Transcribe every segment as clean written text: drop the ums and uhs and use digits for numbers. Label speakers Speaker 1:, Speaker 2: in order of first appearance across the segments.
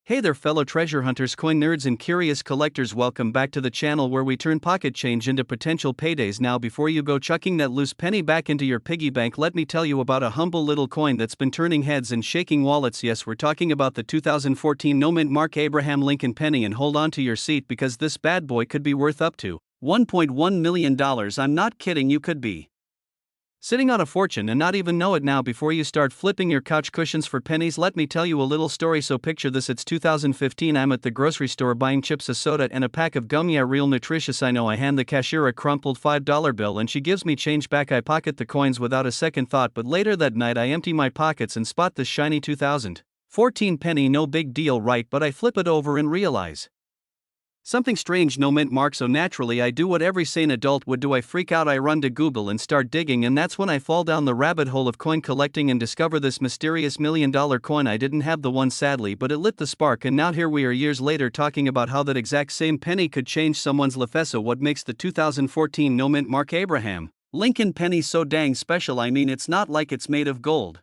Speaker 1: Hey there fellow treasure hunters, coin nerds and curious collectors, welcome back to the channel where we turn pocket change into potential paydays. Now before you go chucking that loose penny back into your piggy bank, let me tell you about a humble little coin that's been turning heads and shaking wallets. Yes, we're talking about the 2014 no-mint Mark Abraham Lincoln penny, and hold on to your seat because this bad boy could be worth up to $1.1 million. I'm not kidding, you could be sitting on a fortune and not even know it. Now before you start flipping your couch cushions for pennies, let me tell you a little story. So picture this, it's 2015, I'm at the grocery store buying chips, a soda and a pack of gum. Yeah, real nutritious, I know. I hand the cashier a crumpled $5 bill and she gives me change back. I pocket the coins without a second thought, but later that night I empty my pockets and spot this shiny 2014 penny. No big deal, right? But I flip it over and realize something strange, no mint mark. So naturally I do what every sane adult would do, I freak out, I run to Google and start digging, and that's when I fall down the rabbit hole of coin collecting and discover this mysterious $1 million coin. I didn't have the one sadly, but it lit the spark, and now here we are years later talking about how that exact same penny could change someone's life. So what makes the 2014 no mint Mark Abraham Lincoln penny so dang special? I mean, it's not like it's made of gold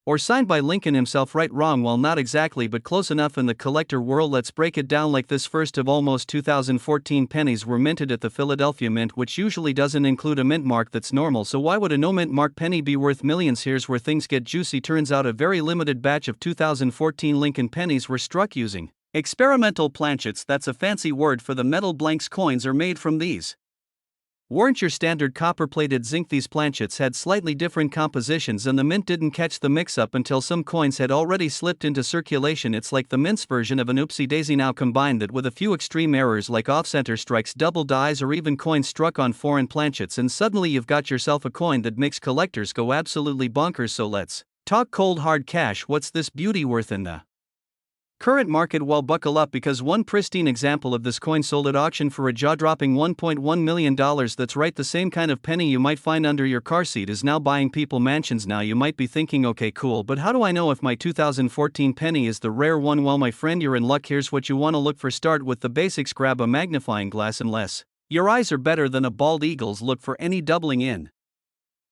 Speaker 1: or signed by Lincoln himself, right? Wrong. Well, not exactly, but close enough in the collector world. Let's break it down like this. First of all, most 2014 pennies were minted at the Philadelphia Mint, which usually doesn't include a mint mark that's normal. So why would a no mint mark penny be worth millions? Here's where things get juicy. Turns out a very limited batch of 2014 Lincoln pennies were struck using experimental planchets. That's a fancy word for the metal blanks coins are made from. These weren't your standard copper-plated zinc. These planchets had slightly different compositions, and the mint didn't catch the mix-up until some coins had already slipped into circulation. It's like the mint's version of an oopsie-daisy. Now combine that with a few extreme errors like off-center strikes, double dies, or even coins struck on foreign planchets, and suddenly you've got yourself a coin that makes collectors go absolutely bonkers. So let's talk cold hard cash. What's this beauty worth in the current market? Well, buckle up, because one pristine example of this coin sold at auction for a jaw-dropping $1.1 million. That's right, the same kind of penny you might find under your car seat is now buying people mansions. Now you might be thinking, okay cool, but how do I know if my 2014 penny is the rare one? Well, my friend, you're in luck. Here's what you want to look for. Start with the basics. Grab a magnifying glass. Unless your eyes are better than a bald eagle's, look for any doubling in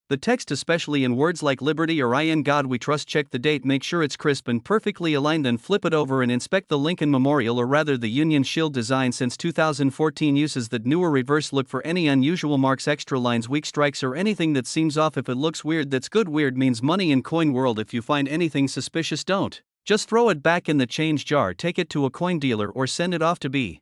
Speaker 1: the text, especially in words like liberty or in God we trust. Check the date, make sure it's crisp and perfectly aligned, then flip it over and inspect the Lincoln Memorial, or rather the Union Shield design. Since 2014 uses that newer reverse, look for any unusual marks, extra lines, weak strikes, or anything that seems off. If it looks weird, that's good. Weird means money in coin world. If you find anything suspicious, don't just throw it back in the change jar. Take it to a coin dealer or send it off to be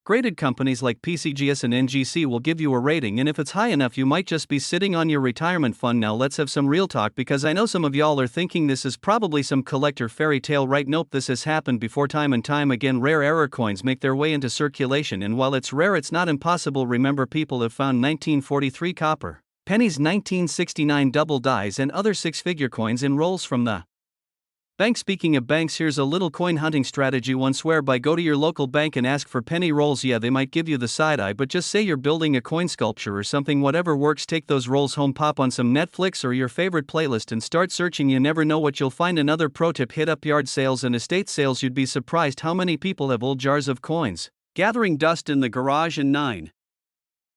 Speaker 1: graded. Companies like PCGS and NGC will give you a rating, and if it's high enough, you might just be sitting on your retirement fund. Now let's have some real talk, because I know some of y'all are thinking this is probably some collector fairy tale, right? Nope, this has happened before, time and time again. Rare error coins make their way into circulation, and while it's rare, it's not impossible. Remember, people have found 1943 copper pennies, 1969 double dies, and other six-figure coins in rolls from the bank. Speaking of banks, here's a little coin hunting strategy one swear by. Go to your local bank and ask for penny rolls. Yeah, they might give you the side eye, but just say you're building a coin sculpture or something. Whatever works. Take those rolls home, pop on some Netflix or your favorite playlist, and start searching. You never know what you'll find. Another pro tip: hit up yard sales and estate sales. You'd be surprised how many people have old jars of coins gathering dust in the garage, and 9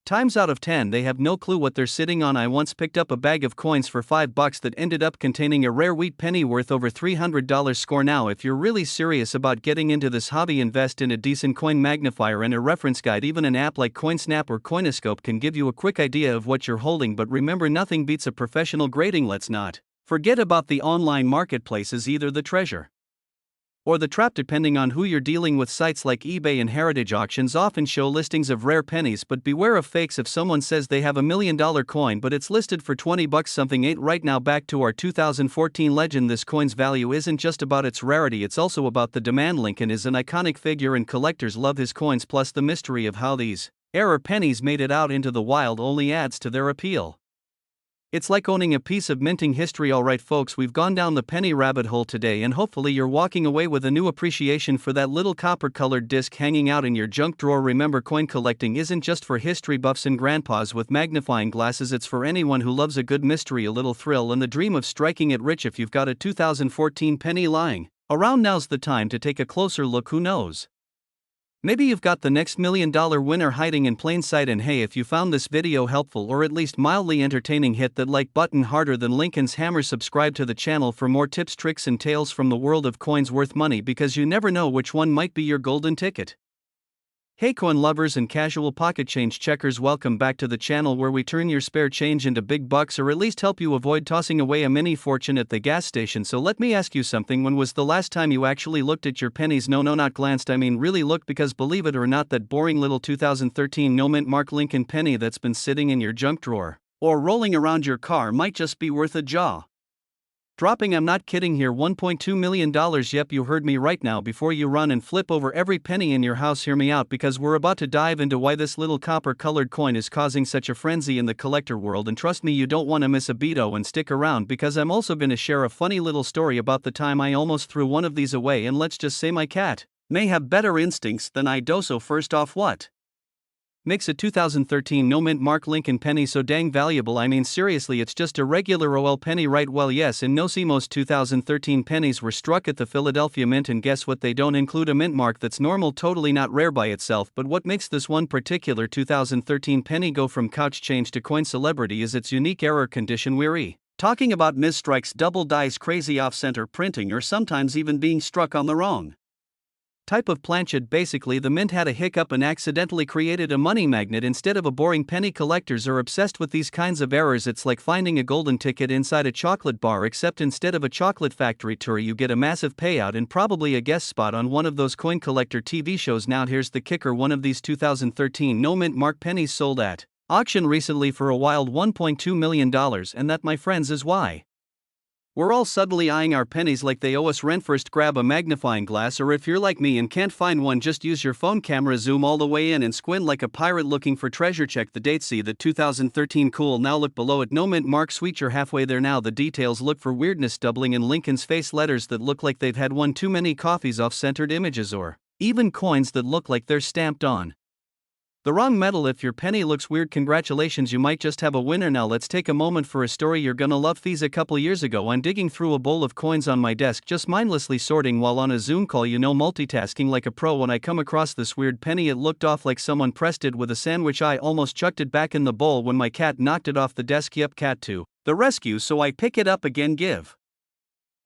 Speaker 1: times out of 10 they have no clue what they're sitting on. I once picked up a bag of coins for $5 that ended up containing a rare wheat penny worth over $300. Score. Now if you're really serious about getting into this hobby, invest in a decent coin magnifier and a reference guide. Even an app like CoinSnap or Coinoscope can give you a quick idea of what you're holding, but remember, nothing beats a professional grading. Let's not forget about the online marketplaces, either the treasure or the trap, depending on who you're dealing with. Sites like eBay and Heritage Auctions often show listings of rare pennies, but beware of fakes. If someone says they have $1 million coin but it's listed for $20, something ain't right. Now back to our 2014 legend. This coin's value isn't just about its rarity, it's also about the demand. Lincoln is an iconic figure and collectors love his coins, plus the mystery of how these error pennies made it out into the wild only adds to their appeal. It's like owning a piece of minting history. Alright folks, we've gone down the penny rabbit hole today, and hopefully you're walking away with a new appreciation for that little copper-colored disc hanging out in your junk drawer. Remember, coin collecting isn't just for history buffs and grandpas with magnifying glasses. It's for anyone who loves a good mystery, a little thrill, and the dream of striking it rich. If you've got a 2014 penny lying around, now's the time to take a closer look. Who knows, Maybe you've got the next $1 million winner hiding in plain sight, and hey, if you found this video helpful or at least mildly entertaining, hit that like button harder than Lincoln's hammer. Subscribe to the channel for more tips, tricks and tales from the world of coins worth money, because you never know which one might be your golden ticket. Hey coin lovers and casual pocket change checkers, welcome back to the channel where we turn your spare change into big bucks, or at least help you avoid tossing away a mini fortune at the gas station. So let me ask you something, when was the last time you actually looked at your pennies? No, not glanced, I mean really looked, because believe it or not, that boring little 2013 no mint mark Lincoln penny that's been sitting in your junk drawer or rolling around your car might just be worth a jaw dropping. I'm not kidding here, $1.2 million. Yep, you heard me right. Now, before you run and flip over every penny in your house, hear me out, because we're about to dive into why this little copper-colored coin is causing such a frenzy in the collector world. And trust me, you don't want to miss a beato, and stick around, because I'm also going to share a funny little story about the time I almost threw one of these away, and let's just say my cat may have better instincts than I do. So first off, what makes a 2013 no mint mark Lincoln penny so dang valuable? I mean seriously, it's just a regular OL penny, right? Well, yes and no. See, most 2013 pennies were struck at the Philadelphia Mint, and guess what, they don't include a mint mark. That's normal, totally not rare by itself. But what makes this one particular 2013 penny go from couch change to coin celebrity is its unique error condition. We're talking about misstrikes, double dice, crazy off-center printing, or sometimes even being struck on the wrong type of planchet. Basically, the mint had a hiccup and accidentally created a money magnet instead of a boring penny. Collectors are obsessed with these kinds of errors. It's like finding a golden ticket inside a chocolate bar, except instead of a chocolate factory tour, you get a massive payout and probably a guest spot on one of those coin collector TV shows. Now here's the kicker, one of these 2013 no mint mark pennies sold at auction recently for a wild $1.2 million, and that, my friends, is why we're all suddenly eyeing our pennies like they owe us rent. First, grab a magnifying glass, or if you're like me and can't find one, just use your phone camera, zoom all the way in and squint like a pirate looking for treasure. Check the date, see the 2013. Cool, now look below it, no mint mark. Sweet, you're halfway there now. The details, look for weirdness doubling in Lincoln's face, letters that look like they've had one too many coffees, off-centered images, or even coins that look like they're stamped on the wrong metal. If your penny looks weird, congratulations, you might just have a winner. Now let's take a moment for a story you're gonna love. These a couple years ago, I'm digging through a bowl of coins on my desk, just mindlessly sorting while on a Zoom call, multitasking like a pro, when I come across this weird penny. It looked off like someone pressed it with a sandwich. I almost chucked it back in the bowl when my cat knocked it off the desk. Yep, cat to the rescue. So I pick it up again, give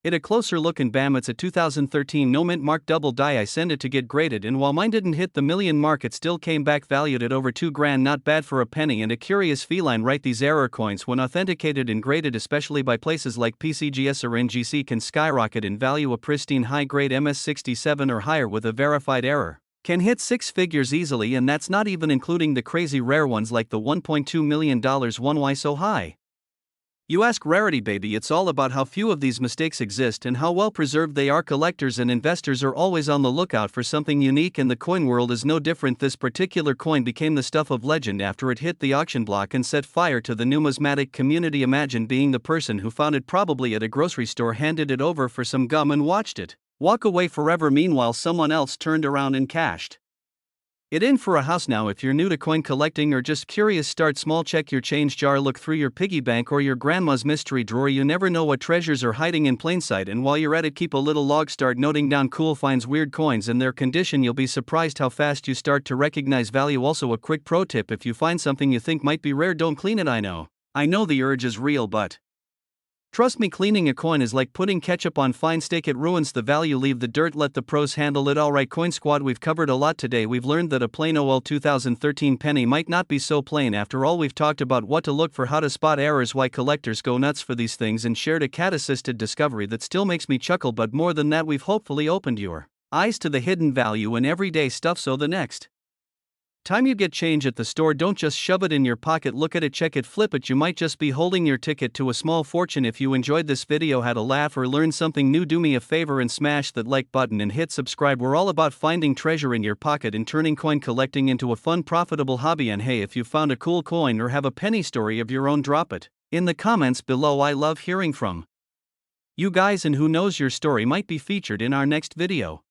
Speaker 1: it a closer look, and bam, it's a 2013 no mint mark double die. I send it to get graded, and while mine didn't hit the million mark, it still came back valued at over $2,000. Not bad for a penny, and a curious feline, right? These error coins, when authenticated and graded, especially by places like PCGS or NGC, can skyrocket in value. A pristine high-grade MS67 or higher with a verified error can hit six figures easily, and that's not even including the crazy rare ones like the $1.2 million one. Why so high? You ask? Rarity, baby. It's all about how few of these mistakes exist and how well preserved they are. Collectors and investors are always on the lookout for something unique, and the coin world is no different. This particular coin became the stuff of legend after it hit the auction block and set fire to the numismatic community. Imagine being the person who found it, probably at a grocery store, handed it over for some gum, and watched it walk away forever. Meanwhile, someone else turned around and cashed it in for a house. Now, if you're new to coin collecting or just curious, start small. Check your change jar, look through your piggy bank or your grandma's mystery drawer. You never know what treasures are hiding in plain sight, and while you're at it, keep a little log. Start noting down cool finds, weird coins, and their condition. You'll be surprised how fast you start to recognize value. Also, a quick pro tip: if you find something you think might be rare, don't clean it. I know the urge is real, but trust me, cleaning a coin is like putting ketchup on fine steak. It ruins the value. Leave the dirt, let the pros handle it. Alright, Coin Squad, we've covered a lot today. We've learned that a plain OL 2013 penny might not be so plain after all. We've talked about what to look for, how to spot errors, why collectors go nuts for these things, and shared a cat-assisted discovery that still makes me chuckle. But more than that, we've hopefully opened your eyes to the hidden value in everyday stuff. So the next time you get change at the store, don't just shove it in your pocket. Look at it, check it, flip it. You might just be holding your ticket to a small fortune. If you enjoyed this video, had a laugh, or learned something new, do me a favor and smash that like button and hit subscribe. We're all about finding treasure in your pocket and turning coin collecting into a fun, profitable hobby. And hey, if you found a cool coin or have a penny story of your own, drop it in the comments below. I love hearing from you guys, and who knows, your story might be featured in our next video.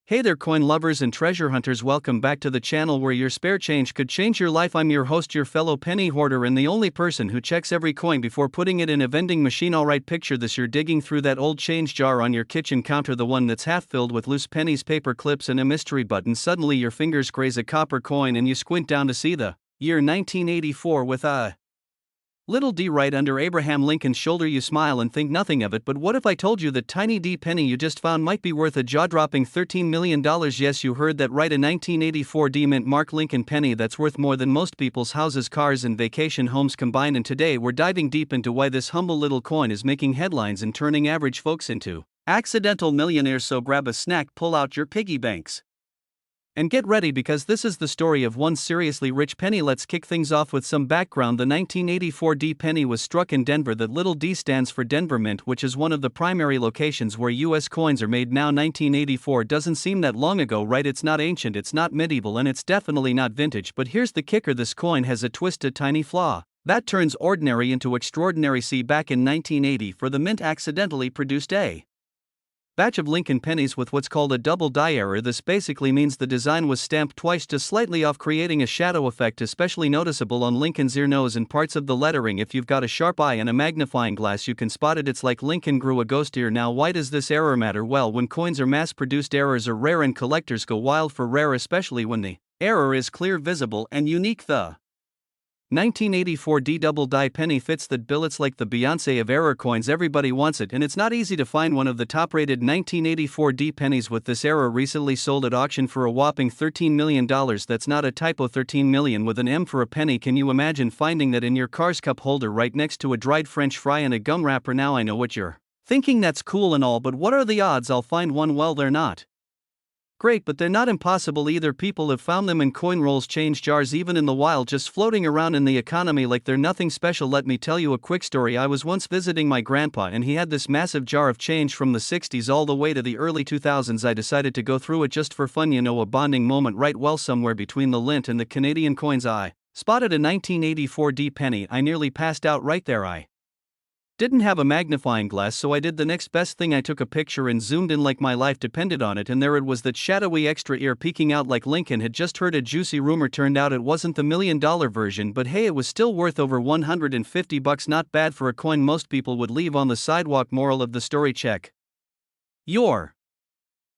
Speaker 1: Hey there coin lovers and treasure hunters, welcome back to the channel where your spare change could change your life. I'm your host, your fellow penny hoarder and the only person who checks every coin before putting it in a vending machine. Alright, picture this: you're digging through that old change jar on your kitchen counter, the one that's half filled with loose pennies, paper clips and a mystery button. Suddenly your fingers graze a copper coin and you squint down to see the year 1984 with a little D right under Abraham Lincoln's shoulder. You smile and think nothing of it, but what if I told you that tiny D penny you just found might be worth a jaw-dropping $13 million? Yes, you heard that right, a 1984 D mint mark Lincoln penny that's worth more than most people's houses, cars and vacation homes combined. And today we're diving deep into why this humble little coin is making headlines and turning average folks into accidental millionaires. So grab a snack, pull out your piggy banks, and get ready, because this is the story of one seriously rich penny. Let's kick things off with some background. The 1984 D penny was struck in Denver. That little D stands for Denver Mint, which is one of the primary locations where US coins are made. Now 1984 doesn't seem that long ago, right? It's not ancient, it's not medieval, and it's definitely not vintage. But here's the kicker: this coin has a twist, a tiny flaw that turns ordinary into extraordinary. See, back in 1980, for the mint accidentally produced a batch of Lincoln pennies with what's called a double die error. This basically means the design was stamped twice, just slightly off, creating a shadow effect especially noticeable on Lincoln's ear, nose and parts of the lettering. If you've got a sharp eye and a magnifying glass, you can spot it. It's like Lincoln grew a ghost ear. Now why does this error matter? Well, when coins are mass-produced, errors are rare and collectors go wild for rare, especially when the error is clear, visible and unique. The 1984 D double die penny fits that bill. It's like the Beyonce of error coins. Everybody wants it, and it's not easy to find one. Of the top-rated 1984 D pennies with this error recently sold at auction for a whopping $13 million. That's not a typo, 13 million with an M for a penny. Can you imagine finding that in your car's cup holder right next to a dried French fry and a gum wrapper? Now I know what you're thinking, that's cool and all, but what are the odds I'll find one? Well, they're not great, but they're not impossible either. People have found them in coin rolls, change jars, even in the wild, just floating around in the economy like they're nothing special. Let me tell you a quick story. I was once visiting my grandpa and he had this massive jar of change from the 60s all the way to the early 2000s. I decided to go through it just for fun, a bonding moment, right? Well, somewhere between the lint and the Canadian coins I spotted a 1984 D penny. I nearly passed out right there. I didn't have a magnifying glass, so I did the next best thing. I took a picture and zoomed in like my life depended on it, and there it was, that shadowy extra ear peeking out like Lincoln had just heard a juicy rumor. Turned out it wasn't the $1 million version, but hey, it was still worth over $150. Not bad for a coin most people would leave on the sidewalk. Moral of the story: check your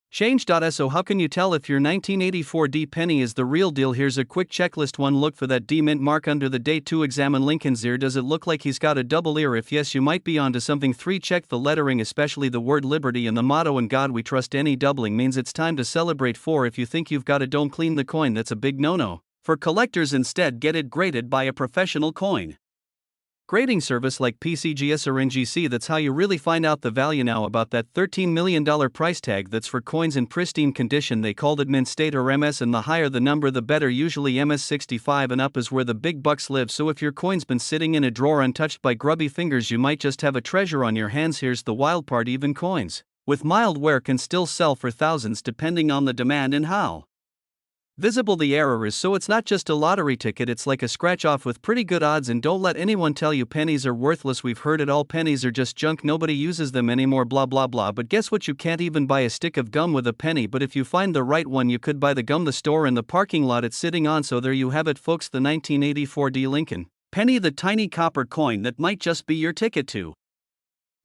Speaker 1: change. So how can you tell if your 1984 D penny is the real deal? Here's a quick checklist. 1. Look for that D mint mark under the date. 2. Examine Lincoln's ear. Does it look like he's got a double ear? If yes, you might be onto something. 3. Check the lettering, especially the word liberty and the motto "In God We Trust." Any doubling means it's time to celebrate. 4. If you think you've got it, don't clean the coin. That's a big no-no for collectors. Instead, get it graded by a professional coin grading service like PCGS or NGC. That's how you really find out the value. Now about that $13 million price tag, that's for coins in pristine condition. They called it mint state or MS, and the higher the number the better. Usually MS 65 and up is where the big bucks live. So if your coin's been sitting in a drawer untouched by grubby fingers, you might just have a treasure on your hands. Here's the wild part: even coins with mild wear can still sell for thousands depending on the demand and how visible the error is. So it's not just a lottery ticket, it's like a scratch off with pretty good odds. And don't let anyone tell you pennies are worthless. We've heard it all. Pennies are just junk, nobody uses them anymore, blah blah blah. But guess what? You can't even buy a stick of gum with a penny. But if you find the right one, you could buy the gum the store in the parking lot it's sitting on. So there you have it, folks, the 1984 D Lincoln penny, the tiny copper coin that might just be your ticket to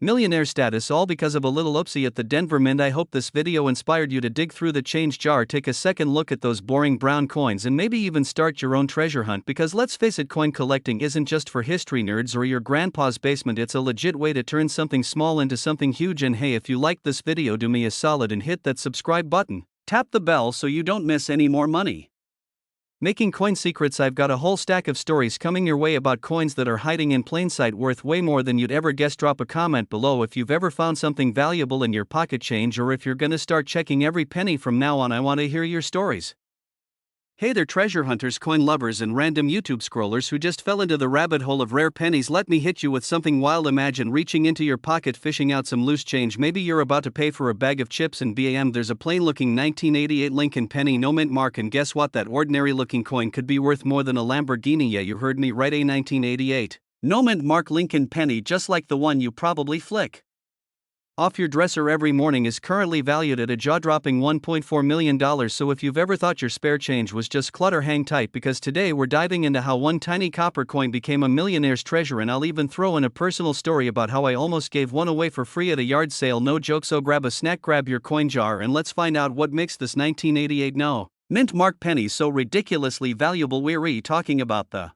Speaker 1: millionaire status, all because of a little oopsie at the Denver Mint. I hope this video inspired you to dig through the change jar, take a second look at those boring brown coins, and maybe even start your own treasure hunt. Because let's face it, coin collecting isn't just for history nerds or your grandpa's basement. It's a legit way to turn something small into something huge. And hey, if you liked this video, do me a solid and hit that subscribe button. Tap the bell so you don't miss any more money making coin secrets. I've got a whole stack of stories coming your way about coins that are hiding in plain sight, worth way more than you'd ever guess. Drop a comment below if you've ever found something valuable in your pocket change, or if you're gonna start checking every penny from now on. I want to hear your stories. Hey there treasure hunters, coin lovers and random YouTube scrollers who just fell into the rabbit hole of rare pennies. Let me hit you with something wild. Imagine reaching into your pocket, fishing out some loose change. Maybe you're about to pay for a bag of chips and bam, there's a plain looking 1988 Lincoln penny, no mint mark, and guess what? That ordinary looking coin could be worth more than a Lamborghini. Yeah, you heard me right, a 1988 no mint mark Lincoln penny, just like the one you probably flick off your dresser every morning is currently valued at a jaw-dropping $1.4 million. So if you've ever thought your spare change was just clutter, hang tight, because today we're diving into how one tiny copper coin became a millionaire's treasure, and I'll even throw in a personal story about how I almost gave one away for free at a yard sale. No joke, so grab a snack, grab your coin jar, and let's find out what makes this 1988 mint mark penny so ridiculously valuable. We're talking about the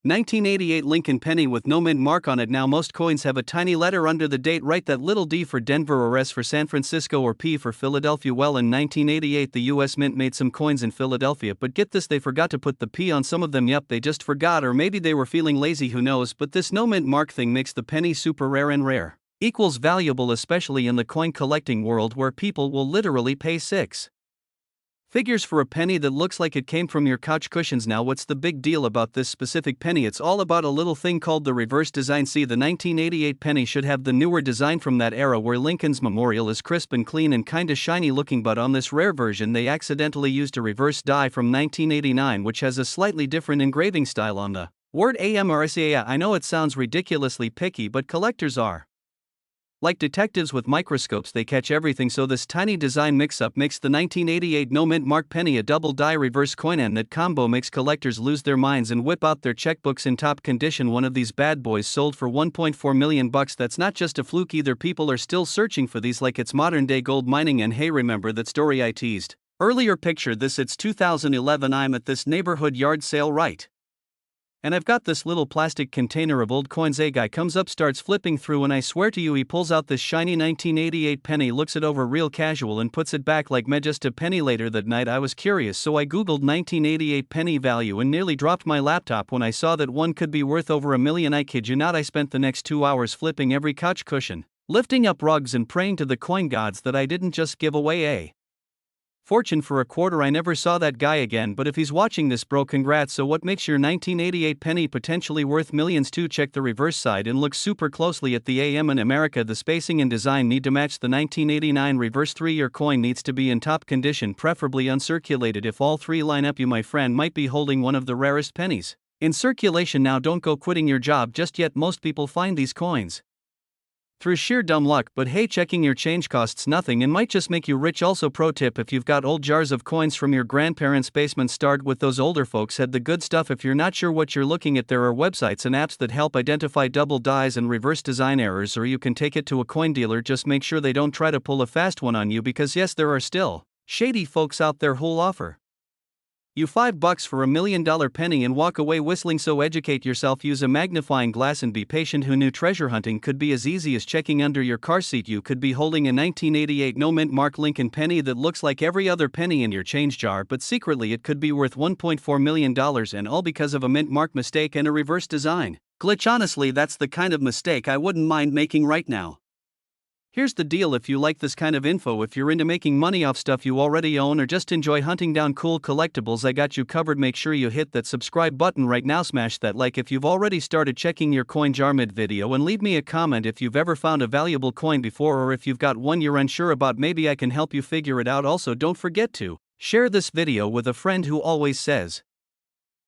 Speaker 1: 1988 Lincoln penny with no mint mark on it. Now most coins have a tiny letter under the date, right? That little D for Denver or S for San Francisco or P for Philadelphia. Well, in 1988 the US Mint made some coins in Philadelphia, but get this, they forgot to put the P on some of them. Yup, they just forgot, or maybe they were feeling lazy, who knows, but this no mint mark thing makes the penny super rare, and rare equals valuable, especially in the coin collecting world where people will literally pay six figures for a penny that looks like it came from your couch cushions. Now what's the big deal about this specific penny? It's all about a little thing called the reverse design. See, the 1988 penny should have the newer design from that era where Lincoln's memorial is crisp and clean and kinda shiny looking, but on this rare version they accidentally used a reverse die from 1989 which has a slightly different engraving style on the word AMRSA. I know it sounds ridiculously picky, but collectors are like detectives with microscopes, they catch everything. So this tiny design mix-up makes the 1988 no mint mark penny a double die reverse coin, and that combo makes collectors lose their minds and whip out their checkbooks in top condition. One of these bad boys sold for $1.4 million. That's not just a fluke either, people are still searching for these like it's modern day gold mining. And hey, remember that story I teased earlier? Picture this, it's 2011, I'm at this neighborhood yard sale, right? And I've got this little plastic container of old coins. A guy comes up, starts flipping through, and I swear to you he pulls out this shiny 1988 penny, looks it over real casual, and puts it back like meh. Just a penny later that night I was curious, so I googled 1988 penny value and nearly dropped my laptop when I saw that one could be worth over $1 million. I kid you not, I spent the next 2 hours flipping every couch cushion, lifting up rugs, and praying to the coin gods that I didn't just give away a fortune for a quarter. I never saw that guy again, but if he's watching this, bro, congrats. So what makes your 1988 penny potentially worth millions? To check the reverse side and look super closely at the AM. In America, the spacing and design need to match the 1989 reverse. 3-year coin needs to be in top condition, preferably uncirculated. If all three line up, you, my friend, might be holding one of the rarest pennies in circulation. Now don't go quitting your job just yet. Most people find these coins through sheer dumb luck, but hey, checking your change costs nothing and might just make you rich. Also, pro tip, if you've got old jars of coins from your grandparents' basement, start with those. Older folks had the good stuff. If you're not sure what you're looking at, there are websites and apps that help identify double dies and reverse design errors, or you can take it to a coin dealer. Just make sure they don't try to pull a fast one on you, because yes, there are still shady folks out there who'll offer you $5 for $1 million penny and walk away whistling. So educate yourself, use a magnifying glass, and be patient. Who knew treasure hunting could be as easy as checking under your car seat? You could be holding a 1988 no mint mark Lincoln penny that looks like every other penny in your change jar, but secretly it could be worth $1.4 million, and all because of a mint mark mistake and a reverse design glitch. Honestly, that's the kind of mistake I wouldn't mind making right now. Here's the deal, if you like this kind of info, if you're into making money off stuff you already own, or just enjoy hunting down cool collectibles, I got you covered. Make sure you hit that subscribe button right now, smash that like if you've already started checking your coin jar mid-video, and leave me a comment if you've ever found a valuable coin before, or if you've got one you're unsure about, maybe I can help you figure it out. Also, don't forget to share this video with a friend who always says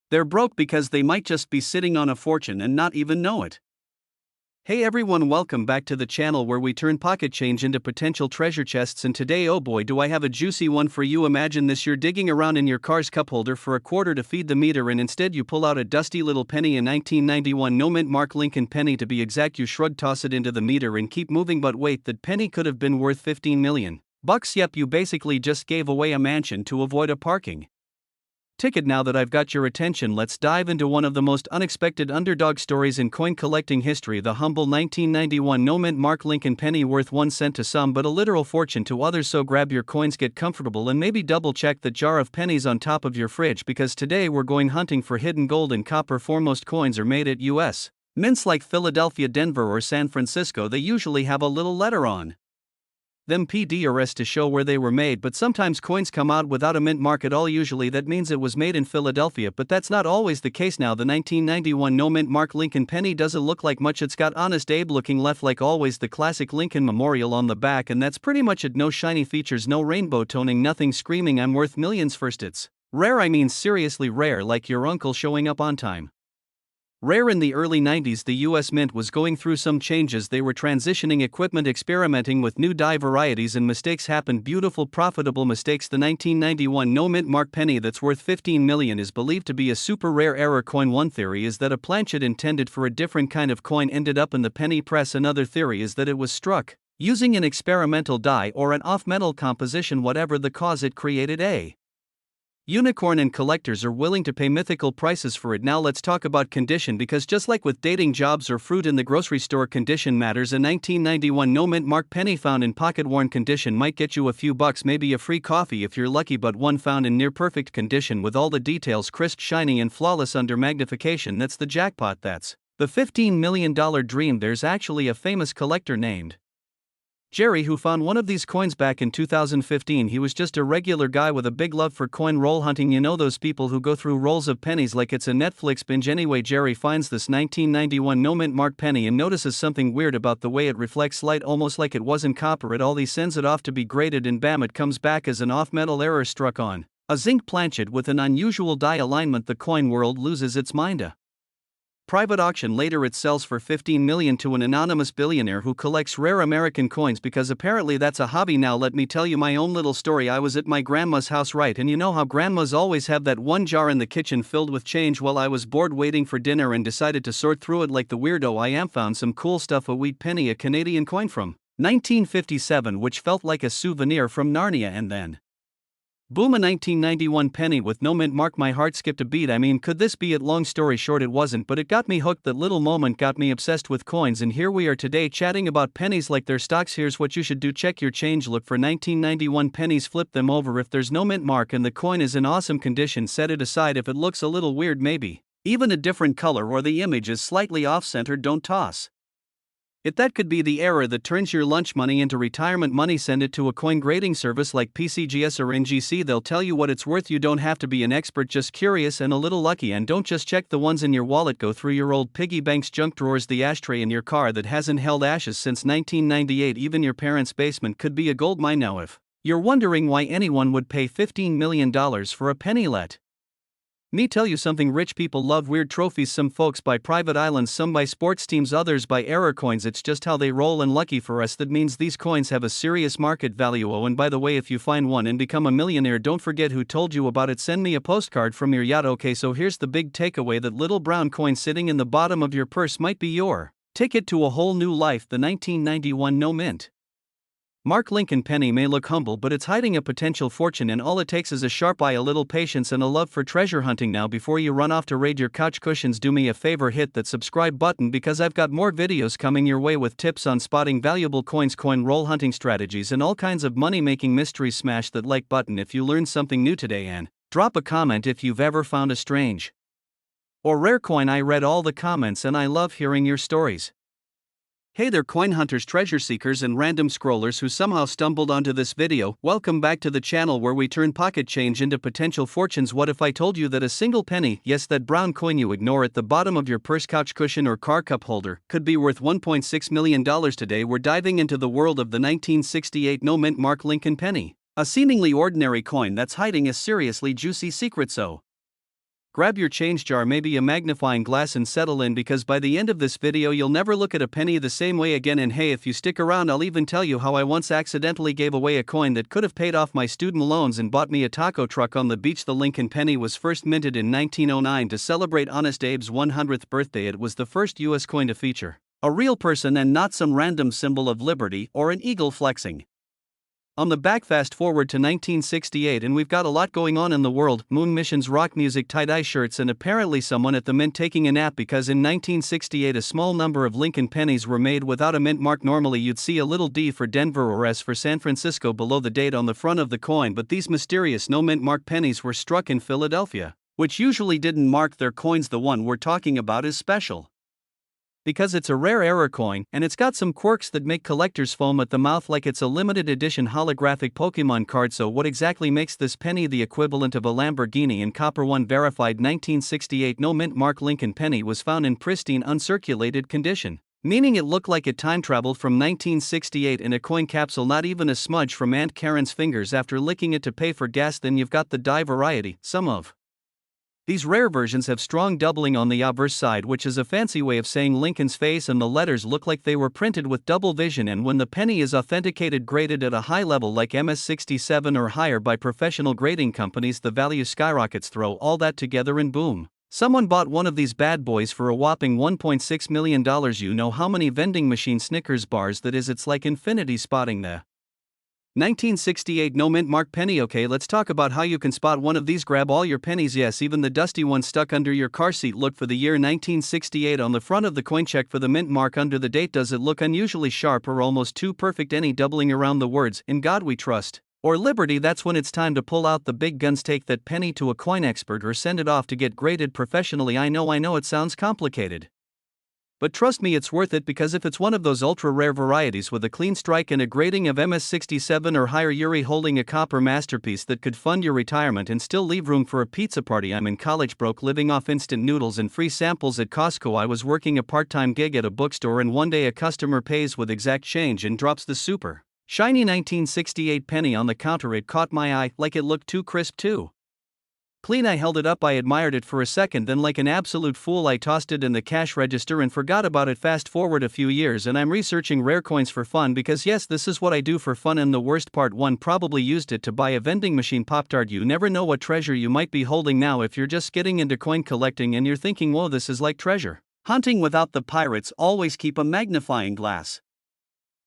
Speaker 1: they're broke because they might just be sitting on a fortune and not even know it. Hey everyone, welcome back to the channel where we turn pocket change into potential treasure chests, and today, oh boy, do I have a juicy one for you. Imagine this, you're digging around in your car's cup holder for a quarter to feed the meter, and instead you pull out a dusty little penny, a 1991 no mint mark Lincoln penny to be exact. You shrug, toss it into the meter and keep moving, but wait, that penny could have been worth $15 million. Yep, you basically just gave away a mansion to avoid a parking ticket. Now that I've got your attention, let's dive into one of the most unexpected underdog stories in coin collecting history, the humble 1991 no mint mark Lincoln penny, worth 1 cent to some but a literal fortune to others. So grab your coins, get comfortable, and maybe double check the jar of pennies on top of your fridge, because today we're going hunting for hidden gold and copper. Foremost coins are made at US mints like Philadelphia, Denver, or San Francisco. They usually have a little letter on them, PD or S, to show where they were made, but sometimes coins come out without a mint mark at all. Usually that means it was made in Philadelphia, but that's not always the case. Now the 1991 no mint mark Lincoln penny doesn't look like much. It's got Honest Abe looking left, like always, the classic Lincoln memorial on the back, and that's pretty much it. No shiny features, no rainbow toning, nothing screaming I'm worth millions. First, it's rare, I mean seriously rare, like your uncle showing up on time. Rare in the early 90s, the US Mint was going through some changes. They were transitioning equipment, experimenting with new die varieties, and mistakes happened. Beautiful, profitable mistakes. The 1991 no mint mark penny that's worth 15 million is believed to be a super rare error coin. One theory is that a planchet intended for a different kind of coin ended up in the penny press. Another theory is that it was struck using an experimental die or an off-metal composition. Whatever the cause, it created a unicorn, and collectors are willing to pay mythical prices for it. Now let's talk about condition, because just like with dating, jobs, or fruit in the grocery store, condition matters. A 1991 no mint mark penny found in pocket-worn condition might get you a few bucks, maybe a free coffee if you're lucky, but one found in near perfect condition with all the details crisp, shiny, and flawless under magnification, that's the jackpot. That's the $15 million dream. There's actually a famous collector named Jerry who found one of these coins back in 2015. He was just a regular guy with a big love for coin roll hunting. You know, those people who go through rolls of pennies like it's a Netflix binge. Anyway, Jerry finds this 1991 no mint mark penny and notices something weird about the way it reflects light, almost like it wasn't copper at all. He sends it off to be graded, and bam, it comes back as an off-metal error struck on a zinc planchet with an unusual die alignment. The coin world loses its mind. Private auction. Later it sells for $15 million to an anonymous billionaire who collects rare American coins because apparently that's a hobby. Now let me tell you my own little story. I was at my grandma's house, right, and you know how grandmas always have that one jar in the kitchen filled with change. Well, I was bored waiting for dinner and decided to sort through it like the weirdo I am. Found some cool stuff: a wheat penny, a Canadian coin from 1957 which felt like a souvenir from Narnia, and then boom, a 1991 penny with no mint mark. My heart skipped a beat. I mean, could this be it? Long story short, it wasn't, but it got me hooked. That little moment got me obsessed with coins, and here we are today chatting about pennies like they're stocks. Here's what you should do: check your change, look for 1991 pennies, flip them over. If there's no mint mark and the coin is in awesome condition, set it aside. If it looks a little weird, maybe even a different color, or the image is slightly off-center, don't toss it. That could be the error that turns your lunch money into retirement money. Send it to a coin grading service like PCGS or NGC. They'll tell you what it's worth. You don't have to be an expert, just curious and a little lucky. And don't just check the ones in your wallet. Go through your old piggy banks, junk drawers, the ashtray in your car that hasn't held ashes since 1998. Even your parents' basement could be a gold mine. Now if you're wondering why anyone would pay $15 million for a penny, let me tell you something: rich people love weird trophies. Some folks buy private islands, some buy sports teams, others buy error coins. It's just how they roll, and lucky for us, that means these coins have a serious market value. Oh, and by the way, if you find one and become a millionaire, don't forget who told you about it. Send me a postcard from your yacht. Okay, so here's the big takeaway: that little brown coin sitting in the bottom of your purse might be your ticket to a whole new life. The 1991 no mint mark Lincoln penny may look humble, but it's hiding a potential fortune, and all it takes is a sharp eye, a little patience, and a love for treasure hunting. Now, before you run off to raid your couch cushions, do me a favor: hit that subscribe button, because I've got more videos coming your way with tips on spotting valuable coins, coin roll hunting strategies, and all kinds of money-making mysteries. Smash that like button if you learned something new today, and drop a comment if you've ever found a strange or rare coin. I read all the comments and I love hearing your stories. Hey there, coin hunters, treasure seekers, and random scrollers who somehow stumbled onto this video. Welcome back to the channel where we turn pocket change into potential fortunes. What if I told you that a single penny, yes, that brown coin you ignore at the bottom of your purse, couch cushion, or car cup holder, could be worth $1.6 million today? We're diving into the world of the 1968 no mint mark Lincoln penny, a seemingly ordinary coin that's hiding a seriously juicy secret. So grab your change jar, maybe a magnifying glass, and settle in, because by the end of this video you'll never look at a penny the same way again. And hey, if you stick around, I'll even tell you how I once accidentally gave away a coin that could have paid off my student loans and bought me a taco truck on the beach. The Lincoln penny was first minted in 1909 to celebrate Honest Abe's 100th birthday. It was the first US coin to feature a real person and not some random symbol of liberty or an eagle flexing on the back. Fast forward to 1968 and we've got a lot going on in the world: moon missions, rock music, tie-dye shirts, and apparently someone at the mint taking a nap, because in 1968 a small number of Lincoln pennies were made without a mint mark. Normally you'd see a little D for Denver or S for San Francisco below the date on the front of the coin, but these mysterious no mint mark pennies were struck in Philadelphia, which usually didn't mark their coins. The one we're talking about is special because it's a rare error coin, and it's got some quirks that make collectors foam at the mouth, like it's a limited edition holographic Pokemon card. So what exactly makes this penny the equivalent of a Lamborghini in copper? One verified 1968 no mint mark Lincoln penny was found in pristine uncirculated condition, meaning it looked like it time traveled from 1968 in a coin capsule. Not even a smudge from Aunt Karen's fingers after licking it to pay for gas. Then you've got the die variety. Some of These rare versions have strong doubling on the obverse side, which is a fancy way of saying Lincoln's face, and the letters look like they were printed with double vision. And when the penny is authenticated, graded at a high level like MS67 or higher by professional grading companies, the value skyrockets. Throw all that together and boom, someone bought one of these bad boys for a whopping $1.6 million. You know how many vending machine Snickers bars that is? It's like infinity spotting the 1968 no mint mark penny. Okay, let's talk about how you can spot one of these. Grab all your pennies, yes, even the dusty ones stuck under your car seat. Look for the year 1968 on the front of the coin. Check for the mint mark under the date. Does it look unusually sharp or almost too perfect? Any doubling around the words "In God We Trust" or "Liberty"? That's when it's time to pull out the big guns. Take that penny to a coin expert or send it off to get graded professionally. I know it sounds complicated, but trust me, it's worth it, because if it's one of those ultra-rare varieties with a clean strike and a grading of MS67 or higher, you're holding a copper masterpiece that could fund your retirement and still leave room for a pizza party. I'm in college, broke, living off instant noodles and free samples at Costco. I was working a part-time gig at a bookstore, and one day a customer pays with exact change and drops the super shiny 1968 penny on the counter. It caught my eye, like it looked too crisp, too clean. I held it up, I admired it for a second, then like an absolute fool I tossed it in the cash register and forgot about it. Fast forward a few years and I'm researching rare coins for fun, because yes, this is what I do for fun. And the worst part, one probably used it to buy a vending machine Pop-Tart. You never know what treasure you might be holding. Now if you're just getting into coin collecting and you're thinking, whoa, this is like treasure hunting without the pirates, always keep a magnifying glass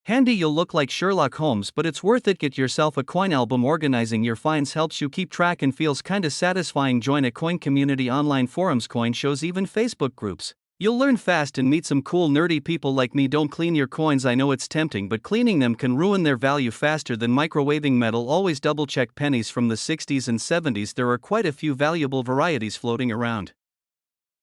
Speaker 1: handy. You'll look like Sherlock Holmes, but it's worth it. Get yourself a coin album. Organizing your finds helps you keep track and feels kinda satisfying. Join a coin community, online forums, coin shows, even Facebook groups. You'll learn fast and meet some cool nerdy people like me. Don't clean your coins. I know it's tempting, but cleaning them can ruin their value faster than microwaving metal. Always double check pennies from the 60s and 70s. There are quite a few valuable varieties floating around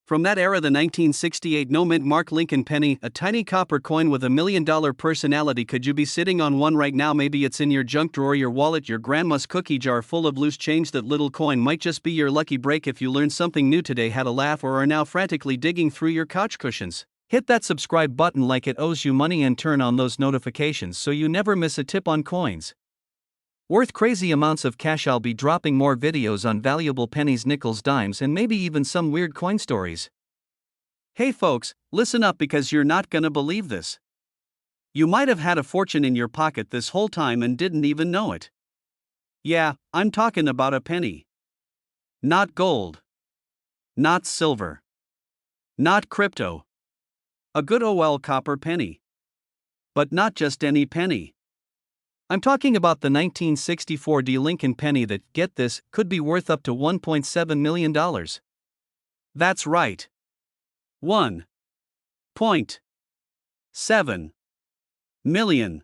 Speaker 1: from that era. The 1968 no mint mark Lincoln penny, a tiny copper coin with $1 million personality. Could you be sitting on one right now? Maybe it's in your junk drawer, your wallet, your grandma's cookie jar full of loose change. That little coin might just be your lucky break. If you learned something new today, had a laugh, or are now frantically digging through your couch cushions, hit that subscribe button like it owes you money, and turn on those notifications so you never miss a tip on coins worth crazy amounts of cash. I'll be dropping more videos on valuable pennies, nickels, dimes, and maybe even some weird coin stories. Hey folks, listen up, because you're not gonna believe this. You might have had a fortune in your pocket this whole time and didn't even know it. Yeah, I'm talking about a penny. Not gold. Not silver. Not crypto. A good old copper penny. But not just any penny. I'm talking about the 1964 Lincoln penny that, get this, could be worth up to $1.7 million. That's right. $1.7 million.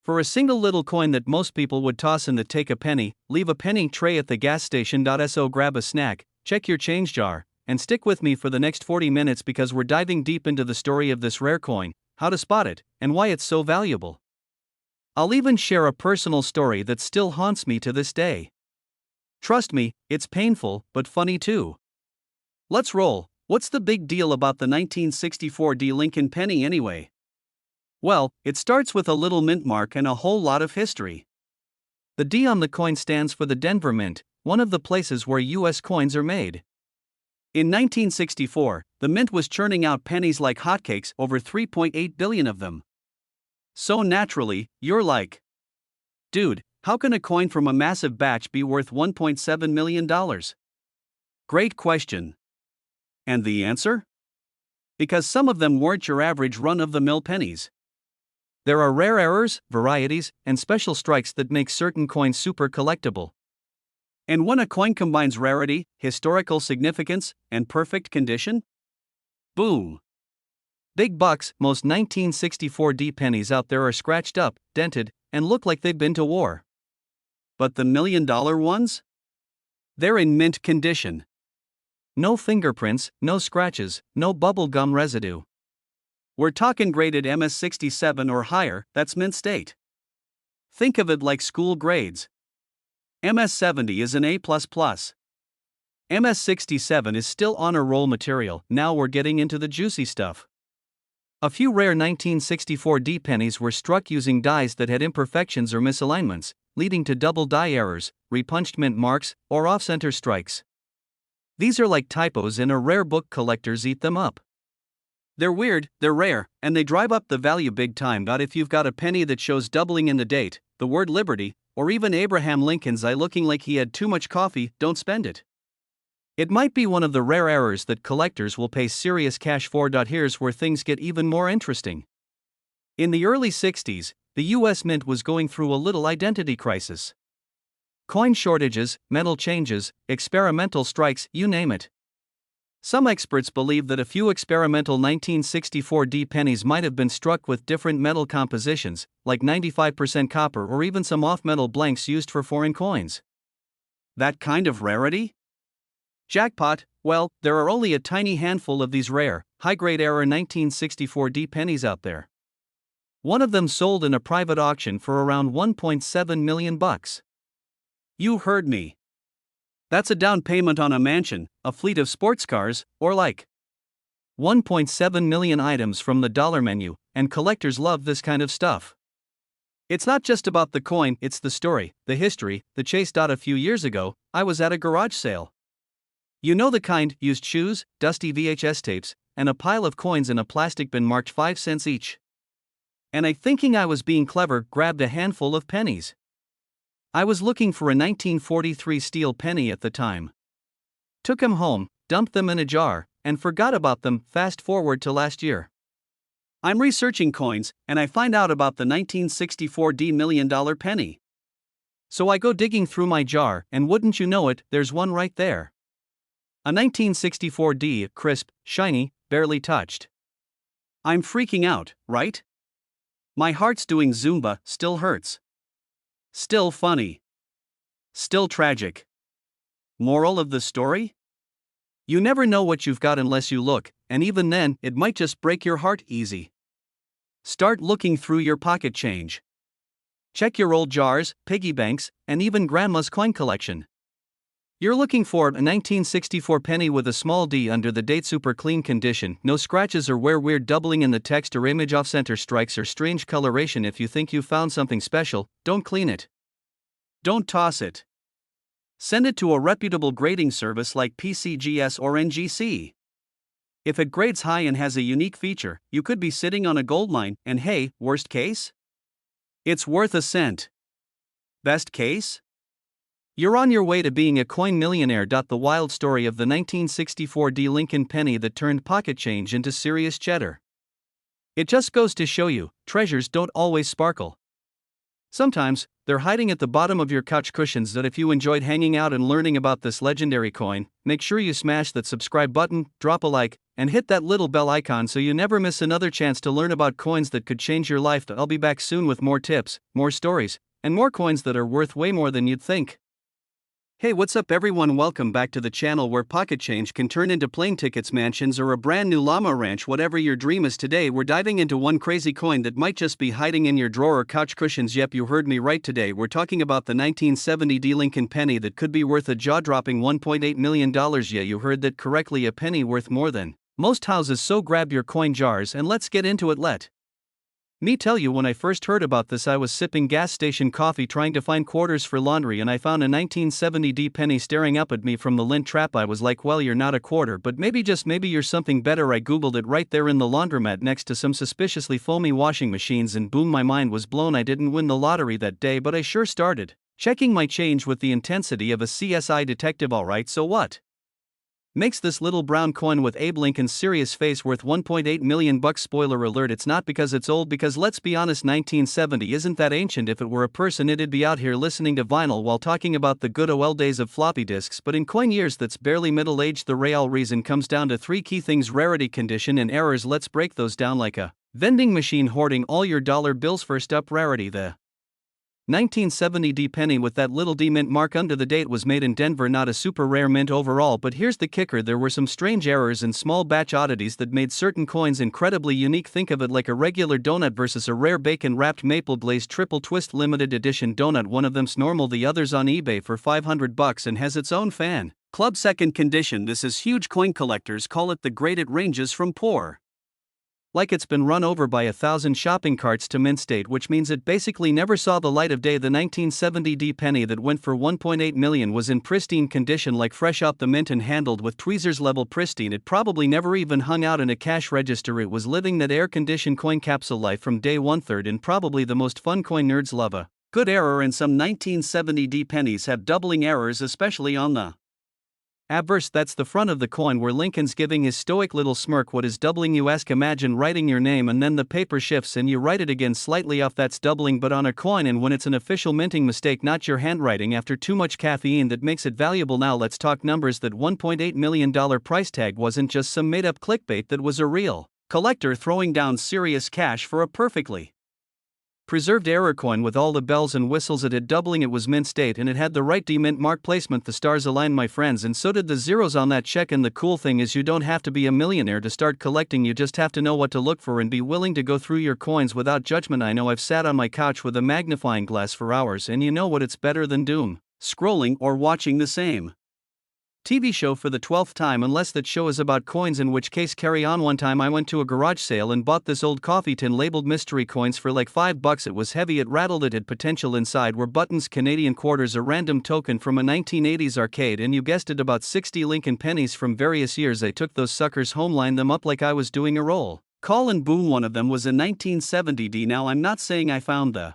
Speaker 1: For a single little coin that most people would toss in the take a penny, leave a penny tray at the gas station. So grab a snack, check your change jar, and stick with me for the next 40 minutes, because we're diving deep into the story of this rare coin, how to spot it, and why it's so valuable. I'll even share a personal story that still haunts me to this day. Trust me, it's painful, but funny too. Let's roll. What's the big deal about the 1964 Lincoln penny anyway? Well, it starts with a little mint mark and a whole lot of history. The D on the coin stands for the Denver Mint, one of the places where U.S. coins are made. In 1964, the mint was churning out pennies like hotcakes, over 3.8 billion of them. So naturally, you're like, dude, how can a coin from a massive batch be worth $1.7 million? Great question. And the answer? Because some of them weren't your average run-of-the-mill pennies. There are rare errors, varieties, and special strikes that make certain coins super collectible. And when a coin combines rarity, historical significance, and perfect condition, boom! Big bucks. Most 1964 pennies out there are scratched up, dented, and look like they've been to war. But the $1 million ones? They're in mint condition. No fingerprints, no scratches, no bubblegum residue. We're talking graded MS67 or higher, that's mint state. Think of it like school grades. MS70 is an A++. MS67 is still honor roll material. Now we're getting into the juicy stuff. A few rare 1964 pennies were struck using dies that had imperfections or misalignments, leading to double die errors, repunched mint marks, or off-center strikes. These are like typos in a rare book, collectors eat them up. They're weird, they're rare, and they drive up the value big time. Not if you've got a penny that shows doubling in the date, the word liberty, or even Abraham Lincoln's eye looking like he had too much coffee, don't spend it. It might be one of the rare errors that collectors will pay serious cash for. Here's where things get even more interesting. In the early 60s, the US Mint was going through a little identity crisis. Coin shortages, metal changes, experimental strikes, you name it. Some experts believe that a few experimental 1964D pennies might have been struck with different metal compositions, like 95% copper or even some off-metal blanks used for foreign coins. That kind of rarity? Jackpot. Well, there are only a tiny handful of these rare, high-grade era 1964D pennies out there. One of them sold in a private auction for around $1.7 million. You heard me. That's a down payment on a mansion, a fleet of sports cars, or like 1.7 million items from the dollar menu, and collectors love this kind of stuff. It's not just about the coin, it's the story, the history, the chase. A few years ago, I was at a garage sale. You know the kind, used shoes, dusty VHS tapes, and a pile of coins in a plastic bin marked 5 cents each. And thinking I was being clever, grabbed a handful of pennies. I was looking for a 1943 steel penny at the time. Took them home, dumped them in a jar, and forgot about them. Fast forward to last year. I'm researching coins, and I find out about the 1964D $1 million penny. So I go digging through my jar, and wouldn't you know it, there's one right there. A 1964D, crisp, shiny, barely touched. I'm freaking out, right? My heart's doing Zumba, still hurts. Still funny. Still tragic. Moral of the story? You never know what you've got unless you look, and even then, it might just break your heart. Easy. Start looking through your pocket change. Check your old jars, piggy banks, and even grandma's coin collection. You're looking for a 1964 penny with a small d under the date, super clean condition, no scratches or wear, weird doubling in the text or image, off-center strikes or strange coloration. If you think you found something special, don't clean it. Don't toss it. Send it to a reputable grading service like PCGS or NGC. If it grades high and has a unique feature, you could be sitting on a goldmine, and hey, worst case? It's worth a cent. Best case? You're on your way to being a coin millionaire. The wild story of the 1964D Lincoln penny that turned pocket change into serious cheddar. It just goes to show you, treasures don't always sparkle. Sometimes, they're hiding at the bottom of your couch cushions. If you enjoyed hanging out and learning about this legendary coin, make sure you smash that subscribe button, drop a like, and hit that little bell icon so you never miss another chance to learn about coins that could change your life. I'll be back soon with more tips, more stories, and more coins that are worth way more than you'd think. Hey, what's up everyone, welcome back to the channel where pocket change can turn into plane tickets, mansions, or a brand new llama ranch. Whatever your dream is, today we're diving into one crazy coin that might just be hiding in your drawer or couch cushions. Yep, you heard me right, today we're talking about the 1970D Lincoln penny that could be worth a jaw-dropping $1.8 million. Yeah, you heard that correctly, a penny worth more than most houses. So grab your coin jars and let's get into it. Let me tell you, when I first heard about this, I was sipping gas station coffee trying to find quarters for laundry, and I found a 1970D penny staring up at me from the lint trap. I was like, well, you're not a quarter, but maybe, just maybe, you're something better. I googled it right there in the laundromat next to some suspiciously foamy washing machines, and boom, my mind was blown. I didn't win the lottery that day, but I sure started checking my change with the intensity of a CSI detective. Alright, so what makes this little brown coin with Abe Lincoln's serious face worth $1.8 million? Spoiler alert, it's not because it's old, because let's be honest, 1970 isn't that ancient. If it were a person, it'd be out here listening to vinyl while talking about the good old days of floppy disks. But in coin years, that's barely middle-aged. The real reason comes down to three key things: rarity, condition, and errors. Let's break those down like a vending machine hoarding all your dollar bills. First up, rarity. The 1970D penny with that little D mint mark under the date was made in Denver, not a super rare mint overall. But here's the kicker: there were some strange errors and small batch oddities that made certain coins incredibly unique. Think of it like a regular donut versus a rare bacon-wrapped maple glazed triple twist limited edition donut. One of them's normal, the other's on eBay for $500 and has its own fan club. Second, condition. This is huge. Coin collectors call it the grade. It ranges from poor, Like it's been run over by 1,000 shopping carts to mint state, which means it basically never saw the light of day. The 1970 penny that went for 1.8 million was in pristine condition, like fresh off the mint and handled with tweezers level pristine. It probably never even hung out in a cash register. It was living that air-conditioned coin capsule life from day 1/3, and probably the most fun coin nerds love a good error, and some 1970 pennies have doubling errors, especially on the obverse. That's the front of the coin where Lincoln's giving his stoic little smirk. What is doubling, you ask? Imagine writing your name and then the paper shifts and you write it again slightly off. That's doubling, but on a coin, and when it's an official minting mistake, not your handwriting after too much caffeine, that makes it valuable. Now let's talk numbers. That $1.8 million price tag wasn't just some made-up clickbait. That was a real collector throwing down serious cash for a perfectly preserved error coin with all the bells and whistles. It had doubling, it was mint state, and it had the right demint mark placement. The stars aligned, my friends, and so did the zeros on that check. And the cool thing is, you don't have to be a millionaire to start collecting. You just have to know what to look for and be willing to go through your coins without judgment. I know I've sat on my couch with a magnifying glass for hours, and you know what? It's better than doom scrolling or watching the same TV show for the 12th time, unless that show is about coins, in which case carry on. One time I went to a garage sale and bought this old coffee tin labeled mystery coins for like $5. It was heavy, it rattled, it had potential. Inside were buttons, Canadian quarters, a random token from a 1980s arcade, and you guessed it, about 60 Lincoln pennies from various years. I took those suckers home, lined them up like I was doing a roll call, and boom, one of them was a 1970. Now I'm not saying I found the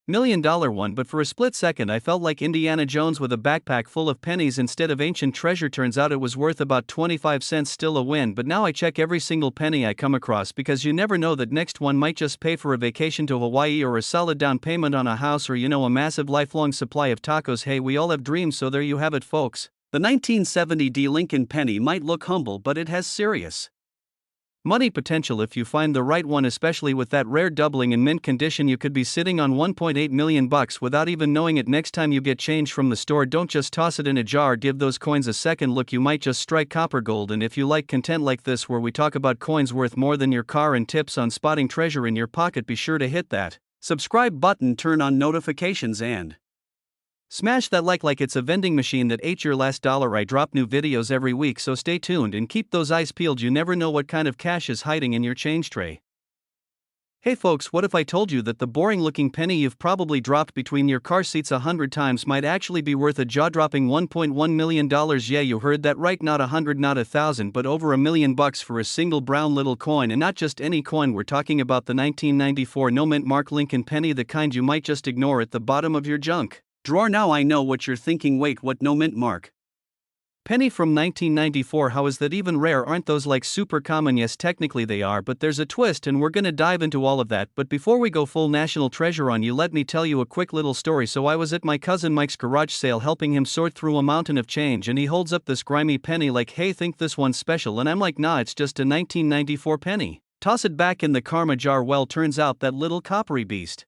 Speaker 1: $1 million one, but for a split second I felt like Indiana Jones with a backpack full of pennies instead of ancient treasure. Turns out it was worth about 25 cents, still a win, but now I check every single penny I come across, because you never know, that next one might just pay for a vacation to Hawaii, or a solid down payment on a house, or a massive lifelong supply of tacos. Hey, we all have dreams, so there you have it, folks. The 1970 Lincoln penny might look humble, but it has serious money potential if you find the right one, especially with that rare doubling in mint condition. You could be sitting on $1.8 million without even knowing it. Next time you get change from the store, don't just toss it in a jar, give those coins a second look. You might just strike copper gold. And if you like content like this, where we talk about coins worth more than your car and tips on spotting treasure in your pocket, be sure to hit that subscribe button, turn on notifications, and smash that like it's a vending machine that ate your last dollar. I drop new videos every week, so stay tuned and keep those eyes peeled. You never know what kind of cash is hiding in your change tray. Hey folks, what if I told you that the boring looking penny you've probably dropped between your car seats 100 times might actually be worth a jaw-dropping $1.1 million? Yeah, you heard that right, not 100, not 1,000, but over $1 million for a single brown little coin. And not just any coin, we're talking about the 1994 no mint mark Lincoln penny, the kind you might just ignore at the bottom of your junk drawer. Now I know what you're thinking, wait, what, no mint mark penny from 1994? How is that even rare? Aren't those like super common? Yes, technically they are, but there's a twist, and we're gonna dive into all of that. But before we go full national treasure on you, let me tell you a quick little story. So I was at my cousin Mike's garage sale helping him sort through a mountain of change, and he holds up this grimy penny like, hey, think this one's special? And I'm like, nah, it's just a 1994 penny. Toss it back in the karma jar. Well, turns out that little coppery beast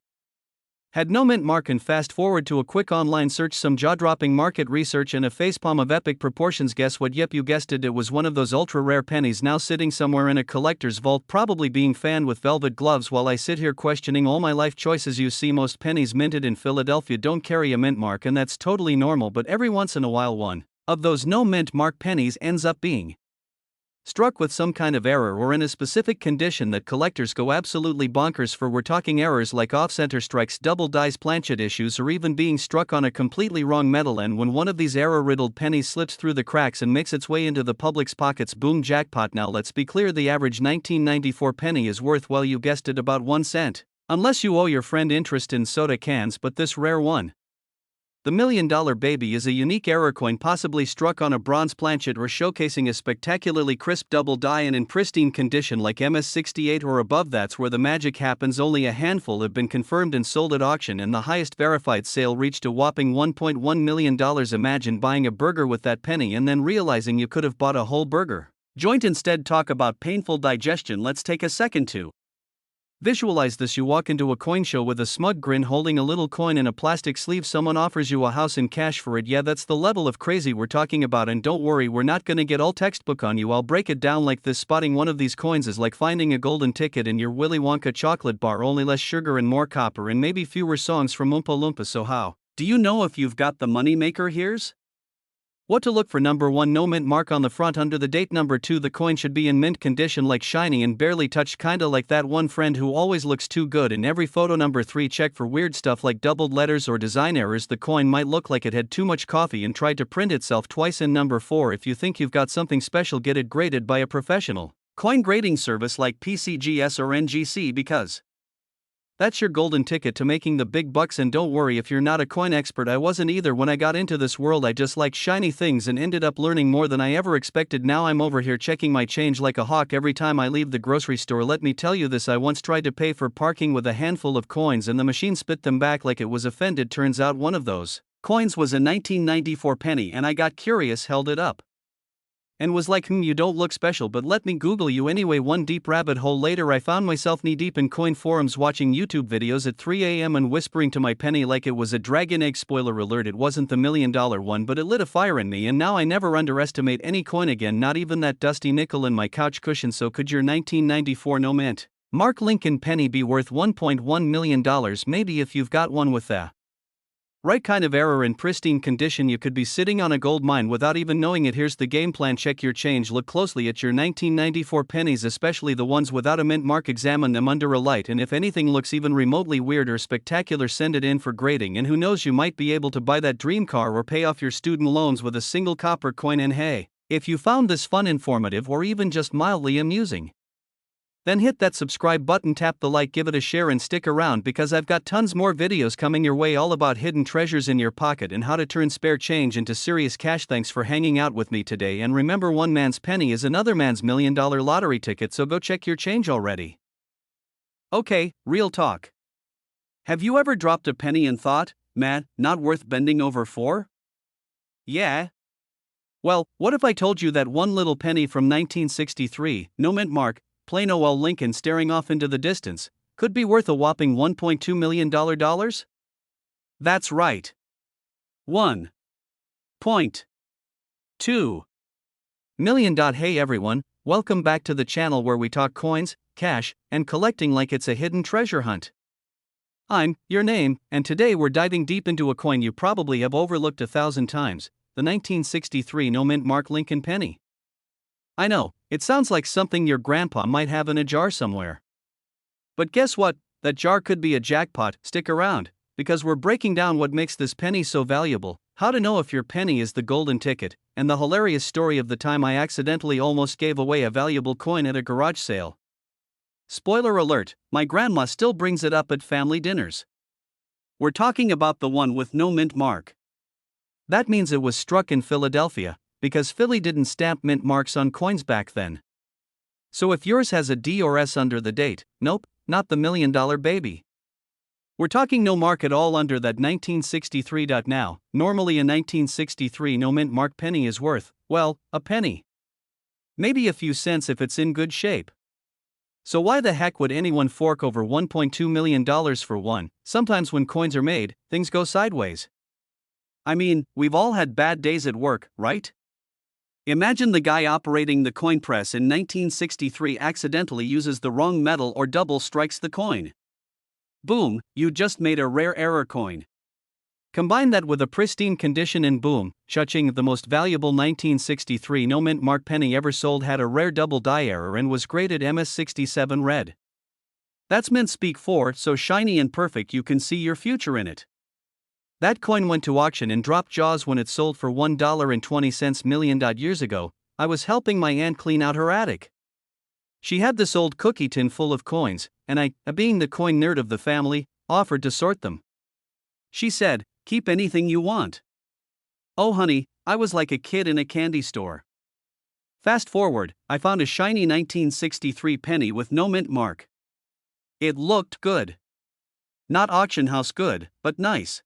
Speaker 1: had no mint mark. And fast forward to a quick online search, some jaw-dropping market research, and a facepalm of epic proportions. Guess what? Yep, you guessed it, it was one of those ultra-rare pennies now sitting somewhere in a collector's vault, probably being fanned with velvet gloves while I sit here questioning all my life choices. You see, most pennies minted in Philadelphia don't carry a mint mark, and that's totally normal, but every once in a while one of those no mint mark pennies ends up being struck with some kind of error, or in a specific condition that collectors go absolutely bonkers for. We're talking errors like off-center strikes, double dice, planchet issues, or even being struck on a completely wrong metal. And when one of these error-riddled pennies slips through the cracks and makes its way into the public's pockets, boom, jackpot. Now let's be clear, the average 1994 penny is worth, well, you guessed it, about 1 cent. Unless you owe your friend interest in soda cans, but this rare one, the $1 million baby, is a unique error coin, possibly struck on a bronze planchet or showcasing a spectacularly crisp double die and in pristine condition like MS68 or above. That's where the magic happens. Only a handful have been confirmed and sold at auction, and the highest verified sale reached a whopping $1.1 million. Imagine buying a burger with that penny and then realizing you could have bought a whole burger joint instead. Talk about painful digestion. Let's take a second to visualize this. You walk into a coin show with a smug grin, holding a little coin in a plastic sleeve. Someone offers you a house in cash for it. Yeah, that's the level of crazy we're talking about. And don't worry, we're not gonna get all textbook on you. I'll break it down like this. Spotting one of these coins is like finding a golden ticket in your Willy Wonka chocolate bar, only less sugar and more copper and maybe fewer songs from Oompa Loompa. So how do you know if you've got the moneymaker? Here's What to look for: number 1, no mint mark on the front under the date. Number 2, the coin should be in mint condition, like shiny and barely touched, kinda like that one friend who always looks too good in every photo. Number 3, check for weird stuff like doubled letters or design errors. The coin might look like it had too much coffee and tried to print itself twice. And number 4, if you think you've got something special, get it graded by a professional coin grading service like PCGS or NGC, because that's your golden ticket to making the big bucks. And don't worry if you're not a coin expert. I wasn't either when I got into this world. I just liked shiny things and ended up learning more than I ever expected. Now I'm over here checking my change like a hawk every time I leave the grocery store. Let me tell you this: I once tried to pay for parking with a handful of coins and the machine spit them back like it was offended. Turns out one of those coins was a 1994 penny, and I got curious, held it up, and was like, you don't look special, but let me Google you anyway. One deep rabbit hole later, I found myself knee deep in coin forums, watching YouTube videos at 3 a.m. and whispering to my penny like it was a dragon egg. Spoiler alert, it wasn't the $1 million one, but it lit a fire in me, and now I never underestimate any coin again, not even that dusty nickel in my couch cushion. So could your 1994 no mint Mark Lincoln penny be worth $1.1 million? Maybe, if you've got one with the right kind of error in pristine condition. You could be sitting on a gold mine without even knowing it. Here's the game plan: check your change, look closely at your 1994 pennies, especially the ones without a mint mark. Examine them under a light, and if anything looks even remotely weird or spectacular, send it in for grading. And who knows, you might be able to buy that dream car or pay off your student loans with a single copper coin. And hey, if you found this fun, informative, or even just mildly amusing, then hit that subscribe button, tap the like, give it a share, and stick around, because I've got tons more videos coming your way all about hidden treasures in your pocket and how to turn spare change into serious cash. Thanks for hanging out with me today, and remember, one man's penny is another man's $1 million lottery ticket, so go check your change already. Okay, real talk. Have you ever dropped a penny and thought, man, not worth bending over for? Yeah? Well, what if I told you that one little penny from 1963, no mint mark, plain old Lincoln staring off into the distance, could be worth a whopping $1.2 million? That's right. $1.2 million. Hey everyone, welcome back to the channel where we talk coins, cash, and collecting like it's a hidden treasure hunt. I'm your name, and today we're diving deep into a coin you probably have overlooked 1,000 times, the 1963 no mint mark Lincoln penny. I know, it sounds like something your grandpa might have in a jar somewhere. But guess what? That jar could be a jackpot. Stick around, because we're breaking down what makes this penny so valuable, how to know if your penny is the golden ticket, and the hilarious story of the time I accidentally almost gave away a valuable coin at a garage sale. Spoiler alert, my grandma still brings it up at family dinners. We're talking about the one with no mint mark. That means it was struck in Philadelphia, because Philly didn't stamp mint marks on coins back then. So if yours has a D or S under the date, nope, not the $1 million baby. We're talking no mark at all under that 1963. Now, normally a 1963 no mint mark penny is worth, well, a penny. Maybe a few cents if it's in good shape. So why the heck would anyone fork over $1.2 million for one? Sometimes when coins are made, things go sideways. I mean, we've all had bad days at work, right? Imagine the guy operating the coin press in 1963 accidentally uses the wrong metal or double strikes the coin. Boom, you just made a rare error coin. Combine that with a pristine condition and boom, cha-ching, the most valuable 1963 no mint mark penny ever sold had a rare double die error and was graded MS67 red. That's mint speak for so shiny and perfect you can see your future in it. That coin went to auction and dropped jaws when it sold for $1.20 million. Years ago, I was helping my aunt clean out her attic. She had this old cookie tin full of coins, and I, being the coin nerd of the family, offered to sort them. She said, "Keep anything you want." Oh honey, I was like a kid in a candy store. Fast forward, I found a shiny 1963 penny with no mint mark. It looked good. Not auction house good, but nice.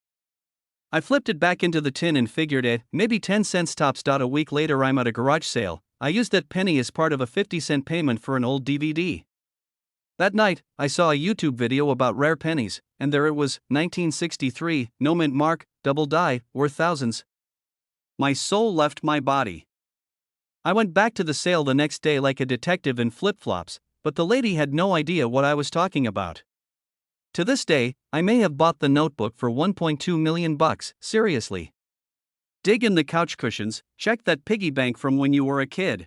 Speaker 1: I flipped it back into the tin and figured it, maybe 10 cents tops. A week later, I'm at a garage sale. I used that penny as part of a 50-cent payment for an old DVD. That night, I saw a YouTube video about rare pennies, and there it was, 1963, no mint mark, double die, worth thousands. My soul left my body. I went back to the sale the next day like a detective in flip-flops, but the lady had no idea what I was talking about. To this day, I may have bought the notebook for $1.2 million, seriously. Dig in the couch cushions, check that piggy bank from when you were a kid.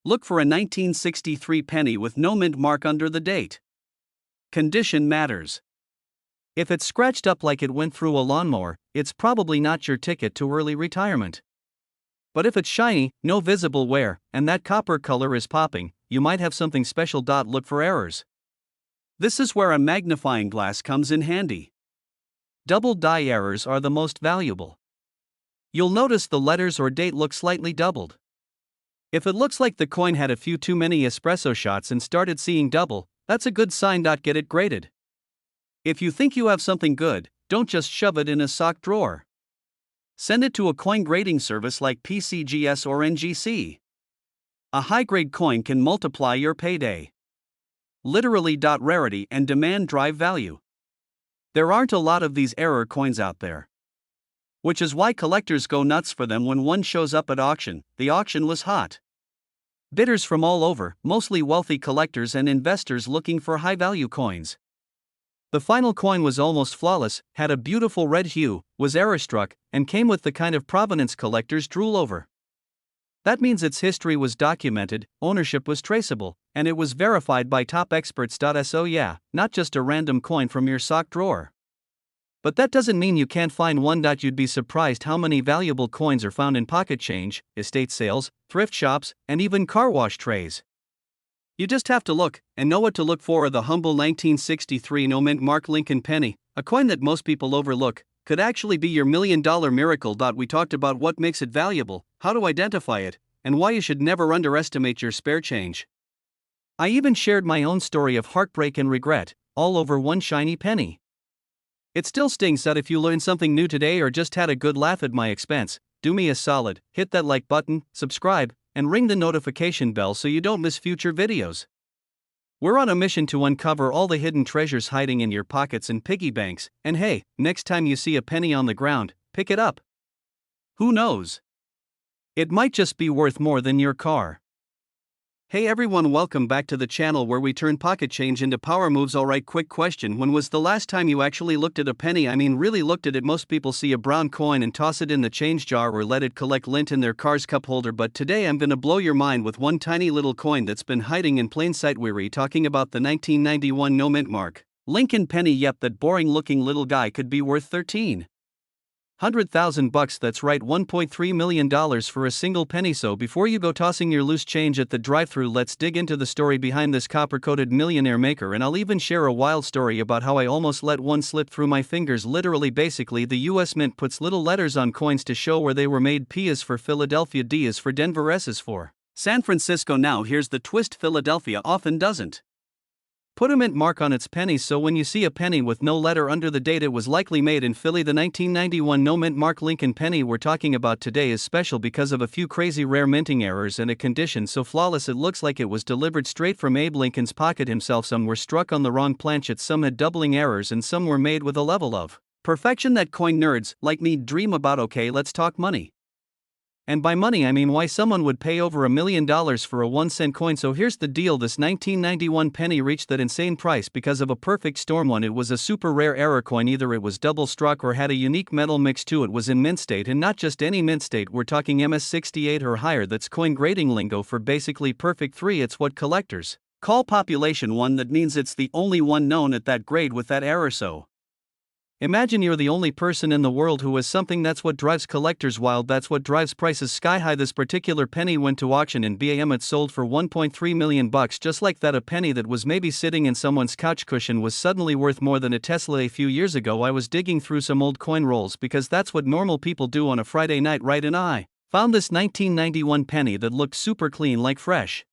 Speaker 1: Look for a 1963 penny with no mint mark under the date. Condition matters. If it's scratched up like it went through a lawnmower, it's probably not your ticket to early retirement. But if it's shiny, no visible wear, and that copper color is popping, you might have something special. Look for errors. This is where a magnifying glass comes in handy. Double die errors are the most valuable. You'll notice the letters or date look slightly doubled. If it looks like the coin had a few too many espresso shots and started seeing double, that's a good sign. Get it graded. If you think you have something good, don't just shove it in a sock drawer. Send it to a coin grading service like PCGS or NGC. A high-grade coin can multiply your payday. Literally. Rarity and demand drive value. There aren't a lot of these error coins out there. Which is why collectors go nuts for them when one shows up at auction. The auction was hot. Bidders from all over, mostly wealthy collectors and investors looking for high-value coins. The final coin was almost flawless, had a beautiful red hue, was error-struck, and came with the kind of provenance collectors drool over. That means its history was documented, ownership was traceable, and it was verified by top experts. So yeah, not just a random coin from your sock drawer. But that doesn't mean you can't find one. You'd be surprised how many valuable coins are found in pocket change, estate sales, thrift shops, and even car wash trays. You just have to look, and know what to look for. The humble 1963 no mint mark Lincoln penny, a coin that most people overlook, could actually be your $1 million miracle. We talked about what makes it valuable, how to identify it, and why you should never underestimate your spare change. I even shared my own story of heartbreak and regret, all over one shiny penny. It still stings that if you learned something new today or just had a good laugh at my expense, do me a solid, hit that like button, subscribe, and ring the notification bell so you don't miss future videos. We're on a mission to uncover all the hidden treasures hiding in your pockets and piggy banks, and hey, next time you see a penny on the ground, pick it up. Who knows? It might just be worth more than your car. Hey everyone, welcome back to the channel where we turn pocket change into power moves. Alright, quick question. When was the last time you actually looked at a penny? I mean, really looked at it. Most people see a brown coin and toss it in the change jar or let it collect lint in their car's cup holder. But today I'm gonna blow your mind with one tiny little coin that's been hiding in plain sight. We're talking about the 1991 no mint mark Lincoln penny. Yep, that boring looking little guy could be worth $1,300,000. That's right, $1.3 million for a single penny. So before you go tossing your loose change at the drive-thru, let's dig into the story behind this copper-coated millionaire maker, and I'll even share a wild story about how I almost let one slip through my fingers. Literally, basically, the US Mint puts little letters on coins to show where they were made. P is for Philadelphia, D is for Denver, S is for San Francisco. Now here's the twist: Philadelphia often doesn't put a mint mark on its pennies, so when you see a penny with no letter under the date, it was likely made in Philly. The 1991 no mint mark Lincoln penny we're talking about today is special because of a few crazy rare minting errors and a condition so flawless it looks like it was delivered straight from Abe Lincoln's pocket himself. Some were struck on the wrong planchet, some had doubling errors, and some were made with a level of perfection that coin nerds like me dream about. Okay, let's talk money. And by money I mean why someone would pay over $1 million for a 1-cent coin. So here's the deal: this 1991 penny reached that insane price because of a perfect storm. One, it was a super rare error coin. Either it was double struck or had a unique metal mix to it. Was in mint state, and not just any mint state, we're talking MS68 or higher. That's coin grading lingo for basically perfect 3. It's what collectors call population 1. That means it's the only one known at that grade with that error. So imagine you're the only person in the world who has something. That's what drives collectors wild. That's what drives prices sky high. This particular penny went to auction in BAM. It sold for $1.3 million. Just like that, a penny that was maybe sitting in someone's couch cushion was suddenly worth more than a Tesla. A few years ago I was digging through some old coin rolls because that's what normal people do on a Friday night, right? And I found this 1991 penny that looked super clean, like fresh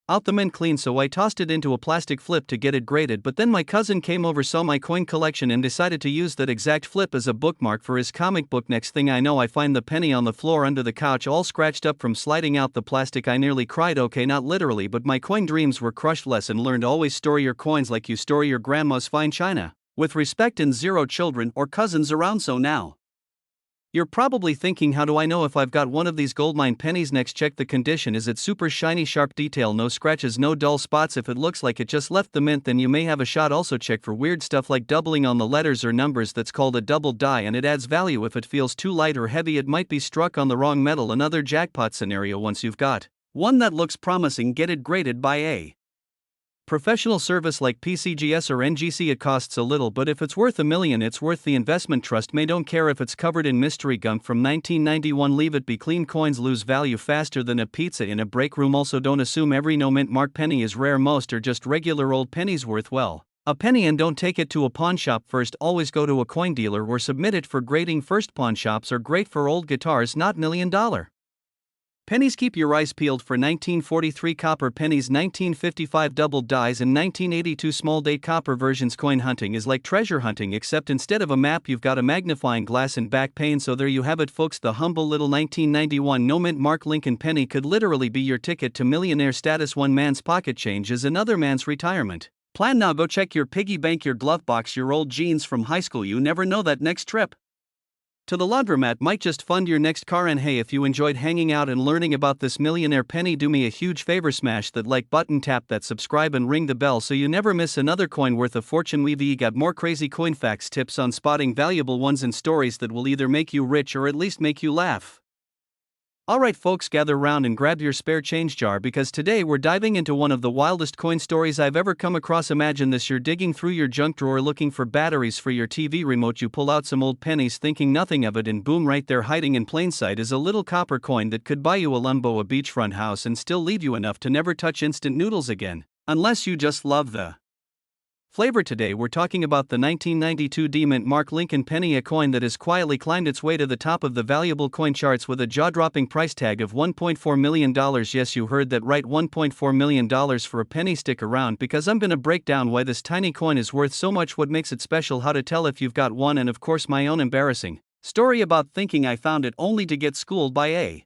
Speaker 1: out the mint clean. So I tossed it into a plastic flip to get it graded, but then my cousin came over, saw my coin collection, and decided to use that exact flip as a bookmark for his comic book. Next thing I know, I find the penny on the floor under the couch, all scratched up from sliding out the plastic. I nearly cried. Okay, not literally, but my coin dreams were crushed. Lesson learned: always store your coins like you store your grandma's fine china, with respect and zero children or cousins around. So now You're probably thinking, how do I know if I've got one of these goldmine pennies next? Check the condition. Is it super shiny, sharp detail, no scratches, no dull spots? If it looks like it just left the mint, then you may have a shot. Also check for weird stuff like doubling on the letters or numbers. That's called a double die, and it adds value. If it feels too light or heavy, it might be struck on the wrong metal. Another jackpot scenario. Once you've got one that looks promising, get it graded by a professional service like PCGS or NGC. It costs a little, but if it's worth $1 million, it's worth the investment. Trust me, don't care if it's covered in mystery gunk from 1991. Leave it be. Clean coins lose value faster than a pizza in a break room. Also, don't assume every no mint mark penny is rare. Most are just regular old pennies worth, well, a penny. And don't take it to a pawn shop first. Always go to a coin dealer or submit it for grading first. Pawn shops are great for old guitars, not $1 million pennies. Keep your eyes peeled for 1943 copper pennies, 1955 double dies, and 1982 small date copper versions. Coin hunting is like treasure hunting, except instead of a map, you've got a magnifying glass and back pain. So there you have it, folks. The humble little 1991 no mint mark Lincoln penny could literally be your ticket to millionaire status. One man's pocket change is another man's retirement plan. Now go check your piggy bank, your glove box, your old jeans from high school. You never know, that next trip to the laundromat might just fund your next car. And hey, if you enjoyed hanging out and learning about this millionaire penny, do me a huge favor, smash that like button, tap that subscribe, and ring the bell so you never miss another coin worth a fortune. We've got more crazy coin facts, tips on spotting valuable ones, and stories that will either make you rich or at least make you laugh. Alright folks, gather round and grab your spare change jar, because today we're diving into one of the wildest coin stories I've ever come across. Imagine this: you're digging through your junk drawer looking for batteries for your TV remote. You pull out some old pennies thinking nothing of it, and boom, right there hiding in plain sight is a little copper coin that could buy you a Lumbo, a beachfront house, and still leave you enough to never touch instant noodles again, unless you just love the flavor. Today we're talking about the 1992 D-Mint mark Lincoln penny, a coin that has quietly climbed its way to the top of the valuable coin charts with a jaw-dropping price tag of $1.4 million. Yes, you heard that right, $1.4 million for a penny. Stick around, because I'm gonna break down why this tiny coin is worth so much, what makes it special, how to tell if you've got one, and of course my own embarrassing story about thinking I found it only to get schooled by a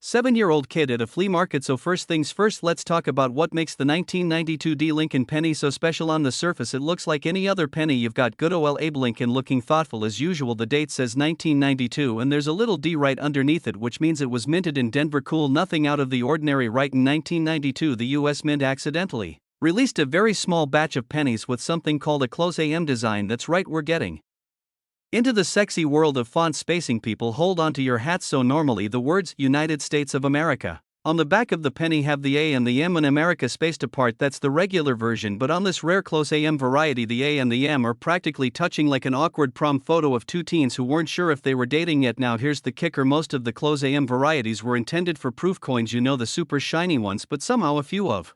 Speaker 1: 7-year-old kid at a flea market. So first things first, let's talk about what makes the 1992 D Lincoln penny so special. On the surface it looks like any other penny. You've got good old Abe Lincoln looking thoughtful as usual. The date says 1992 and there's a little D right underneath it, which means it was minted in Denver. Cool, nothing out of the ordinary. Right, in 1992 the US Mint accidentally released a very small batch of pennies with something called a close AM design. That's right, we're getting into the sexy world of font spacing. People, hold on to your hats. So normally the words United States of America on the back of the penny have the A and the M and America spaced apart. That's the regular version, but on this rare close AM variety, the A and the M are practically touching, like an awkward prom photo of two teens who weren't sure if they were dating yet. Now here's the kicker: most of the close AM varieties were intended for proof coins, you know, the super shiny ones, but somehow a few of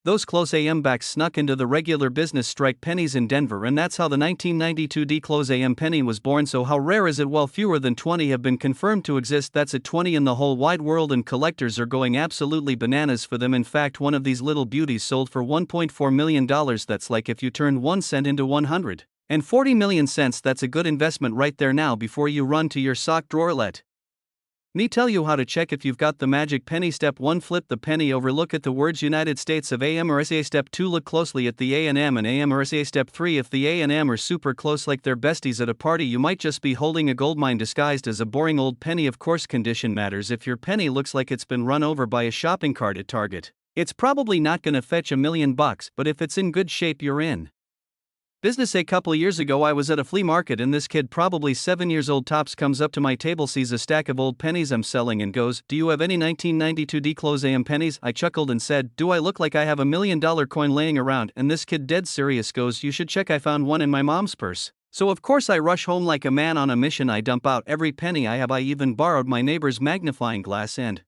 Speaker 1: those close AM backs snuck into the regular business strike pennies in Denver, and that's how the 1992 D close AM penny was born. So how rare is it? Well, fewer than 20 have been confirmed to exist. That's at 20 in the whole wide world, and collectors are going absolutely bananas for them. In fact, one of these little beauties sold for $1.4 million. That's like if you turned 1 cent into 140 million cents. That's a good investment right there. Now, before you run to your sock drawer, let me tell you how to check if you've got the magic penny. Step 1, flip the penny over. Look at the words United States of AM or SA. Step 2, look closely at the A and M and AM or SA. Step 3, if the A and M are super close like they're besties at a party, you might just be holding a goldmine disguised as a boring old penny. Of course, condition matters. If your penny looks like it's been run over by a shopping cart at Target, it's probably not gonna fetch $1 million, but if it's in good shape, you're in business. A couple years ago I was at a flea market, and this kid, probably 7 years old tops, comes up to my table, sees a stack of old pennies I'm selling, and goes, "Do you have any 1992 D close AM pennies?" I chuckled and said, "Do I look like I have $1 million coin laying around?" And this kid, dead serious, goes, "You should check, I found one in my mom's purse." So of course I rush home like a man on a mission. I dump out every penny I have. I even borrowed my neighbor's magnifying glass and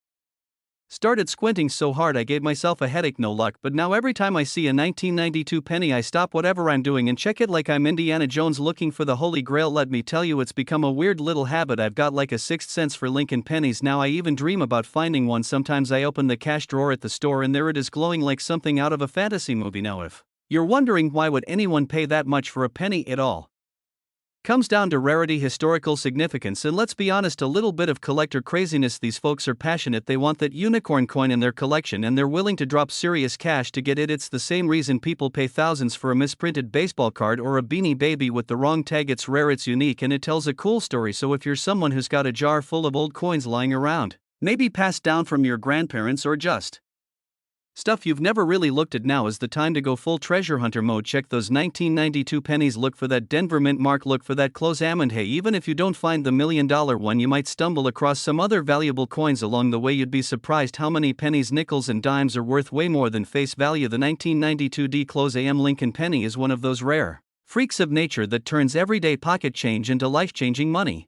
Speaker 1: started squinting so hard I gave myself a headache. No luck, but now every time I see a 1992 penny I stop whatever I'm doing and check it like I'm Indiana Jones looking for the Holy Grail. Let me tell you, it's become a weird little habit. I've got like a sixth sense for Lincoln pennies now. I even dream about finding one. Sometimes I open the cash drawer at the store and there it is, glowing like something out of a fantasy movie. Now if you're wondering why would anyone pay that much for a penny at all, Comes down to rarity, historical significance, and let's be honest, a little bit of collector craziness. These folks are passionate, they want that unicorn coin in their collection and they're willing to drop serious cash to get it. It's the same reason people pay thousands for a misprinted baseball card or a Beanie Baby with the wrong tag. It's rare, it's unique, and it tells a cool story. So if you're someone who's got a jar full of old coins lying around, maybe passed down from your grandparents or just stuff you've never really looked at, now is the time to go full treasure hunter mode. Check those 1992 pennies, look for that Denver mint mark, look for that close almond. Hey, even if you don't find the $1 million one, you might stumble across some other valuable coins along the way. You'd be surprised how many pennies, nickels, and dimes are worth way more than face value. The 1992 D close AM Lincoln penny is one of those rare freaks of nature that turns everyday pocket change into life-changing money.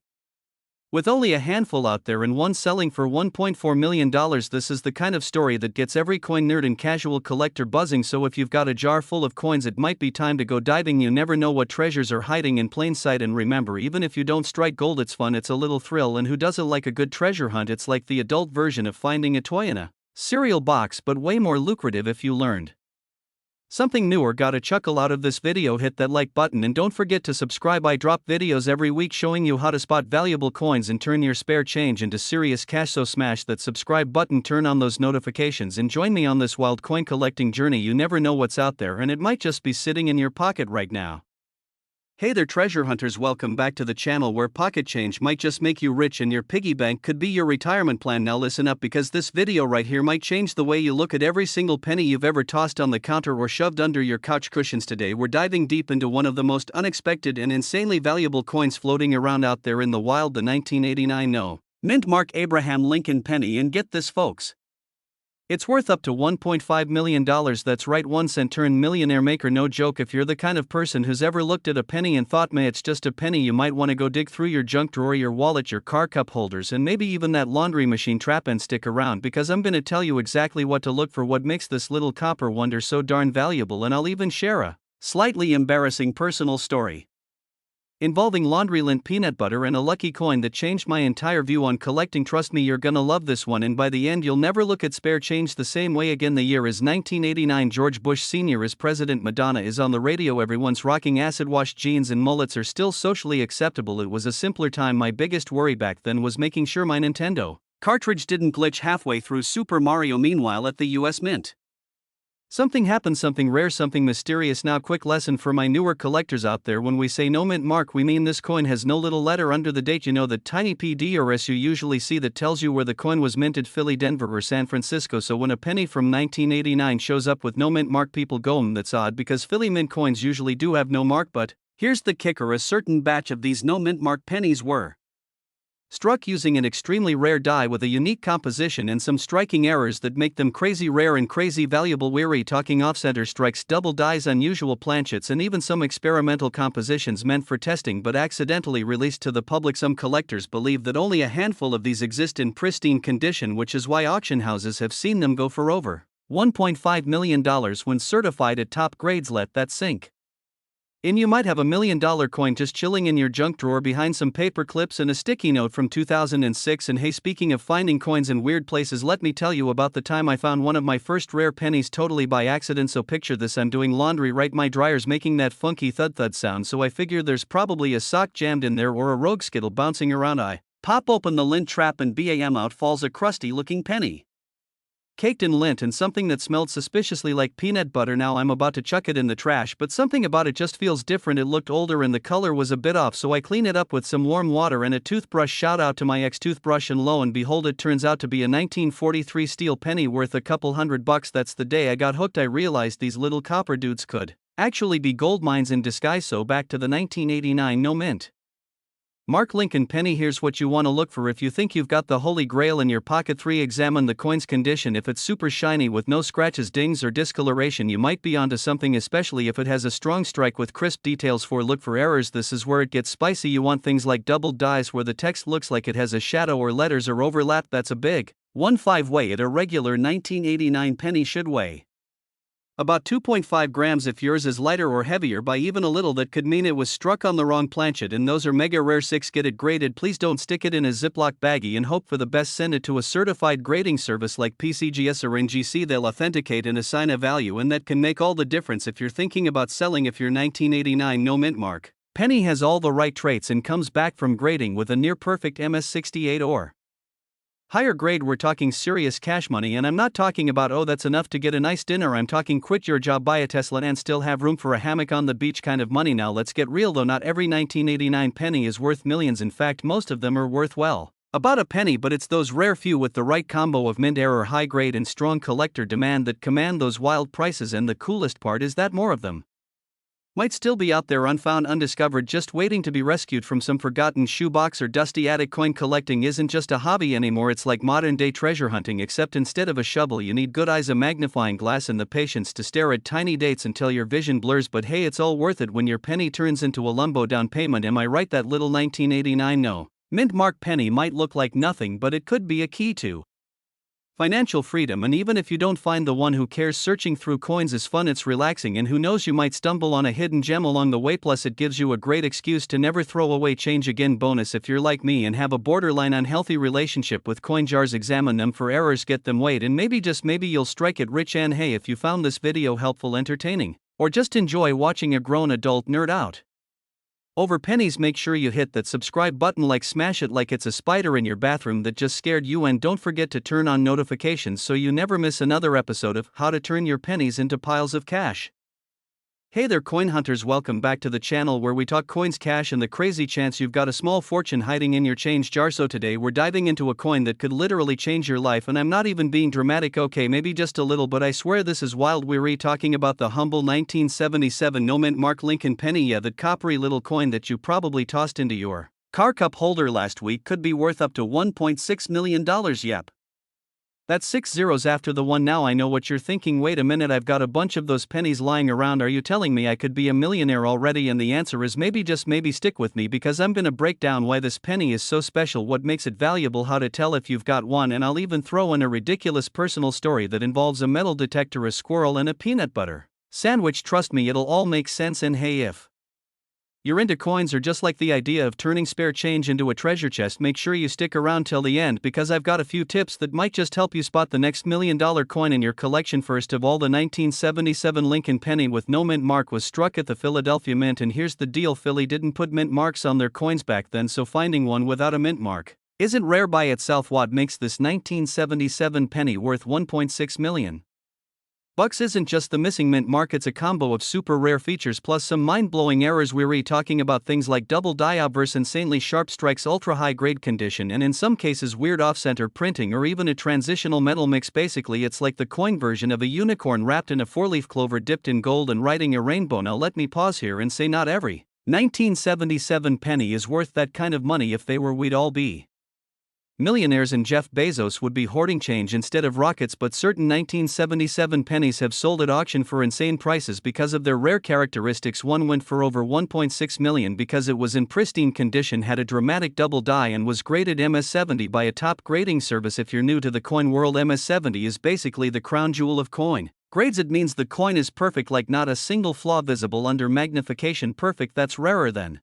Speaker 1: With only a handful out there and one selling for $1.4 million, this is the kind of story that gets every coin nerd and casual collector buzzing. So if you've got a jar full of coins, it might be time to go diving. You never know what treasures are hiding in plain sight. And remember, even if you don't strike gold, it's fun, it's a little thrill, and who doesn't like a good treasure hunt? It's like the adult version of finding a toy in a cereal box, but way more lucrative if you learned something new or got a chuckle out of this video. Hit that like button and don't forget to subscribe. I drop videos every week showing you how to spot valuable coins and turn your spare change into serious cash. So smash that subscribe button, turn on those notifications, and join me on this wild coin collecting journey. You never know what's out there, and it might just be sitting in your pocket right now. Hey there, treasure hunters, welcome back to the channel where pocket change might just make you rich and your piggy bank could be your retirement plan. Now listen up, because this video right here might change the way you look at every single penny you've ever tossed on the counter or shoved under your couch cushions. Today we're diving deep into one of the most unexpected and insanely valuable coins floating around out there in the wild, the 1989 No. Mint Mark Abraham Lincoln penny. And get this, folks, it's worth up to $1.5 million. That's right, 1 cent turned millionaire maker. No joke. If you're the kind of person who's ever looked at a penny and thought, "Meh, it's just a penny," you might want to go dig through your junk drawer, your wallet, your car cup holders, and maybe even that laundry machine trap, and stick around, because I'm going to tell you exactly what to look for, what makes this little copper wonder so darn valuable, and I'll even share a slightly embarrassing personal story involving laundry lint, peanut butter, and a lucky coin that changed my entire view on collecting. Trust me, you're gonna love this one, and by the end you'll never look at spare change the same way again. The year is 1989. George Bush Sr. is president. Madonna is on the radio. Everyone's rocking acid-washed jeans and mullets are still socially acceptable. It was a simpler time. My biggest worry back then was making sure my Nintendo cartridge didn't glitch halfway through Super Mario. Meanwhile, at the US Mint, something happened, something rare, something mysterious. Now, quick lesson for my newer collectors out there: when we say no mint mark, we mean this coin has no little letter under the date. You know, the tiny PD or S you usually see that tells you where the coin was minted, Philly, Denver, or San Francisco. So when a penny from 1989 shows up with no mint mark, people go, that's odd, because Philly mint coins usually do have no mark. But here's the kicker: a certain batch of these no mint mark pennies were struck using an extremely rare die with a unique composition and some striking errors that make them crazy rare and crazy valuable. We're talking off-center strikes, double dies, unusual planchets, and even some experimental compositions meant for testing but accidentally released to the public. Some collectors believe that only a handful of these exist in pristine condition, which is why auction houses have seen them go for over $1.5 million when certified at top grades. Let that sink in. You might have a $1 million coin just chilling in your junk drawer behind some paper clips and a sticky note from 2006. And hey, speaking of finding coins in weird places, let me tell you about the time I found one of my first rare pennies totally by accident. So picture this: I'm doing laundry, right? My dryer's making that funky thud sound, so I figure there's probably a sock jammed in there or a rogue skittle bouncing around. I pop open the lint trap and bam, out falls a crusty looking penny, caked in lint and something that smelled suspiciously like peanut butter. Now I'm about to chuck it in the trash, but something about it just feels different. It looked older and the color was a bit off, so I clean it up with some warm water and a toothbrush. Shout out to my ex-toothbrush, and lo and behold, it turns out to be a 1943 steel penny worth a couple $100. That's the day I got hooked. I realized these little copper dudes could actually be gold mines in disguise. So back to the 1989 no mint mark Lincoln penny. Here's what you want to look for if you think you've got the holy grail in your pocket. 3. Examine the coin's condition. If it's super shiny with no scratches, dings, or discoloration, you might be onto something, especially if it has a strong strike with crisp details. 4. Look for errors. This is where it gets spicy. You want things like doubled dies where the text looks like it has a shadow or letters or overlap. That's a big one. 5. Weigh it. A regular 1989 penny should weigh about 2.5 grams. If yours is lighter or heavier by even a little, that could mean it was struck on the wrong planchet, and those are mega rare. 6. Get it graded. Please don't stick it in a Ziploc baggie and hope for the best. Send it to a certified grading service like PCGS or NGC. They'll authenticate and assign a value, and that can make all the difference if you're thinking about selling. If your 1989 no mint mark Penny has all the right traits and comes back from grading with a near-perfect MS68 or higher grade. We're talking serious cash money, and I'm not talking about oh that's enough to get a nice dinner. I'm talking quit your job, buy a Tesla and still have room for a hammock on the beach kind of money. Now let's get real though, not every 1989 penny is worth millions. In fact, most of them are worth well about a penny, but it's those rare few with the right combo of mint error, high grade and strong collector demand that command those wild prices. And the coolest part is that more of them might still be out there unfound, undiscovered, just waiting to be rescued from some forgotten shoebox or dusty attic. Coin collecting isn't just a hobby anymore, it's like modern day treasure hunting, except instead of a shovel you need good eyes, a magnifying glass and the patience to stare at tiny dates until your vision blurs. But hey, it's all worth it when your penny turns into a Lumbo down payment. Am I right? That little 1989 no mint mark penny might look like nothing, but it could be a key to financial freedom. And even if you don't find the one, who cares? Searching through coins is fun, it's relaxing, and who knows, you might stumble on a hidden gem along the way. Plus it gives you a great excuse to never throw away change again. Bonus, if you're like me and have a borderline unhealthy relationship with coin jars, examine them for errors, get them weighed, and maybe, just maybe, you'll strike it rich. And hey, if you found this video helpful, entertaining, or just enjoy watching a grown adult nerd out over pennies, make sure you hit that subscribe button, like smash it like it's a spider in your bathroom that just scared you, and don't forget to turn on notifications so you never miss another episode of How to Turn Your Pennies into Piles of Cash. Hey there coin hunters, welcome back to the channel where we talk coins, cash, and the crazy chance you've got a small fortune hiding in your change jar. So today we're diving into a coin that could literally change your life, and I'm not even being dramatic, okay, maybe just a little, but I swear this is wild. We're talking about the humble 1977 no mint mark Lincoln penny. Yeah, that coppery little coin that you probably tossed into your car cup holder last week could be worth up to $1.6 million. Yep. That's 6 zeros after the one. Now I know what you're thinking, wait a minute, I've got a bunch of those pennies lying around. Are you telling me I could be a millionaire already? And the answer is maybe, just maybe. Stick with me because I'm gonna break down why this penny is so special, what makes it valuable, how to tell if you've got one, and I'll even throw in a ridiculous personal story that involves a metal detector, a squirrel, and a peanut butter sandwich. Trust me, it'll all make sense. And hey, if you're into coins or just like the idea of turning spare change into a treasure chest, make sure you stick around till the end because I've got a few tips that might just help you spot the next $1 million coin in your collection. First of all, the 1977 Lincoln penny with no mint mark was struck at the Philadelphia Mint, and here's the deal, Philly didn't put mint marks on their coins back then, so finding one without a mint mark isn't rare by itself. What makes this 1977 penny worth $1.6 million bucks isn't just the missing mint mark, it's a combo of super rare features plus some mind-blowing errors. We're talking about things like double die obverse, insanely sharp strikes, ultra high grade condition, and in some cases weird off-center printing or even a transitional metal mix. Basically it's like the coin version of a unicorn wrapped in a four-leaf clover dipped in gold and riding a rainbow. Now let me pause here and say not every 1977 penny is worth that kind of money. If they were, we'd all be millionaires and Jeff Bezos would be hoarding change instead of rockets. But certain 1977 pennies have sold at auction for insane prices because of their rare characteristics. One went for over $1.6 million because it was in pristine condition, had a dramatic double die, and was graded MS70 by a top grading service. If you're new to the coin world, MS70 is basically the crown jewel of coin grades. It means the coin is perfect, like not a single flaw visible under magnification. Perfect. That's rarer than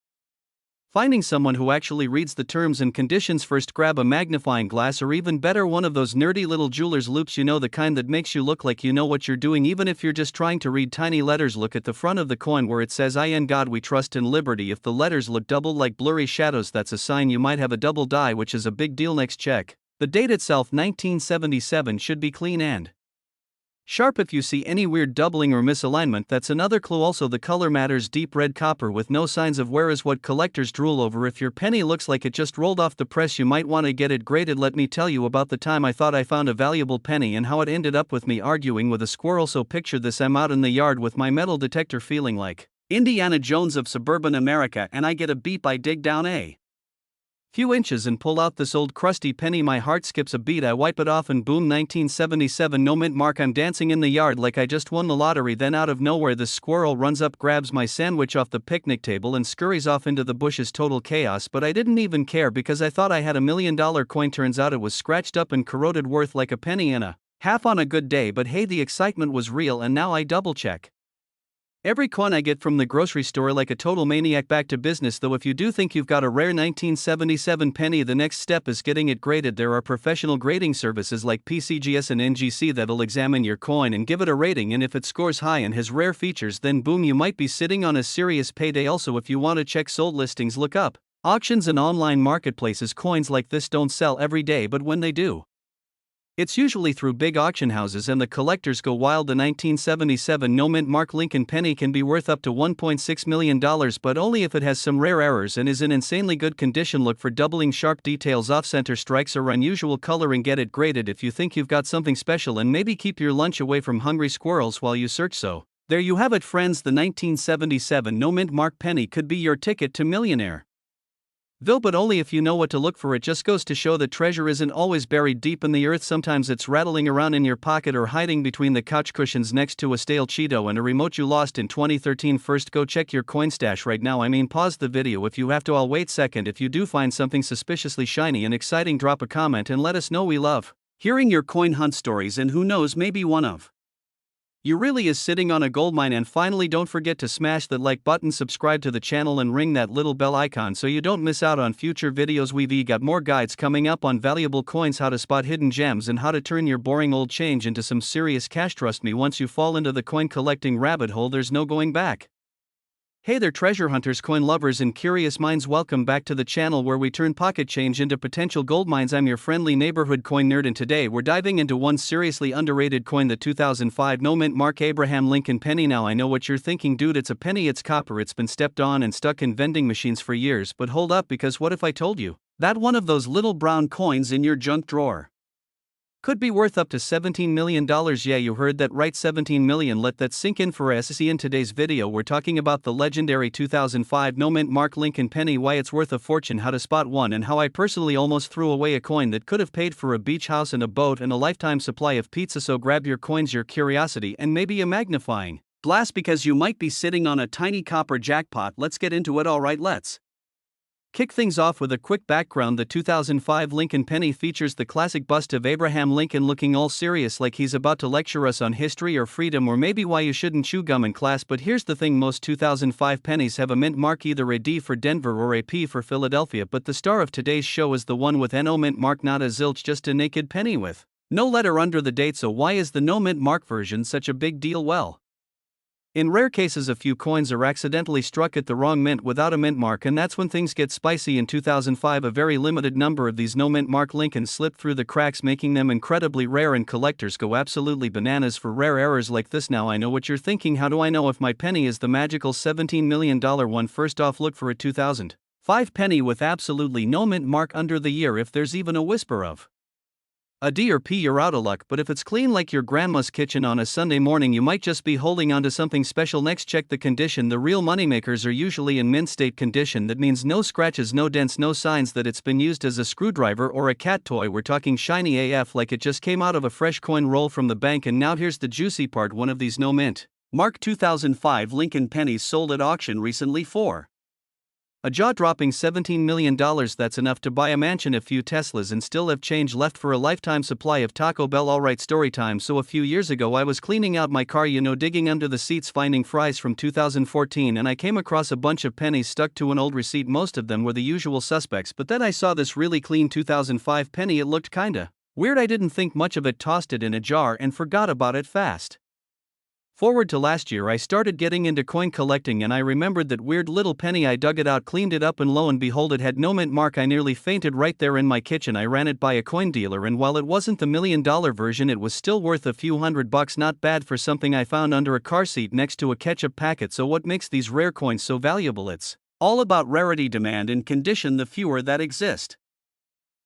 Speaker 1: finding someone who actually reads the terms and conditions first. Grab a magnifying glass, or even better, one of those nerdy little jeweler's loupes, you know, the kind that makes you look like you know what you're doing even if you're just trying to read tiny letters. Look at the front of the coin where it says "In God We Trust" in Liberty. If the letters look double like blurry shadows, that's a sign you might have a double die, which is a big deal. Next, check the date itself. 1977 should be clean and sharp. If you see any weird doubling or misalignment, that's another clue. Also, the color matters, deep red copper with no signs of wear is what collectors drool over. If your penny looks like it just rolled off the press, you might want to get it graded. Let me tell you about the time I thought I found a valuable penny and how it ended up with me arguing with a squirrel. So picture this, I'm out in the yard with my metal detector feeling like Indiana Jones of suburban America, and I get a beep. I dig down a few inches and pull out this old crusty penny. My heart skips a beat, I wipe it off, and boom, 1977 no mint mark. I'm dancing in the yard like I just won the lottery. Then out of nowhere this squirrel runs up, grabs my sandwich off the picnic table and scurries off into the bushes. Total chaos, but I didn't even care because I thought I had a $1 million coin. Turns out it was scratched up and corroded, worth like a penny and a half on a good day. But hey, the excitement was real, and now I double check Every coin I get from the grocery store like a total maniac. Back to business though, if you do think you've got a rare 1977 penny, the next step is getting it graded. There are professional grading services like PCGS and NGC that'll examine your coin and give it a rating, and if it scores high and has rare features, then boom, you might be sitting on a serious payday. Also, if you want to check sold listings, look up auctions and online marketplaces. Coins like this don't sell every day, but when they do, it's usually through big auction houses and the collectors go wild. The 1977 no-mint mark Lincoln penny can be worth up to $1.6 million, but only if it has some rare errors and is in insanely good condition. Look for doubling sharp details, off-center strikes, or unusual coloring. Get it graded if you think you've got something special, and maybe keep your lunch away from hungry squirrels while you search. So, there you have it, friends. The 1977 no-mint mark penny could be your ticket to millionaire. Though, but only if you know what to look for. It just goes to show that treasure isn't always buried deep in the earth. Sometimes it's rattling around in your pocket or hiding between the couch cushions next to a stale Cheeto and a remote you lost in 2013. First, go check your coin stash right now. Pause the video if you have to. I'll wait. Second, if you do find something suspiciously shiny and exciting, drop a comment and let us know. We love hearing your coin hunt stories, and who knows, maybe one of you really is sitting on a goldmine. And finally, don't forget to smash that like button, subscribe to the channel, and ring that little bell icon so you don't miss out on future videos. We've got more guides coming up on valuable coins, how to spot hidden gems, and how to turn your boring old change into some serious cash. Trust me, once you fall into the coin collecting rabbit hole, there's no going back. Hey there, treasure hunters, coin lovers, and curious minds. Welcome back to the channel where we turn pocket change into potential gold mines. I'm your friendly neighborhood coin nerd, and today we're diving into one seriously underrated coin, the 2005 no-mint mark Abraham Lincoln penny. Now I know what you're thinking, dude, it's a penny, it's copper, it's been stepped on and stuck in vending machines for years. But hold up, because what if I told you that one of those little brown coins in your junk drawer could be worth up to $17 million. Yeah, you heard that right, 17 million. Let that sink in for us. In today's video, we're talking about the legendary 2005 no-mint mark Lincoln penny, why it's worth a fortune, how to spot one, and how I personally almost threw away a coin that could have paid for a beach house and a boat and a lifetime supply of pizza. So grab your coins, your curiosity, and maybe a magnifying glass, because you might be sitting on a tiny copper jackpot. Let's get into it. Alright, let's kick things off with a quick background. The 2005 Lincoln penny features the classic bust of Abraham Lincoln looking all serious, like he's about to lecture us on history or freedom, or maybe why you shouldn't chew gum in class. But here's the thing, most 2005 pennies have a mint mark, either a D for Denver or a P for Philadelphia, but the star of today's show is the one with no mint mark, not a zilch, just a naked penny with no letter under the date. So why is the no mint mark version such a big deal? Well, in rare cases, a few coins are accidentally struck at the wrong mint without a mint mark, and that's when things get spicy. In 2005, a very limited number of these no mint mark Lincolns slipped through the cracks, making them incredibly rare, and collectors go absolutely bananas for rare errors like this. Now I know what you're thinking, how do I know if my penny is the magical $17 million one? First off, look for a 2005 penny with absolutely no mint mark under the year. If there's even a whisper of a D or P, you're out of luck, but if it's clean like your grandma's kitchen on a Sunday morning, you might just be holding on to something special. Next, check the condition. The real moneymakers are usually in mint state condition. That means no scratches, no dents, no signs that it's been used as a screwdriver or a cat toy. We're talking shiny AF, like it just came out of a fresh coin roll from the bank. And now here's the juicy part, one of these no mint mark 2005 Lincoln pennies sold at auction recently for a jaw-dropping $17 million. That's enough to buy a mansion, a few Teslas, and still have change left for a lifetime supply of Taco Bell. Alright, story time. So a few years ago I was cleaning out my car, digging under the seats, finding fries from 2014, and I came across a bunch of pennies stuck to an old receipt. Most of them were the usual suspects, but then I saw this really clean 2005 penny. It looked kinda weird. I didn't think much of it, tossed it in a jar, and forgot about it fast. Forward to last year, I started getting into coin collecting, and I remembered that weird little penny. I dug it out, cleaned it up, and lo and behold, it had no mint mark. I nearly fainted right there in my kitchen. I ran it by a coin dealer, and while it wasn't the $1 million version, it was still worth a few $100. Not bad for something I found under a car seat next to a ketchup packet. So what makes these rare coins so valuable? It's all about rarity, demand, and condition. The fewer that exist,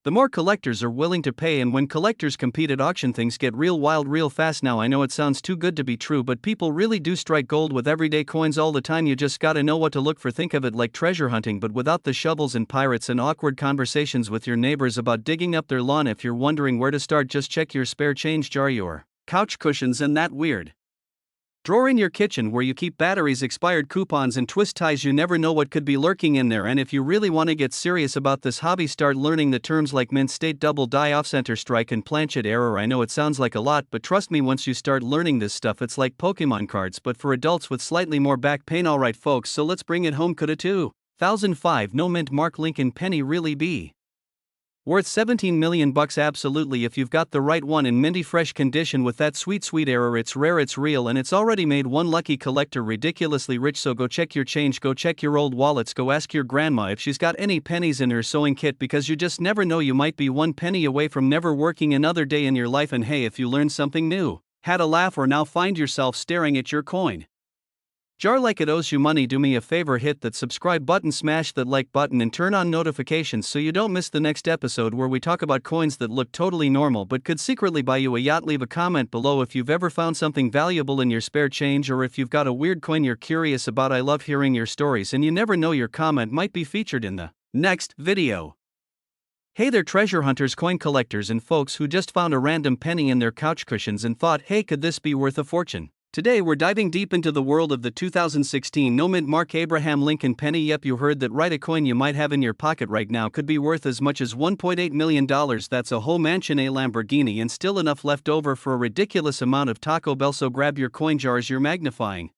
Speaker 1: the more collectors are willing to pay, and when collectors compete at auction, things get real wild real fast. Now I know it sounds too good to be true, but people really do strike gold with everyday coins all the time. You just gotta know what to look for. Think of it like treasure hunting, but without the shovels and pirates and awkward conversations with your neighbors about digging up their lawn. If you're wondering where to start, just check your spare change jar, your couch cushions, and that weird Drawer in your kitchen where you keep batteries, expired coupons, and twist ties. You never know what could be lurking in there. And if you really want to get serious about this hobby, start learning the terms like mint state, double die, off center strike, and planchet error. I know it sounds like a lot, but trust me, once you start learning this stuff, it's like Pokemon cards, but for adults with slightly more back pain. Alright folks, so let's bring it home. Could a 2005 no mint mark Lincoln penny really be worth $17 million? Absolutely, if you've got the right one in minty fresh condition with that sweet error. It's rare, it's real, and it's already made one lucky collector ridiculously rich. So go check your change, go check your old wallets, go ask your grandma if she's got any pennies in her sewing kit, because you just never know, you might be one penny away from never working another day in your life. And hey, if you learned something new, had a laugh, or now find yourself staring at your coin jar like it owes you money, do me a favor, hit that subscribe button, smash that like button, and turn on notifications so you don't miss the next episode where we talk about coins that look totally normal but could secretly buy you a yacht. Leave a comment below if you've ever found something valuable in your spare change, or if you've got a weird coin you're curious about. I love hearing your stories, and you never know, your comment might be featured in the next video. Hey there, treasure hunters, coin collectors, and folks who just found a random penny in their couch cushions and thought, hey, could this be worth a fortune? Today we're diving deep into the world of the 2016 no mint mark Abraham Lincoln penny. Yep, you heard that right, a coin you might have in your pocket right now could be worth as much as $1.8 million. That's a whole mansion, a Lamborghini, and still enough left over for a ridiculous amount of Taco Bell. So grab your coin jars, your magnifying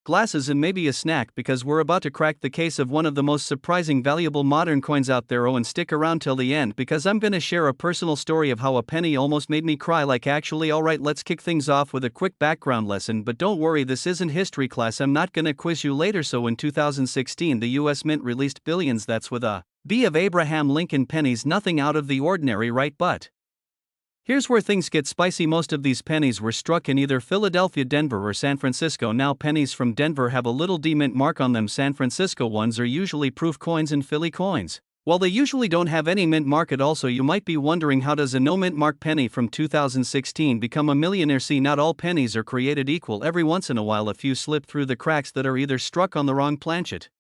Speaker 1: glasses, and maybe a snack, because we're about to crack the case of one of the most surprising valuable modern coins out there. Oh, and stick around till the end, because I'm gonna share a personal story of how a penny almost made me cry. Like, actually. Alright, let's kick things off with a quick background lesson, but don't worry, this isn't history class. I'm not gonna quiz you later. So in 2016 the US Mint released billions, that's with a B, of Abraham Lincoln pennies. Nothing out of the ordinary, right? But here's where things get spicy. Most of these pennies were struck in either Philadelphia, Denver, or San Francisco. Now, pennies from Denver have a little D mint mark on them. San Francisco ones are usually proof coins, and Philly coins, well, they usually don't have any mint mark at all. So you might be wondering, how does a no mint mark penny from 2016 become a millionaire? See, not all pennies are created equal. Every once in a while a few slip through the cracks that are either struck on the wrong planchet,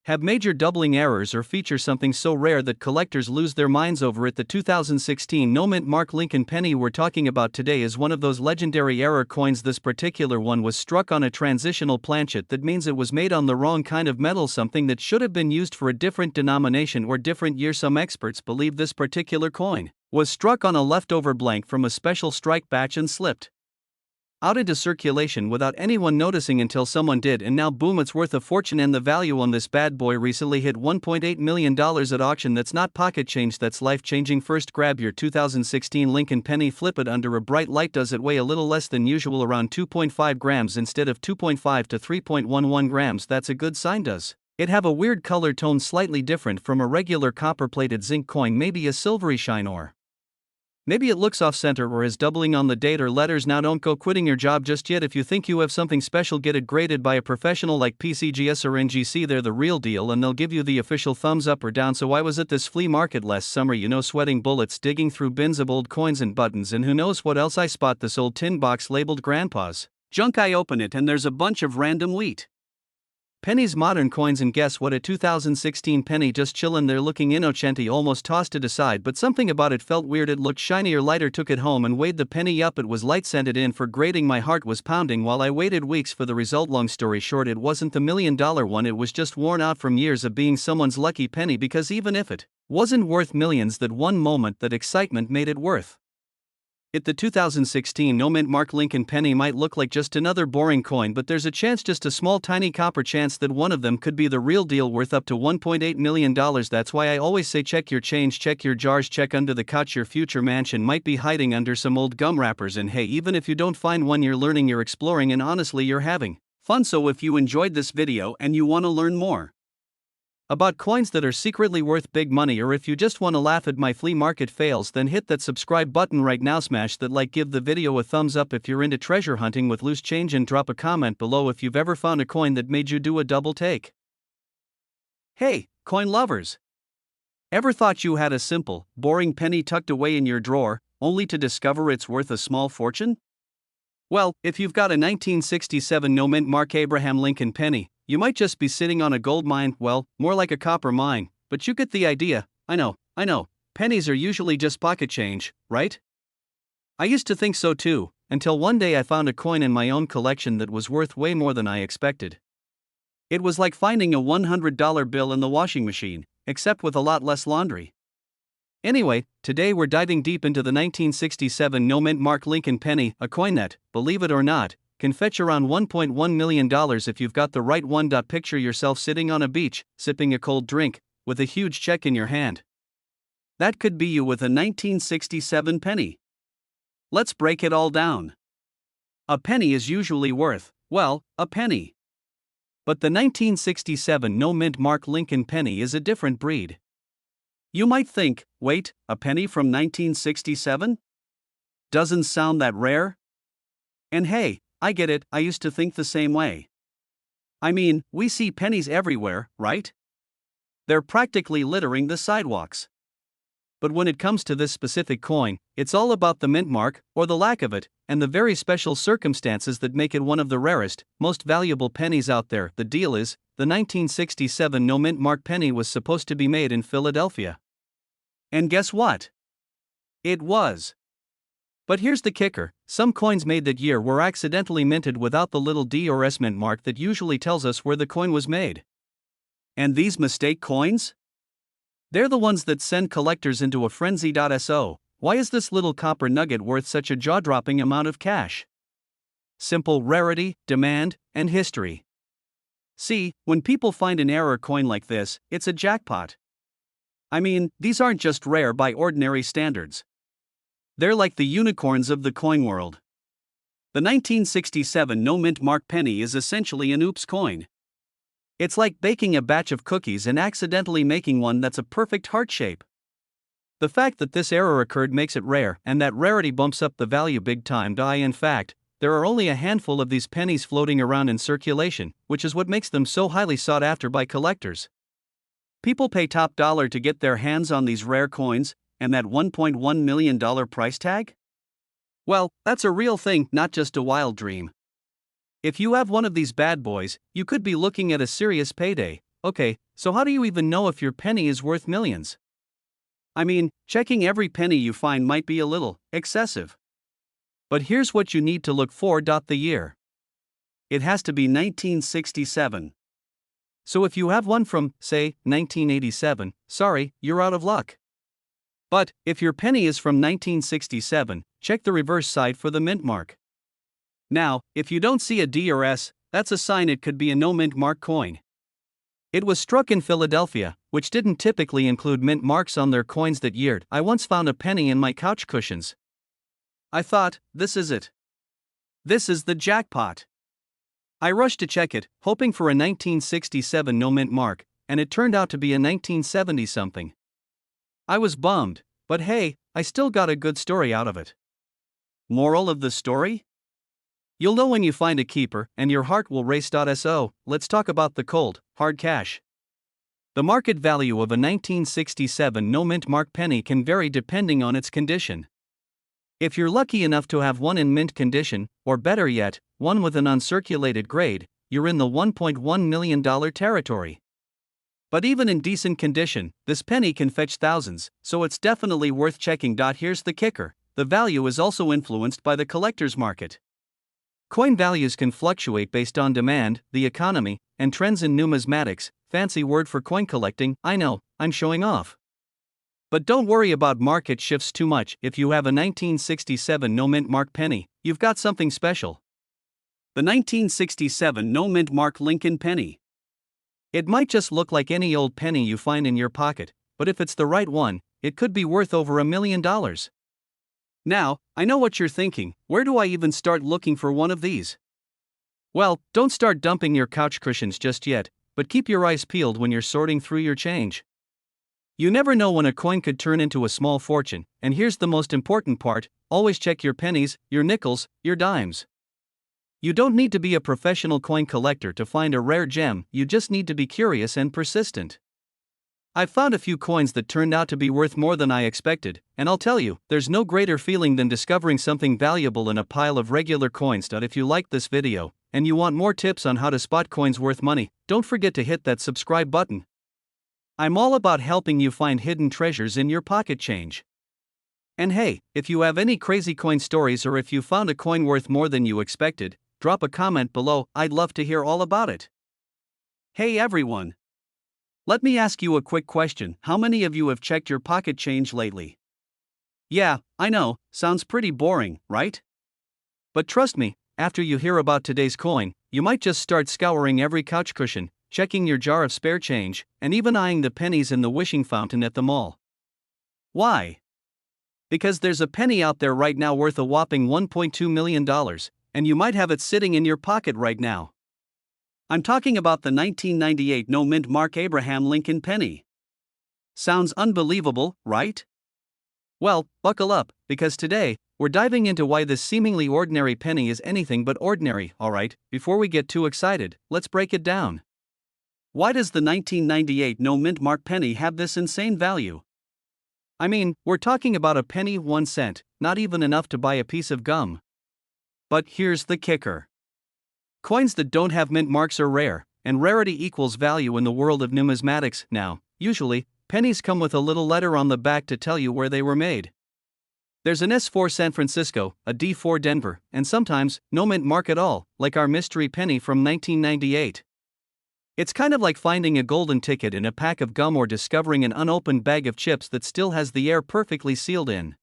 Speaker 1: have major doubling errors, or feature something so rare that collectors lose their minds over it. The 2016 no mint mark Lincoln penny we're talking about today is one of those legendary error coins. This particular one was struck on a transitional planchet. That means it was made on the wrong kind of metal, something that should have been used for a different denomination or different year. Some experts believe this particular coin was struck on a leftover blank from a special strike batch and slipped out into circulation without anyone noticing until someone did, and now boom, it's worth a fortune. And the value on this bad boy recently hit $1.8 million at auction. That's not pocket change, that's life changing. First, grab your 2016 Lincoln penny, flip it under a bright light. Does it weigh a little less than usual, around 2.5 grams instead of 2.5 to 3.11 grams? That's a good sign. Does it have a weird color tone, slightly different from a regular copper plated zinc coin, maybe a silvery shine, or maybe it looks off-center or is doubling on the date or letters? Now, don't go quitting your job just yet. If you think you have something special, get it graded by a professional like PCGS or NGC. They're the real deal, and they'll give you the official thumbs up or down. So I was at this flea market last summer, sweating bullets, digging through bins of old coins and buttons, and who knows what else. I spot this old tin box labeled Grandpa's junk. I open it, and there's a bunch of random wheat pennies, modern coins, and guess what? A 2016 penny just chillin' there, looking innocente. Almost tossed it aside, but something about it felt weird. It looked shinier, lighter. Took it home and weighed the penny up. It was light, sent it in for grading. My heart was pounding while I waited weeks for the result. Long story short, it wasn't the $1 million one. It was just worn out from years of being someone's lucky penny, because even if it wasn't worth millions, that one moment, that excitement, made it worth it. The 2016 no mint mark Lincoln penny might look like just another boring coin, but there's a chance, just a small tiny copper chance, that one of them could be the real deal, worth up to $1.8 million. That's why I always say, check your change, check your jars, check under the couch. Your future mansion might be hiding under some old gum wrappers. And hey, even if you don't find one, you're learning, you're exploring, and honestly, you're having fun. So if you enjoyed this video and you want to learn more about coins that are secretly worth big money, or if you just want to laugh at my flea market fails, then hit that subscribe button right now, smash that like, give the video a thumbs up if you're into treasure hunting with loose change, and drop a comment below if you've ever found a coin that made you do a double take. Hey, coin lovers! Ever thought you had a simple, boring penny tucked away in your drawer, only to discover it's worth a small fortune? Well, if you've got a 1967 no mint mark Abraham Lincoln penny, you might just be sitting on a gold mine. Well, more like a copper mine, but you get the idea. I know, pennies are usually just pocket change, right? I used to think so too, until one day I found a coin in my own collection that was worth way more than I expected. It was like finding a $100 bill in the washing machine, except with a lot less laundry. Anyway, today we're diving deep into the 1967 no-mint mark Lincoln penny, a coin that, believe it or not, can fetch around $1.1 million if you've got the right one. Picture yourself sitting on a beach, sipping a cold drink, with a huge check in your hand. That could be you with a 1967 penny. Let's break it all down. A penny is usually worth, well, a penny. But the 1967 no-mint mark Lincoln penny is a different breed. You might think, wait, a penny from 1967? Doesn't sound that rare? And hey, I get it, I used to think the same way. I mean, we see pennies everywhere, right? They're practically littering the sidewalks. But when it comes to this specific coin, it's all about the mint mark, or the lack of it, and the very special circumstances that make it one of the rarest, most valuable pennies out there. The deal is, the 1967 no mint mark penny was supposed to be made in Philadelphia. And guess what? It was. But here's the kicker, some coins made that year were accidentally minted without the little D or S mint mark that usually tells us where the coin was made. And these mistake coins? They're the ones that send collectors into a frenzy. So, why is this little copper nugget worth such a jaw-dropping amount of cash? Simple: rarity, demand, and history. See, when people find an error coin like this, it's a jackpot. I mean, these aren't just rare by ordinary standards. They're like the unicorns of the coin world. The 1967 no mint mark penny is essentially an oops coin. It's like baking a batch of cookies and accidentally making one that's a perfect heart shape. The fact that this error occurred makes it rare, and that rarity bumps up the value big time. In fact, there are only a handful of these pennies floating around in circulation, which is what makes them so highly sought after by collectors. People pay top dollar to get their hands on these rare coins, and that $1.1 million price tag? Well, that's a real thing, not just a wild dream. If you have one of these bad boys, you could be looking at a serious payday. Okay, so how do you even know if your penny is worth millions? I mean, checking every penny you find might be a little excessive. But here's what you need to look for: the year. It has to be 1967. So if you have one from, say, 1987, sorry, you're out of luck. But if your penny is from 1967, check the reverse side for the mint mark. Now, if you don't see a D or S, that's a sign it could be a no mint mark coin. It was struck in Philadelphia, which didn't typically include mint marks on their coins that year. I once found a penny in my couch cushions. I thought, this is it. This is the jackpot. I rushed to check it, hoping for a 1967 no mint mark, and it turned out to be a 1970-something. I was bummed, but hey, I still got a good story out of it. Moral of the story? You'll know when you find a keeper, and your heart will race. So, let's talk about the cold, hard cash. The market value of a 1967 no mint mark penny can vary depending on its condition. If you're lucky enough to have one in mint condition, or better yet, one with an uncirculated grade, you're in the $1.1 million territory. But even in decent condition, this penny can fetch thousands, so it's definitely worth checking. Here's the kicker: the value is also influenced by the collector's market. Coin values can fluctuate based on demand, the economy, and trends in numismatics. Fancy word for coin collecting, I know, I'm showing off. But don't worry about market shifts too much. If you have a 1967 no mint mark penny, you've got something special. The 1967 no mint mark Lincoln penny. It might just look like any old penny you find in your pocket, but if it's the right one, it could be worth over $1 million. Now, I know what you're thinking: where do I even start looking for one of these? Well, don't start dumping your couch cushions just yet, but keep your eyes peeled when you're sorting through your change. You never know when a coin could turn into a small fortune, and here's the most important part: always check your pennies, your nickels, your dimes. You don't need to be a professional coin collector to find a rare gem, you just need to be curious and persistent. I've found a few coins that turned out to be worth more than I expected, and I'll tell you, there's no greater feeling than discovering something valuable in a pile of regular coins. If you liked this video, and you want more tips on how to spot coins worth money, don't forget to hit that subscribe button. I'm all about helping you find hidden treasures in your pocket change. And hey, if you have any crazy coin stories or if you found a coin worth more than you expected, drop a comment below, I'd love to hear all about it. Hey everyone! Let me ask you a quick question. How many of you have checked your pocket change lately? Yeah, I know, sounds pretty boring, right? But trust me, after you hear about today's coin, you might just start scouring every couch cushion, checking your jar of spare change, and even eyeing the pennies in the wishing fountain at the mall. Why? Because there's a penny out there right now worth a whopping $1.2 million, and you might have it sitting in your pocket right now. I'm talking about the 1998 no-mint Mark Abraham Lincoln penny. Sounds unbelievable, right? Well, buckle up, because today, we're diving into why this seemingly ordinary penny is anything but ordinary. Alright, before we get too excited, let's break it down. Why does the 1998 no-mint Mark penny have this insane value? I mean, we're talking about a penny 1 cent, not even enough to buy a piece of gum. But here's the kicker. Coins that don't have mint marks are rare, and rarity equals value in the world of numismatics. Now, usually, pennies come with a little letter on the back to tell you where they were made. There's an S for San Francisco, a D for Denver, and sometimes, no mint mark at all, like our mystery penny from 1998. It's kind of like finding a golden ticket in a pack of gum or discovering an unopened bag of chips that still has the air perfectly sealed in.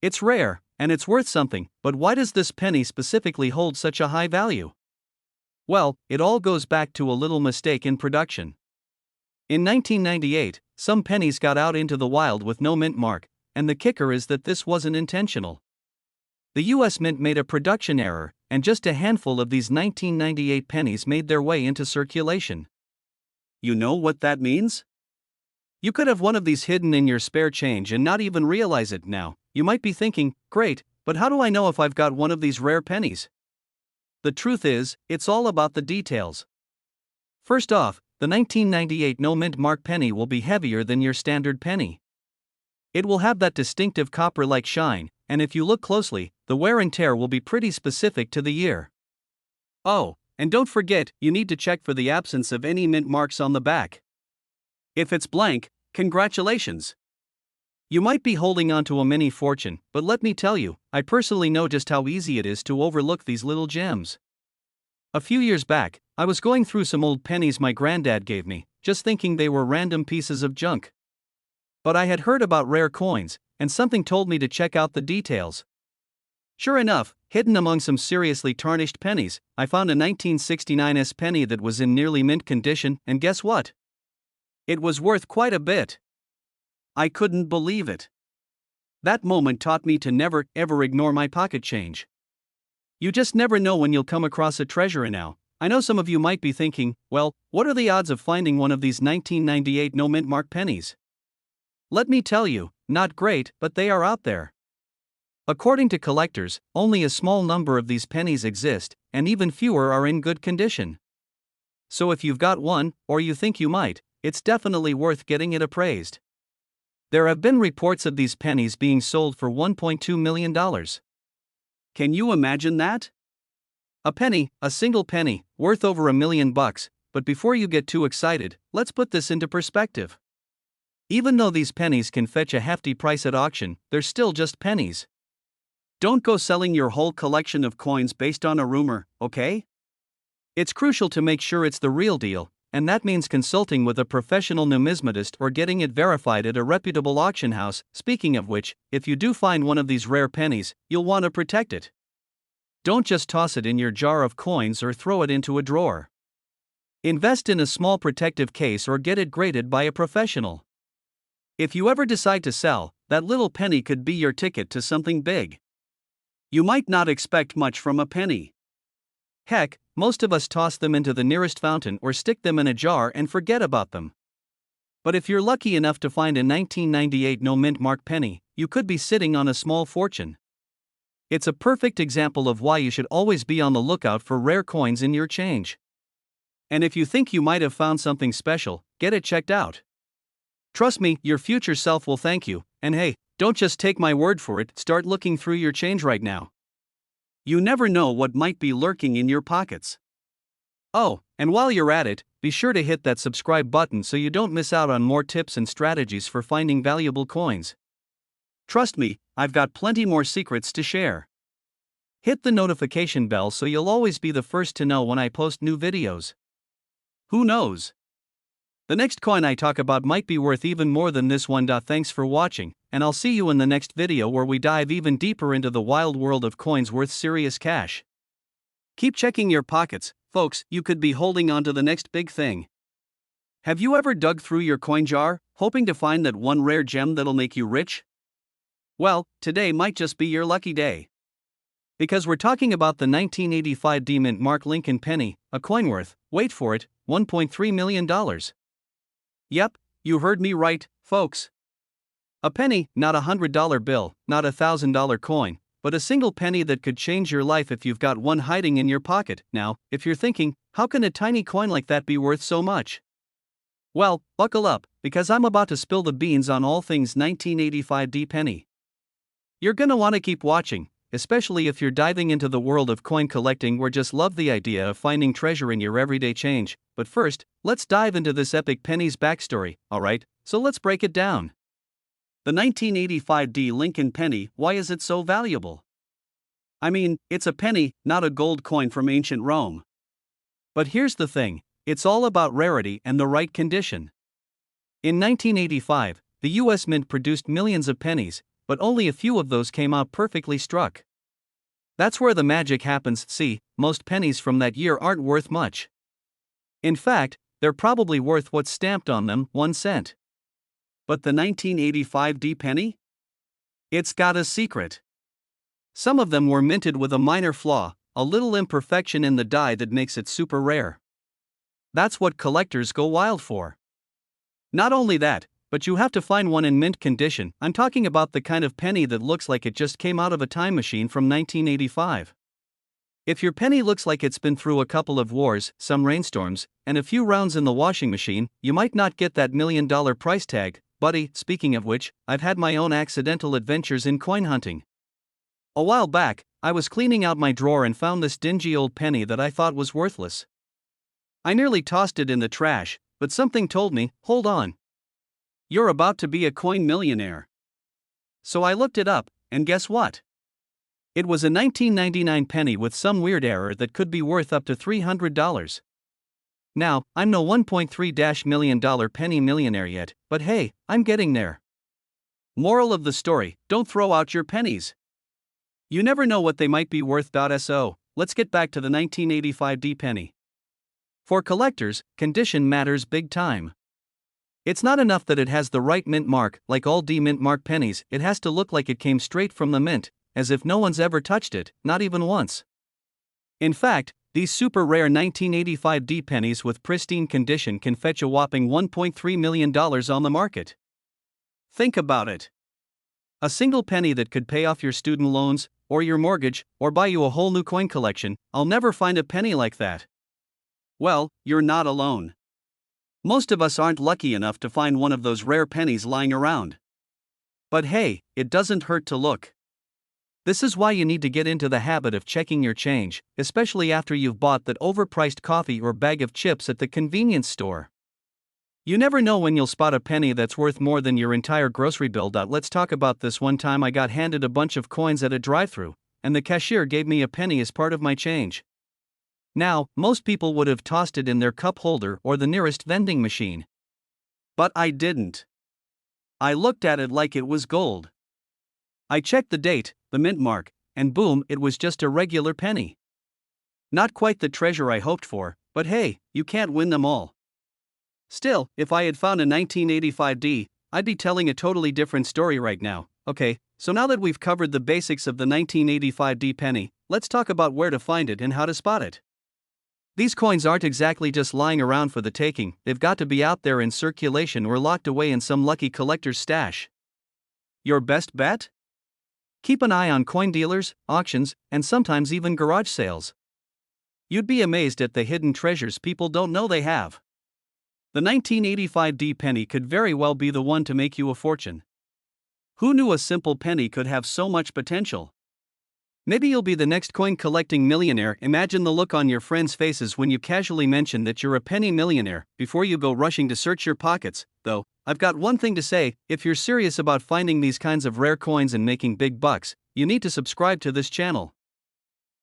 Speaker 1: It's rare, and it's worth something, but why does this penny specifically hold such a high value? Well, it all goes back to a little mistake in production. In 1998, some pennies got out into the wild with no mint mark, and the kicker is that this wasn't intentional. The US Mint made a production error, and just a handful of these 1998 pennies made their way into circulation. You know what that means? You could have one of these hidden in your spare change and not even realize it. Now, you might be thinking, great, but how do I know if I've got one of these rare pennies? The truth is, it's all about the details. First off, the 1998 no-mint mark penny will be heavier than your standard penny. It will have that distinctive copper-like shine, and if you look closely, the wear and tear will be pretty specific to the year. Oh, and don't forget, you need to check for the absence of any mint marks on the back. If it's blank, congratulations! You might be holding on to a mini fortune, but let me tell you, I personally know just how easy it is to overlook these little gems. A few years back, I was going through some old pennies my granddad gave me, just thinking they were random pieces of junk. But I had heard about rare coins, and something told me to check out the details. Sure enough, hidden among some seriously tarnished pennies, I found a 1969 penny that was in nearly mint condition, and guess what? It was worth quite a bit. I couldn't believe it. That moment taught me to never, ever ignore my pocket change. You just never know when you'll come across a treasure. And now, I know some of you might be thinking, well, what are the odds of finding one of these 1998 no-mint mark pennies? Let me tell you, not great, but they are out there. According to collectors, only a small number of these pennies exist, and even fewer are in good condition. So if you've got one, or you think you might, it's definitely worth getting it appraised. There have been reports of these pennies being sold for $1.2 million. Can you imagine that? A penny, a single penny, worth over $1 million, but before you get too excited, let's put this into perspective. Even though these pennies can fetch a hefty price at auction, they're still just pennies. Don't go selling your whole collection of coins based on a rumor, okay? It's crucial to make sure it's the real deal, and that means consulting with a professional numismatist or getting it verified at a reputable auction house. Speaking of which, if you do find one of these rare pennies, you'll want to protect it. Don't just toss it in your jar of coins or throw it into a drawer. Invest in a small protective case or get it graded by a professional. If you ever decide to sell, that little penny could be your ticket to something big. You might not expect much from a penny. Heck, most of us toss them into the nearest fountain or stick them in a jar and forget about them. But if you're lucky enough to find a 1998 no-mint mark penny, you could be sitting on a small fortune. It's a perfect example of why you should always be on the lookout for rare coins in your change. And if you think you might have found something special, get it checked out. Trust me, your future self will thank you, and hey, don't just take my word for it, start looking through your change right now. You never know what might be lurking in your pockets. Oh, and while you're at it, be sure to hit that subscribe button so you don't miss out on more tips and strategies for finding valuable coins. Trust me, I've got plenty more secrets to share. Hit the notification bell so you'll always be the first to know when I post new videos. Who knows? The next coin I talk about might be worth even more than this one. Thanks for watching, and I'll see you in the next video where we dive even deeper into the wild world of coins worth serious cash. Keep checking your pockets, folks, you could be holding on to the next big thing. Have you ever dug through your coin jar, hoping to find that one rare gem that'll make you rich? Well, today might just be your lucky day. Because we're talking about the 1985 D Mint Mark Lincoln penny, a coin worth, wait for it, $1.3 million. Yep, you heard me right, folks. A penny, not a $100 bill, not a $1,000 coin, but a single penny that could change your life if you've got one hiding in your pocket. Now, if you're thinking, how can a tiny coin like that be worth so much? Well, buckle up, because I'm about to spill the beans on all things 1985 D penny. You're gonna want to keep watching, especially if you're diving into the world of coin collecting or just love the idea of finding treasure in your everyday change. But first, let's dive into this epic penny's backstory, alright? So let's break it down. The 1985 D Lincoln penny, why is it so valuable? I mean, it's a penny, not a gold coin from ancient Rome. But here's the thing, it's all about rarity and the right condition. In 1985, the US Mint produced millions of pennies, but only a few of those came out perfectly struck. That's where the magic happens. See, most pennies from that year aren't worth much. In fact, they're probably worth what's stamped on them, 1 cent. But the 1985 D penny? It's got a secret. Some of them were minted with a minor flaw, a little imperfection in the die that makes it super rare. That's what collectors go wild for. Not only that, but you have to find one in mint condition. I'm talking about the kind of penny that looks like it just came out of a time machine from 1985. If your penny looks like it's been through a couple of wars, some rainstorms, and a few rounds in the washing machine, you might not get that $1 million price tag. Buddy, speaking of which, I've had my own accidental adventures in coin hunting. A while back, I was cleaning out my drawer and found this dingy old penny that I thought was worthless. I nearly tossed it in the trash, but something told me, hold on. You're about to be a coin millionaire. So I looked it up, and guess what? It was a 1999 penny with some weird error that could be worth up to $300. Now, I'm no $1.3 million penny millionaire yet, but hey, I'm getting there. Moral of the story, don't throw out your pennies. You never know what they might be worth. So, let's get back to the 1985 D penny. For collectors, condition matters big time. It's not enough that it has the right mint mark. Like all D Mint Mark pennies, it has to look like it came straight from the mint, as if no one's ever touched it, not even once. In fact, these super rare 1985 D pennies with pristine condition can fetch a whopping $1.3 million on the market. Think about it. A single penny that could pay off your student loans, or your mortgage, or buy you a whole new coin collection. I'll never find a penny like that. Well, you're not alone. Most of us aren't lucky enough to find one of those rare pennies lying around. But hey, it doesn't hurt to look. This is why you need to get into the habit of checking your change, especially after you've bought that overpriced coffee or bag of chips at the convenience store. You never know when you'll spot a penny that's worth more than your entire grocery bill. Let's talk about this. One time I got handed a bunch of coins at a drive-thru, and the cashier gave me a penny as part of my change. Now, most people would have tossed it in their cup holder or the nearest vending machine. But I didn't. I looked at it like it was gold. I checked the date, the mint mark, and boom, it was just a regular penny. Not quite the treasure I hoped for, but hey, you can't win them all. Still, if I had found a 1985 D, I'd be telling a totally different story right now. Okay, so now that we've covered the basics of the 1985 D penny, let's talk about where to find it and how to spot it. These coins aren't exactly just lying around for the taking. They've got to be out there in circulation or locked away in some lucky collector's stash. Your best bet? Keep an eye on coin dealers, auctions, and sometimes even garage sales. You'd be amazed at the hidden treasures people don't know they have. The 1985 D penny could very well be the one to make you a fortune. Who knew a simple penny could have so much potential? Maybe you'll be the next coin collecting millionaire. Imagine the look on your friends' faces when you casually mention that you're a penny millionaire. Before you go rushing to search your pockets, though, I've got one thing to say: if you're serious about finding these kinds of rare coins and making big bucks, you need to subscribe to this channel.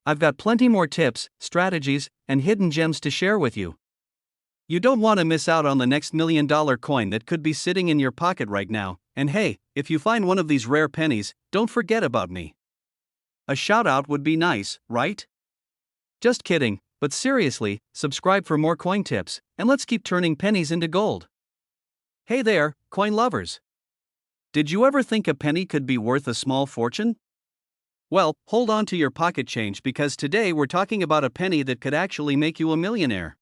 Speaker 1: I've got plenty more tips, strategies, and hidden gems to share with you. You don't want to miss out on the next $1,000,000 coin that could be sitting in your pocket right now. And hey, if you find one of these rare pennies, don't forget about me. A shout out would be nice, right? Just kidding, but seriously, subscribe for more coin tips, and let's keep turning pennies into gold. Hey there, coin lovers! Did you ever think a penny could be worth a small fortune? Well, hold on to your pocket change because today we're talking about a penny that could actually make you a millionaire.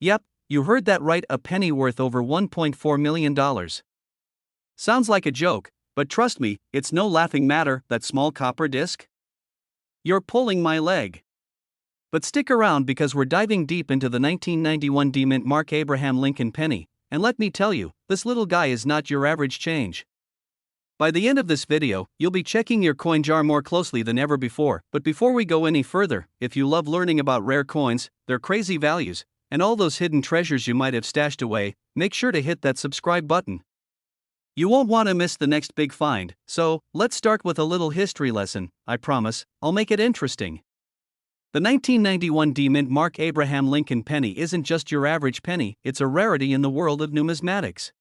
Speaker 1: Yep, you heard that right, a penny worth over $1.4 million. Sounds like a joke, but trust me, it's no laughing matter, that small copper disc. You're pulling my leg. But stick around because we're diving deep into the 1991 D-Mint Mark Abraham Lincoln penny, and let me tell you, this little guy is not your average change. By the end of this video, you'll be checking your coin jar more closely than ever before. But before we go any further, if you love learning about rare coins, their crazy values, and all those hidden treasures you might have stashed away, make sure to hit that subscribe button. You won't want to miss the next big find, so let's start with a little history lesson. I promise, I'll make it interesting. The 1991 D-Mint Mark Abraham Lincoln penny isn't just your average penny, it's a rarity in the world of numismatics.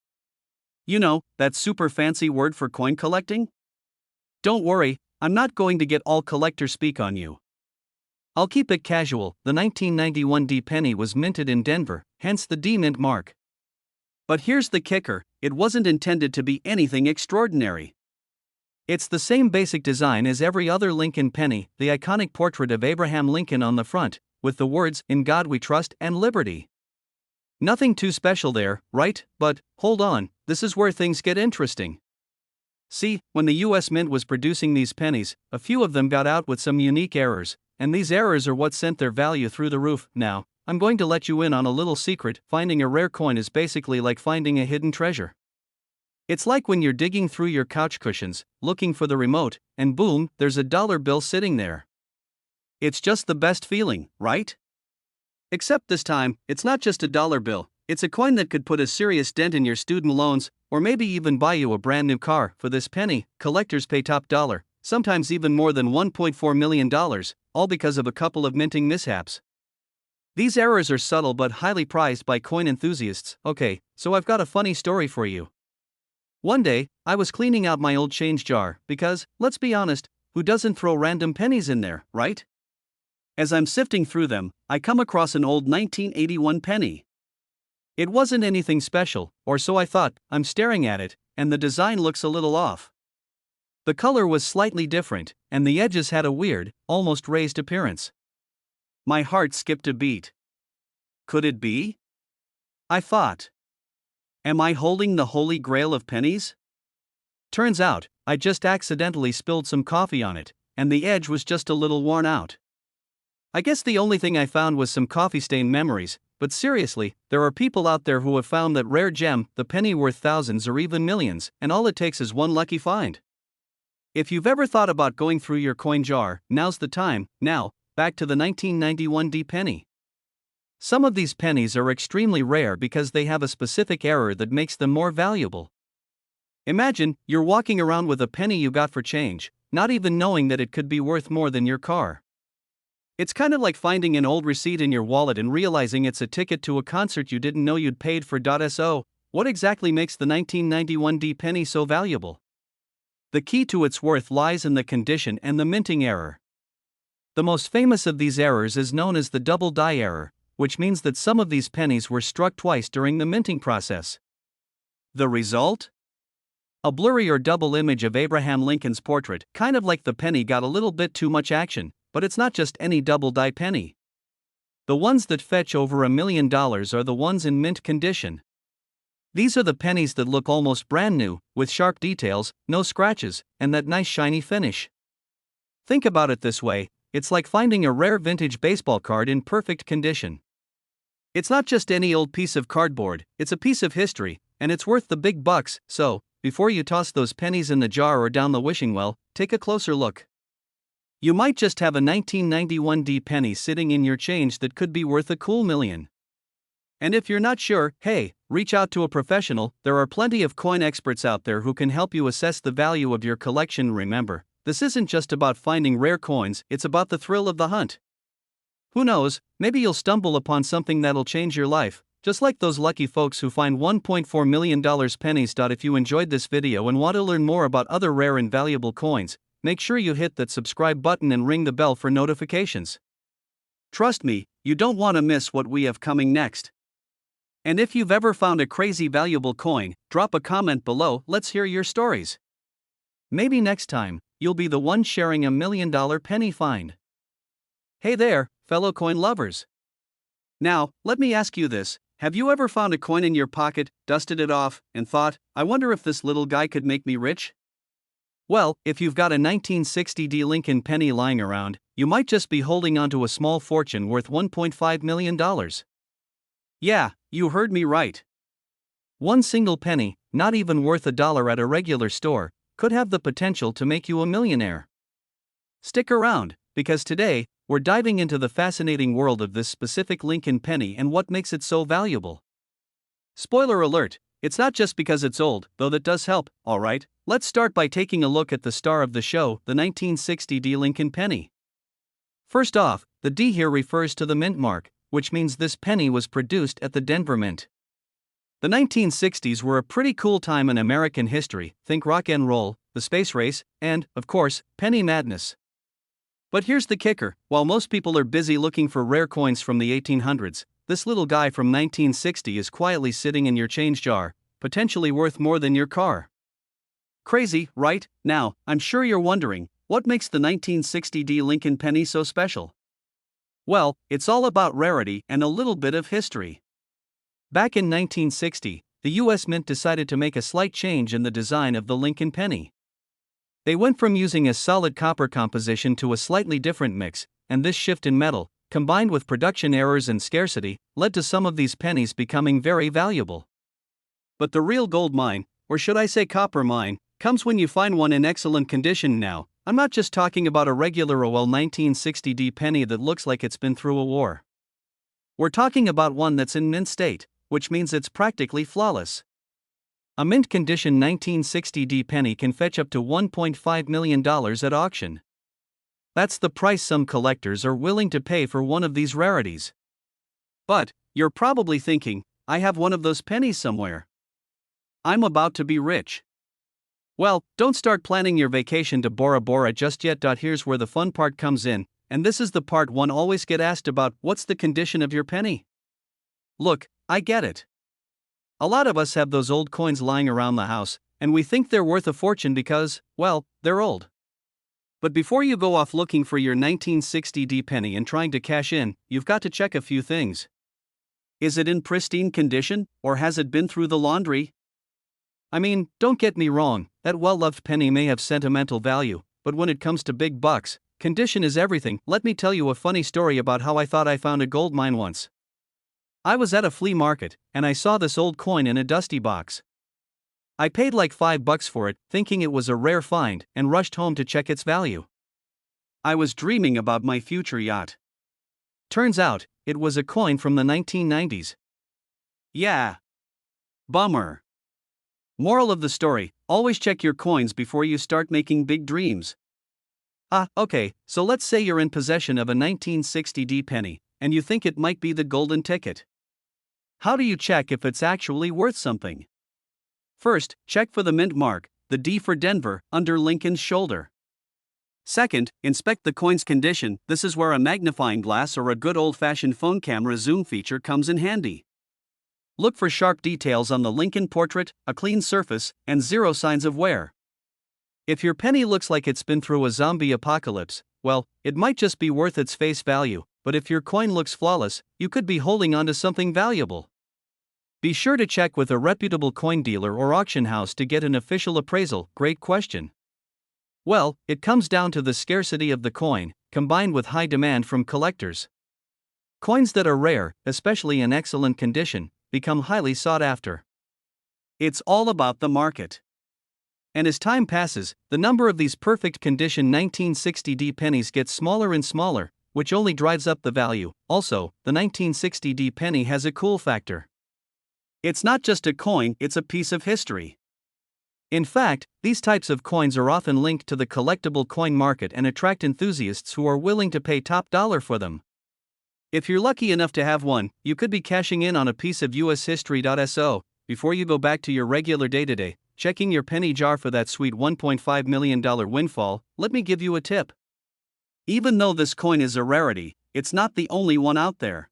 Speaker 1: You know, that super fancy word for coin collecting? Don't worry, I'm not going to get all collector speak on you. I'll keep it casual. The 1991 D penny was minted in Denver, hence the D-Mint mark. But here's the kicker: it wasn't intended to be anything extraordinary. It's the same basic design as every other Lincoln penny, the iconic portrait of Abraham Lincoln on the front, with the words, "In God We Trust" and "Liberty." Nothing too special there, right? But hold on, this is where things get interesting. See, when the US Mint was producing these pennies, a few of them got out with some unique errors, and these errors are what sent their value through the roof. Now, I'm going to let you in on a little secret: finding a rare coin is basically like finding a hidden treasure. It's like when you're digging through your couch cushions, looking for the remote, and boom, there's a dollar bill sitting there. It's just the best feeling, right? Except this time, it's not just a dollar bill, it's a coin that could put a serious dent in your student loans, or maybe even buy you a brand new car. For this penny, collectors pay top dollar, sometimes even more than $1.4 million, all because of a couple of minting mishaps. These errors are subtle but highly prized by coin enthusiasts. Okay, so I've got a funny story for you. One day, I was cleaning out my old change jar because, let's be honest, who doesn't throw random pennies in there, right? As I'm sifting through them, I come across an old 1981 penny. It wasn't anything special, or so I thought. I'm staring at it, and the design looks a little off. The color was slightly different, and the edges had a weird, almost raised appearance. My heart skipped a beat. Could it be? I thought. Am I holding the holy grail of pennies? Turns out, I just accidentally spilled some coffee on it, and the edge was just a little worn out. I guess the only thing I found was some coffee-stained memories, but seriously, there are people out there who have found that rare gem, the penny worth thousands or even millions, and all it takes is one lucky find. If you've ever thought about going through your coin jar, now's the time. Now, back to the 1991 D penny. Some of these pennies are extremely rare because they have a specific error that makes them more valuable. Imagine, you're walking around with a penny you got for change, not even knowing that it could be worth more than your car. It's kind of like finding an old receipt in your wallet and realizing it's a ticket to a concert you didn't know you'd paid for. So, what exactly makes the 1991 D penny so valuable? The key to its worth lies in the condition and the minting error. The most famous of these errors is known as the double die error, which means that some of these pennies were struck twice during the minting process. The result? A blurry or double image of Abraham Lincoln's portrait. Kind of like the penny got a little bit too much action. But it's not just any double die penny. The ones that fetch over $1 million are the ones in mint condition. These are the pennies that look almost brand new, with sharp details, no scratches, and that nice shiny finish. Think about it this way: it's like finding a rare vintage baseball card in perfect condition. It's not just any old piece of cardboard, it's a piece of history, and it's worth the big bucks. So, before you toss those pennies in the jar or down the wishing well, take a closer look. You might just have a 1991 D penny sitting in your change that could be worth a cool million. And if you're not sure, hey, reach out to a professional. There are plenty of coin experts out there who can help you assess the value of your collection. Remember, this isn't just about finding rare coins, it's about the thrill of the hunt. Who knows, maybe you'll stumble upon something that'll change your life, just like those lucky folks who find $1.4 million pennies. If you enjoyed this video and want to learn more about other rare and valuable coins, make sure you hit that subscribe button and ring the bell for notifications. Trust me, you don't want to miss what we have coming next. And if you've ever found a crazy valuable coin, drop a comment below. Let's hear your stories. Maybe next time, you'll be the one sharing a $1 million penny find. Hey there, fellow coin lovers. Now, let me ask you this. Have you ever found a coin in your pocket, dusted it off, and thought, I wonder if this little guy could make me rich? Well, if you've got a 1960 Lincoln penny lying around, you might just be holding onto a small fortune worth $1.5 million. Yeah, you heard me right. One single penny, not even worth $1 at a regular store, could have the potential to make you a millionaire. Stick around, because today, we're diving into the fascinating world of this specific Lincoln penny and what makes it so valuable. Spoiler alert, it's not just because it's old, though that does help. Alright, let's start by taking a look at the star of the show, the 1960 Lincoln penny. First off, the D here refers to the mint mark, which means this penny was produced at the Denver Mint. The 1960s were a pretty cool time in American history. Think rock and roll, the space race, and, of course, penny madness. But here's the kicker, while most people are busy looking for rare coins from the 1800s, this little guy from 1960 is quietly sitting in your change jar, potentially worth more than your car. Crazy, right? Now, I'm sure you're wondering, what makes the 1960 Lincoln penny so special? Well, it's all about rarity and a little bit of history. Back in 1960, the U.S. Mint decided to make a slight change in the design of the Lincoln penny. They went from using a solid copper composition to a slightly different mix, and this shift in metal, combined with production errors and scarcity, led to some of these pennies becoming very valuable. But the real gold mine, or should I say copper mine, comes when you find one in excellent condition. Now, I'm not just talking about a regular old 1960 penny that looks like it's been through a war. We're talking about one that's in mint state, which means it's practically flawless. A mint condition 1960 penny can fetch up to $1.5 million at auction. That's the price some collectors are willing to pay for one of these rarities. But, you're probably thinking, I have one of those pennies somewhere. I'm about to be rich. Well, don't start planning your vacation to Bora Bora just yet. Here's where the fun part comes in, and this is the part one always get asked about. What's the condition of your penny? Look, I get it. A lot of us have those old coins lying around the house, and we think they're worth a fortune because, well, they're old. But before you go off looking for your 1960 penny and trying to cash in, you've got to check a few things. Is it in pristine condition, or has it been through the laundry? I mean, don't get me wrong, that well-loved penny may have sentimental value, but when it comes to big bucks, condition is everything. Let me tell you a funny story about how I thought I found a gold mine once. I was at a flea market, and I saw this old coin in a dusty box. I paid like $5 for it, thinking it was a rare find, and rushed home to check its value. I was dreaming about my future yacht. Turns out, it was a coin from the 1990s. Yeah. Bummer. Moral of the story, always check your coins before you start making big dreams. Okay, so let's say you're in possession of a 1960 penny, and you think it might be the golden ticket. How do you check if it's actually worth something? First, check for the mint mark, the D for Denver, under Lincoln's shoulder. Second, inspect the coin's condition. This is where a magnifying glass or a good old-fashioned phone camera zoom feature comes in handy. Look for sharp details on the Lincoln portrait, a clean surface, and zero signs of wear. If your penny looks like it's been through a zombie apocalypse, well, it might just be worth its face value, but if your coin looks flawless, you could be holding on to something valuable. Be sure to check with a reputable coin dealer or auction house to get an official appraisal. Great question. Well, it comes down to the scarcity of the coin, combined with high demand from collectors. Coins that are rare, especially in excellent condition, become highly sought after. It's all about the market. And as time passes, the number of these perfect condition 1960 pennies gets smaller and smaller, which only drives up the value. Also, the 1960 penny has a cool factor. It's not just a coin, it's a piece of history. In fact, these types of coins are often linked to the collectible coin market and attract enthusiasts who are willing to pay top dollar for them. If you're lucky enough to have one, you could be cashing in on a piece of US history. Before you go back to your regular day-to-day, checking your penny jar for that sweet $1.5 million windfall, let me give you a tip. Even though this coin is a rarity, it's not the only one out there.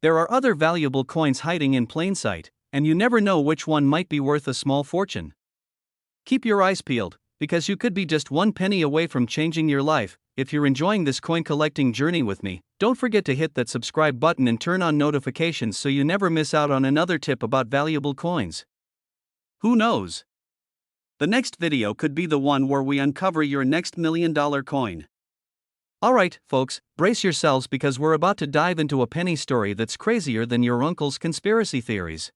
Speaker 1: There are other valuable coins hiding in plain sight, and you never know which one might be worth a small fortune. Keep your eyes peeled, because you could be just one penny away from changing your life. If you're enjoying this coin collecting journey with me, don't forget to hit that subscribe button and turn on notifications so you never miss out on another tip about valuable coins. Who knows? The next video could be the one where we uncover your next $1 million coin. Alright, folks, brace yourselves because we're about to dive into a penny story that's crazier than your uncle's conspiracy theories.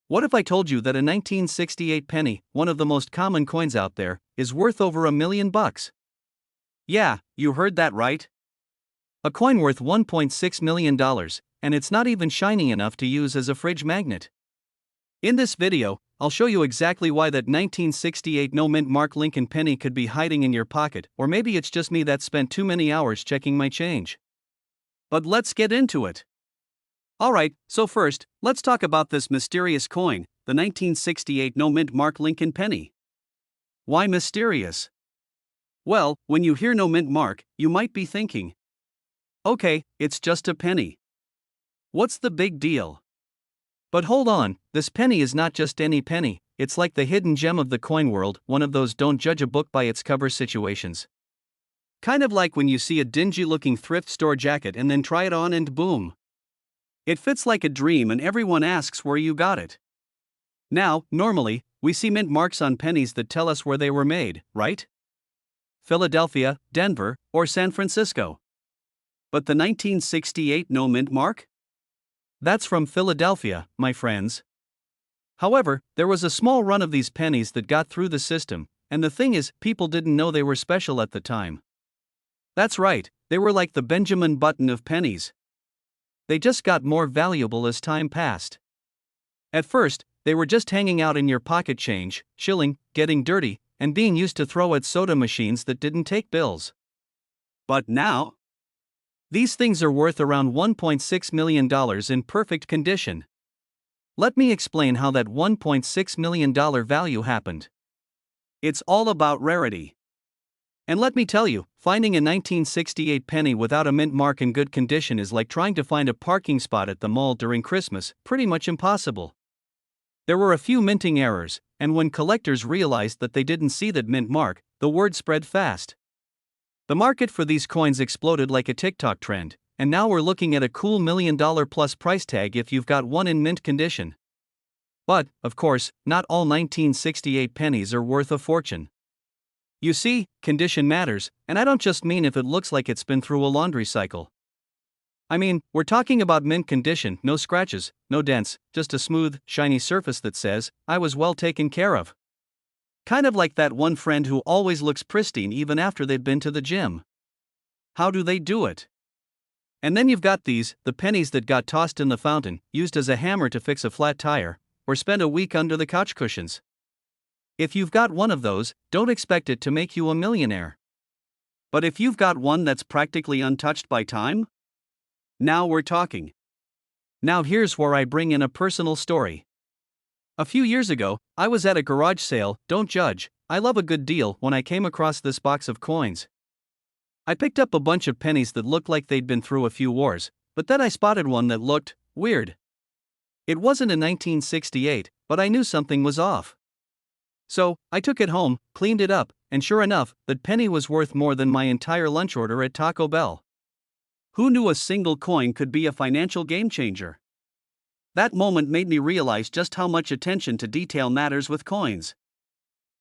Speaker 1: What if I told you that a 1968 penny, one of the most common coins out there, is worth over $1 million? Yeah, you heard that right. A coin worth $1.6 million, and it's not even shiny enough to use as a fridge magnet. In this video, I'll show you exactly why that 1968 no-mint mark Lincoln penny could be hiding in your pocket, or maybe it's just me that spent too many hours checking my change. But let's get into it. Alright, so first, let's talk about this mysterious coin, the 1968 no-mint mark Lincoln penny. Why mysterious? Well, when you hear no-mint mark, you might be thinking, okay, it's just a penny. What's the big deal? But hold on, this penny is not just any penny, it's like the hidden gem of the coin world, one of those don't judge a book by its cover situations. Kind of like when you see a dingy-looking thrift store jacket and then try it on and boom. It fits like a dream and everyone asks where you got it. Now, normally, we see mint marks on pennies that tell us where they were made, right? Philadelphia, Denver, or San Francisco. But the 1968 no mint mark? That's from Philadelphia, my friends. However, there was a small run of these pennies that got through the system, and the thing is, people didn't know they were special at the time. That's right, they were like the Benjamin Button of pennies. They just got more valuable as time passed. At first, they were just hanging out in your pocket change, shilling, getting dirty, and being used to throw at soda machines that didn't take bills. But now, these things are worth around $1.6 million in perfect condition. Let me explain how that $1.6 million value happened. It's all about rarity. And let me tell you, finding a 1968 penny without a mint mark in good condition is like trying to find a parking spot at the mall during Christmas, pretty much impossible. There were a few minting errors, and when collectors realized that they didn't see that mint mark, the word spread fast. The market for these coins exploded like a TikTok trend, and now we're looking at a cool $1 million plus price tag if you've got one in mint condition. But, of course, not all 1968 pennies are worth a fortune. You see, condition matters, and I don't just mean if it looks like it's been through a laundry cycle. I mean, we're talking about mint condition, no scratches, no dents, just a smooth, shiny surface that says, I was well taken care of. Kind of like that one friend who always looks pristine even after they've been to the gym. How do they do it? And then you've got these, the pennies that got tossed in the fountain, used as a hammer to fix a flat tire, or spent a week under the couch cushions. If you've got one of those, don't expect it to make you a millionaire. But if you've got one that's practically untouched by time? Now we're talking. Now here's where I bring in a personal story. A few years ago, I was at a garage sale, don't judge, I love a good deal, when I came across this box of coins. I picked up a bunch of pennies that looked like they'd been through a few wars, but then I spotted one that looked weird. It wasn't a 1968, but I knew something was off. So, I took it home, cleaned it up, and sure enough, that penny was worth more than my entire lunch order at Taco Bell. Who knew a single coin could be a financial game changer? That moment made me realize just how much attention to detail matters with coins.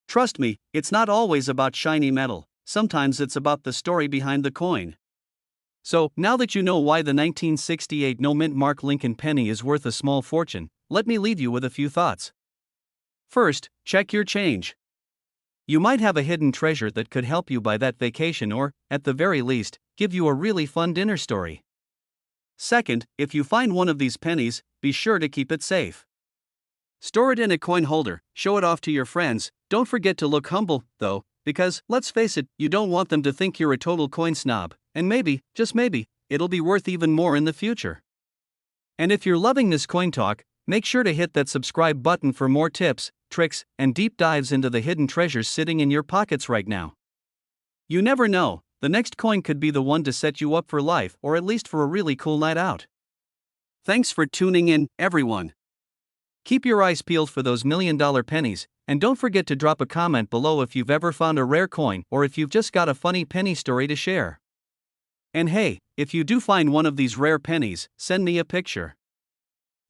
Speaker 1: Trust me, it's not always about shiny metal, sometimes it's about the story behind the coin. So, now that you know why the 1968 no mint mark Lincoln penny is worth a small fortune, let me leave you with a few thoughts. First, check your change. You might have a hidden treasure that could help you buy that vacation or, at the very least, give you a really fun dinner story. Second, if you find one of these pennies, be sure to keep it safe. Store it in a coin holder, show it off to your friends. Don't forget to look humble, though, because, let's face it, you don't want them to think you're a total coin snob, and maybe, just maybe, it'll be worth even more in the future. And if you're loving this coin talk, make sure to hit that subscribe button for more tips, tricks, and deep dives into the hidden treasures sitting in your pockets right now. You never know, the next coin could be the one to set you up for life, or at least for a really cool night out. Thanks for tuning in, everyone. Keep your eyes peeled for those $1 million pennies, and don't forget to drop a comment below if you've ever found a rare coin or if you've just got a funny penny story to share. And hey, if you do find one of these rare pennies, send me a picture.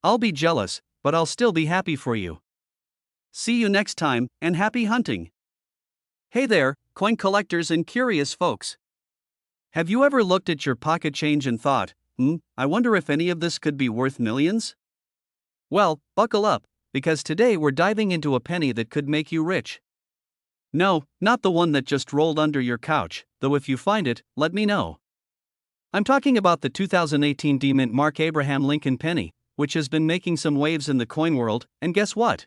Speaker 1: I'll be jealous, but I'll still be happy for you. See you next time, and happy hunting! Hey there, coin collectors and curious folks. Have you ever looked at your pocket change and thought, I wonder if any of this could be worth millions? Well, buckle up, because today we're diving into a penny that could make you rich. No, not the one that just rolled under your couch, though if you find it, let me know. I'm talking about the 2018 D-Mint Mark Abraham Lincoln penny, which has been making some waves in the coin world, and guess what?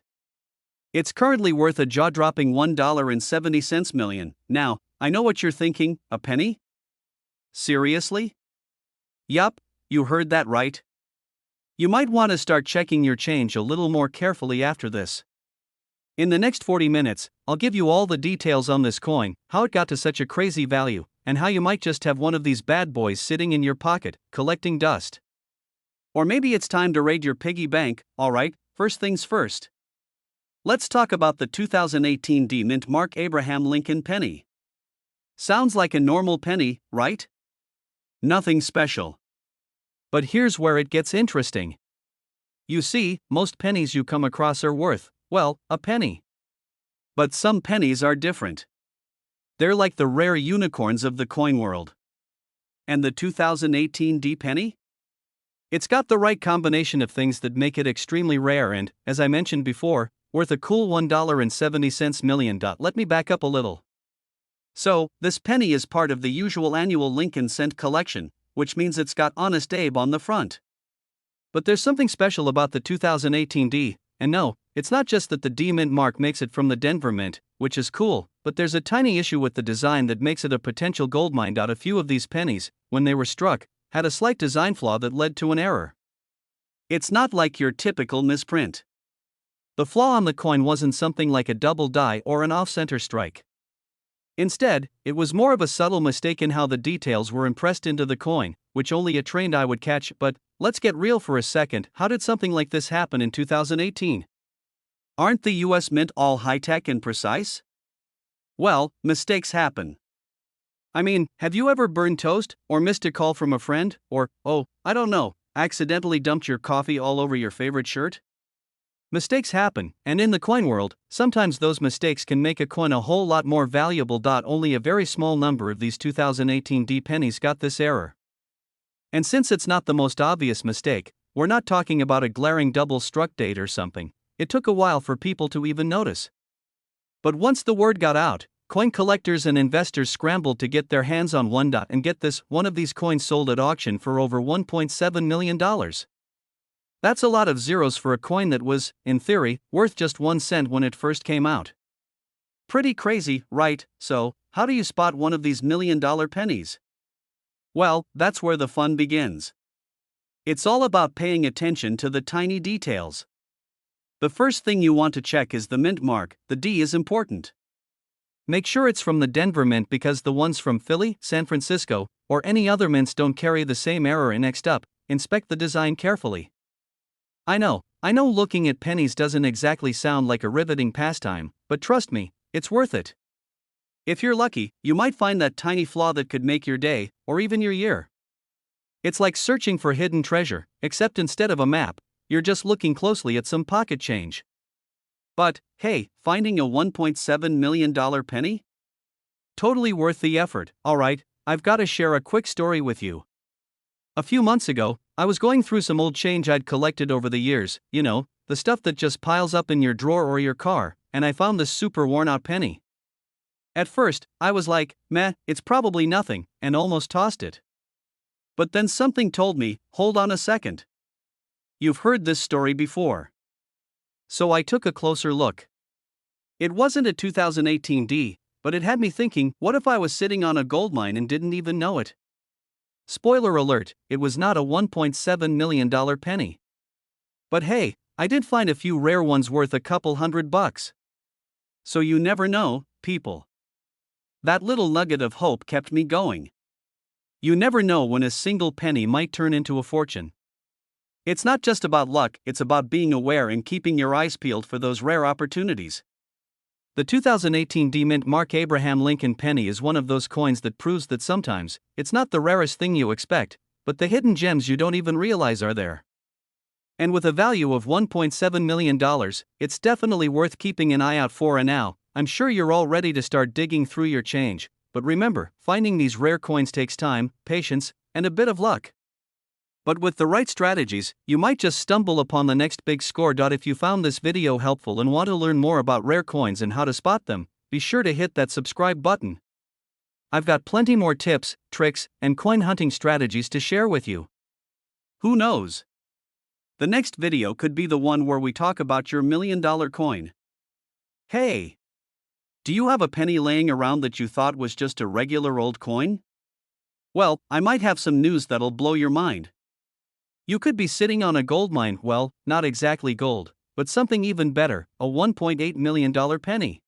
Speaker 1: It's currently worth a jaw-dropping $1.70 million. Now, I know what you're thinking, a penny? Seriously? Yup, you heard that right. You might want to start checking your change a little more carefully after this. In the next 40 minutes, I'll give you all the details on this coin, how it got to such a crazy value, and how you might just have one of these bad boys sitting in your pocket, collecting dust. Or maybe it's time to raid your piggy bank. Alright, first things first. Let's talk about the 2018 D-Mint Mark Abraham Lincoln penny. Sounds like a normal penny, right? Nothing special. But here's where it gets interesting. You see, most pennies you come across are worth, well, a penny. But some pennies are different. They're like the rare unicorns of the coin world. And the 2018 D penny? It's got the right combination of things that make it extremely rare and, as I mentioned before, worth a cool $1.70 million. Let me back up a little. So, this penny is part of the usual annual Lincoln cent collection, which means it's got Honest Abe on the front. But there's something special about the 2018 D, and no, it's not just that the D-Mint mark makes it from the Denver Mint, which is cool, but there's a tiny issue with the design that makes it a potential goldmine. A few of these pennies, when they were struck, had a slight design flaw that led to an error. It's not like your typical misprint. The flaw on the coin wasn't something like a double die or an off-center strike. Instead, it was more of a subtle mistake in how the details were impressed into the coin, which only a trained eye would catch. But let's get real for a second. How did something like this happen in 2018? Aren't the US Mint all high-tech and precise? Well, mistakes happen. I mean, have you ever burned toast, or missed a call from a friend, or, I don't know, accidentally dumped your coffee all over your favorite shirt? Mistakes happen, and in the coin world, sometimes those mistakes can make a coin a whole lot more valuable. Only a very small number of these 2018 D pennies got this error. And since it's not the most obvious mistake, we're not talking about a glaring double-struck date or something, it took a while for people to even notice. But once the word got out, coin collectors and investors scrambled to get their hands on one. And get this, one of these coins sold at auction for over $1.7 million. That's a lot of zeros for a coin that was, in theory, worth just 1 cent when it first came out. Pretty crazy, right? So, how do you spot one of these $1 million pennies? Well, that's where the fun begins. It's all about paying attention to the tiny details. The first thing you want to check is the mint mark. The D is important. Make sure it's from the Denver Mint because the ones from Philly, San Francisco, or any other mints don't carry the same error. And next up, inspect the design carefully. I know looking at pennies doesn't exactly sound like a riveting pastime, but trust me, it's worth it. If you're lucky, you might find that tiny flaw that could make your day, or even your year. It's like searching for hidden treasure, except instead of a map, you're just looking closely at some pocket change. But, hey, finding a $1.7 million penny? Totally worth the effort. Alright, I've got to share a quick story with you. A few months ago, I was going through some old change I'd collected over the years, the stuff that just piles up in your drawer or your car, and I found this super worn-out penny. At first, I was like, meh, it's probably nothing, and almost tossed it. But then something told me, hold on a second. You've heard this story before. So I took a closer look. It wasn't a 2018 D, but it had me thinking, what if I was sitting on a gold mine and didn't even know it? Spoiler alert, it was not a $1.7 million penny. But hey, I did find a few rare ones worth a couple $100. So you never know, people. That little nugget of hope kept me going. You never know when a single penny might turn into a fortune. It's not just about luck, it's about being aware and keeping your eyes peeled for those rare opportunities. The 2018 D-Mint Mark Abraham Lincoln penny is one of those coins that proves that sometimes, it's not the rarest thing you expect, but the hidden gems you don't even realize are there. And with a value of $1.7 million, it's definitely worth keeping an eye out for. And now, I'm sure you're all ready to start digging through your change, but remember, finding these rare coins takes time, patience, and a bit of luck. But with the right strategies, you might just stumble upon the next big score. If you found this video helpful and want to learn more about rare coins and how to spot them, be sure to hit that subscribe button. I've got plenty more tips, tricks, and coin hunting strategies to share with you. Who knows? The next video could be the one where we talk about your $1 million coin. Hey! Do you have a penny laying around that you thought was just a regular old coin? Well, I might have some news that'll blow your mind. You could be sitting on a gold mine, well, not exactly gold, but something even better, a $1.8 million penny.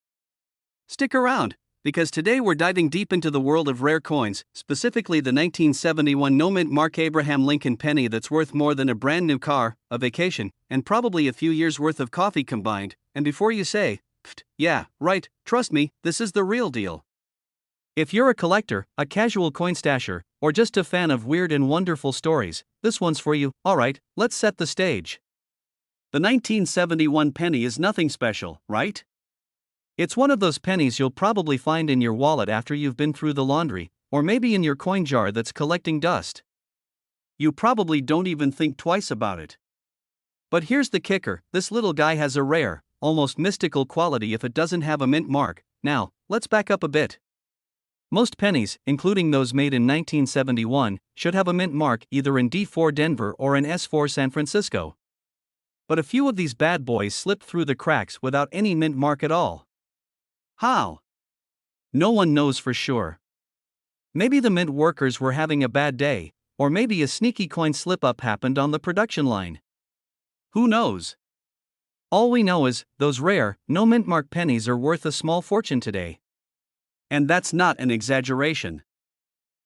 Speaker 1: Stick around, because today we're diving deep into the world of rare coins, specifically the 1971 no-mint Mark Abraham Lincoln penny that's worth more than a brand new car, a vacation, and probably a few years' worth of coffee combined. And before you say, yeah, right, trust me, this is the real deal. If you're a collector, a casual coin stasher, or just a fan of weird and wonderful stories, this one's for you. Alright, let's set the stage. The 1971 penny is nothing special, right? It's one of those pennies you'll probably find in your wallet after you've been through the laundry, or maybe in your coin jar that's collecting dust. You probably don't even think twice about it. But here's the kicker, this little guy has a rare, almost mystical quality if it doesn't have a mint mark. Now, let's back up a bit. Most pennies, including those made in 1971, should have a mint mark either in D4 Denver or in S4 San Francisco. But a few of these bad boys slipped through the cracks without any mint mark at all. How? No one knows for sure. Maybe the mint workers were having a bad day, or maybe a sneaky coin slip-up happened on the production line. Who knows? All we know is, those rare, no mint mark pennies are worth a small fortune today. And that's not an exaggeration.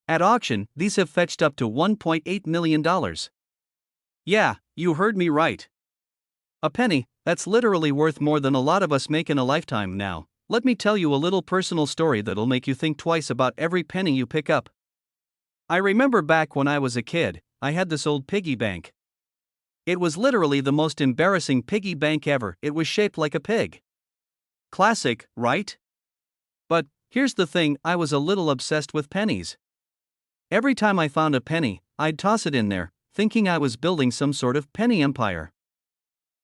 Speaker 1: At auction, these have fetched up to $1.8 million. Yeah, you heard me right. A penny, that's literally worth more than a lot of us make in a lifetime now. Let me tell you a little personal story that'll make you think twice about every penny you pick up. I remember back when I was a kid, I had this old piggy bank. It was literally the most embarrassing piggy bank ever. It was shaped like a pig. Classic, right? But here's the thing, I was a little obsessed with pennies. Every time I found a penny, I'd toss it in there, thinking I was building some sort of penny empire.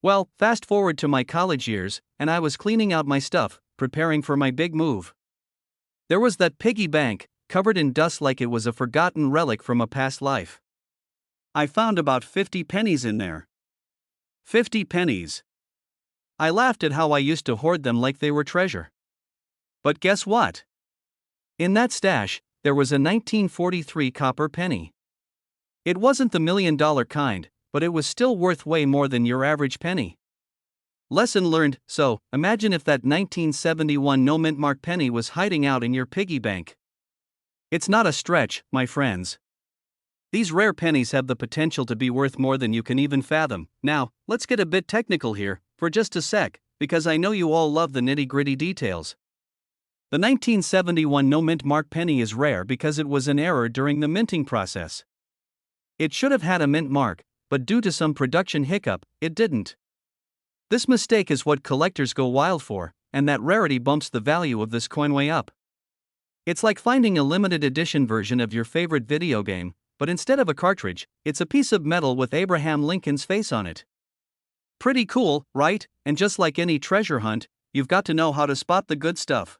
Speaker 1: Well, fast forward to my college years, and I was cleaning out my stuff, preparing for my big move. There was that piggy bank, covered in dust like it was a forgotten relic from a past life. I found about 50 pennies in there. 50 pennies. I laughed at how I used to hoard them like they were treasure. But guess what? In that stash, there was a 1943 copper penny. It wasn't the $1 million kind, but it was still worth way more than your average penny. Lesson learned. So, imagine if that 1971 no mint mark penny was hiding out in your piggy bank. It's not a stretch, my friends. These rare pennies have the potential to be worth more than you can even fathom. Now, let's get a bit technical here, for just a sec, because I know you all love the nitty-gritty details. The 1971 no mint mark penny is rare because it was an error during the minting process. It should have had a mint mark, but due to some production hiccup, it didn't. This mistake is what collectors go wild for, and that rarity bumps the value of this coin way up. It's like finding a limited edition version of your favorite video game, but instead of a cartridge, it's a piece of metal with Abraham Lincoln's face on it. Pretty cool, right? And just like any treasure hunt, you've got to know how to spot the good stuff.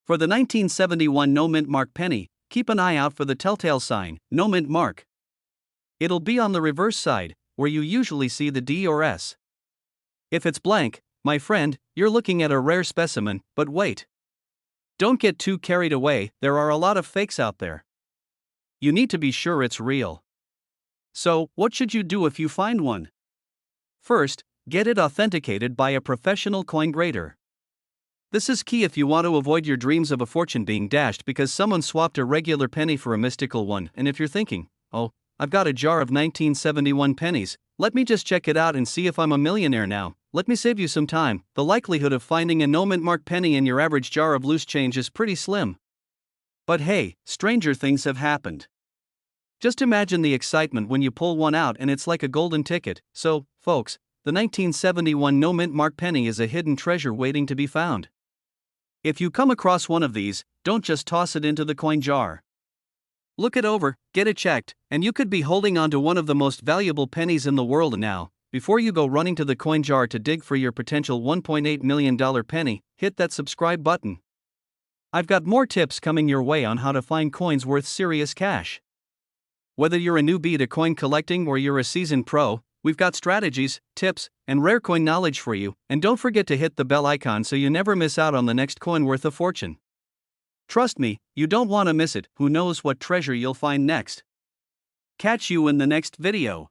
Speaker 1: For the 1971 no mint mark penny, keep an eye out for the telltale sign, no mint mark. It'll be on the reverse side, where you usually see the D or S. If it's blank, my friend, you're looking at a rare specimen, but wait. Don't get too carried away, there are a lot of fakes out there. You need to be sure it's real. So, what should you do if you find one? First, get it authenticated by a professional coin grader. This is key if you want to avoid your dreams of a fortune being dashed because someone swapped a regular penny for a mystical one. And if you're thinking, oh, I've got a jar of 1971 pennies, let me just check it out and see if I'm a millionaire now, let me save you some time, the likelihood of finding a no-mint mark penny in your average jar of loose change is pretty slim. But hey, stranger things have happened. Just imagine the excitement when you pull one out and it's like a golden ticket. So, folks, the 1971 no-mint mark penny is a hidden treasure waiting to be found. If you come across one of these, don't just toss it into the coin jar. Look it over, get it checked, and you could be holding on to one of the most valuable pennies in the world now. Before you go running to the coin jar to dig for your potential $1.8 million penny, hit that subscribe button. I've got more tips coming your way on how to find coins worth serious cash. Whether you're a newbie to coin collecting or you're a seasoned pro, we've got strategies, tips, and rare coin knowledge for you, and don't forget to hit the bell icon so you never miss out on the next coin worth a fortune. Trust me, you don't want to miss it, who knows what treasure you'll find next. Catch you in the next video.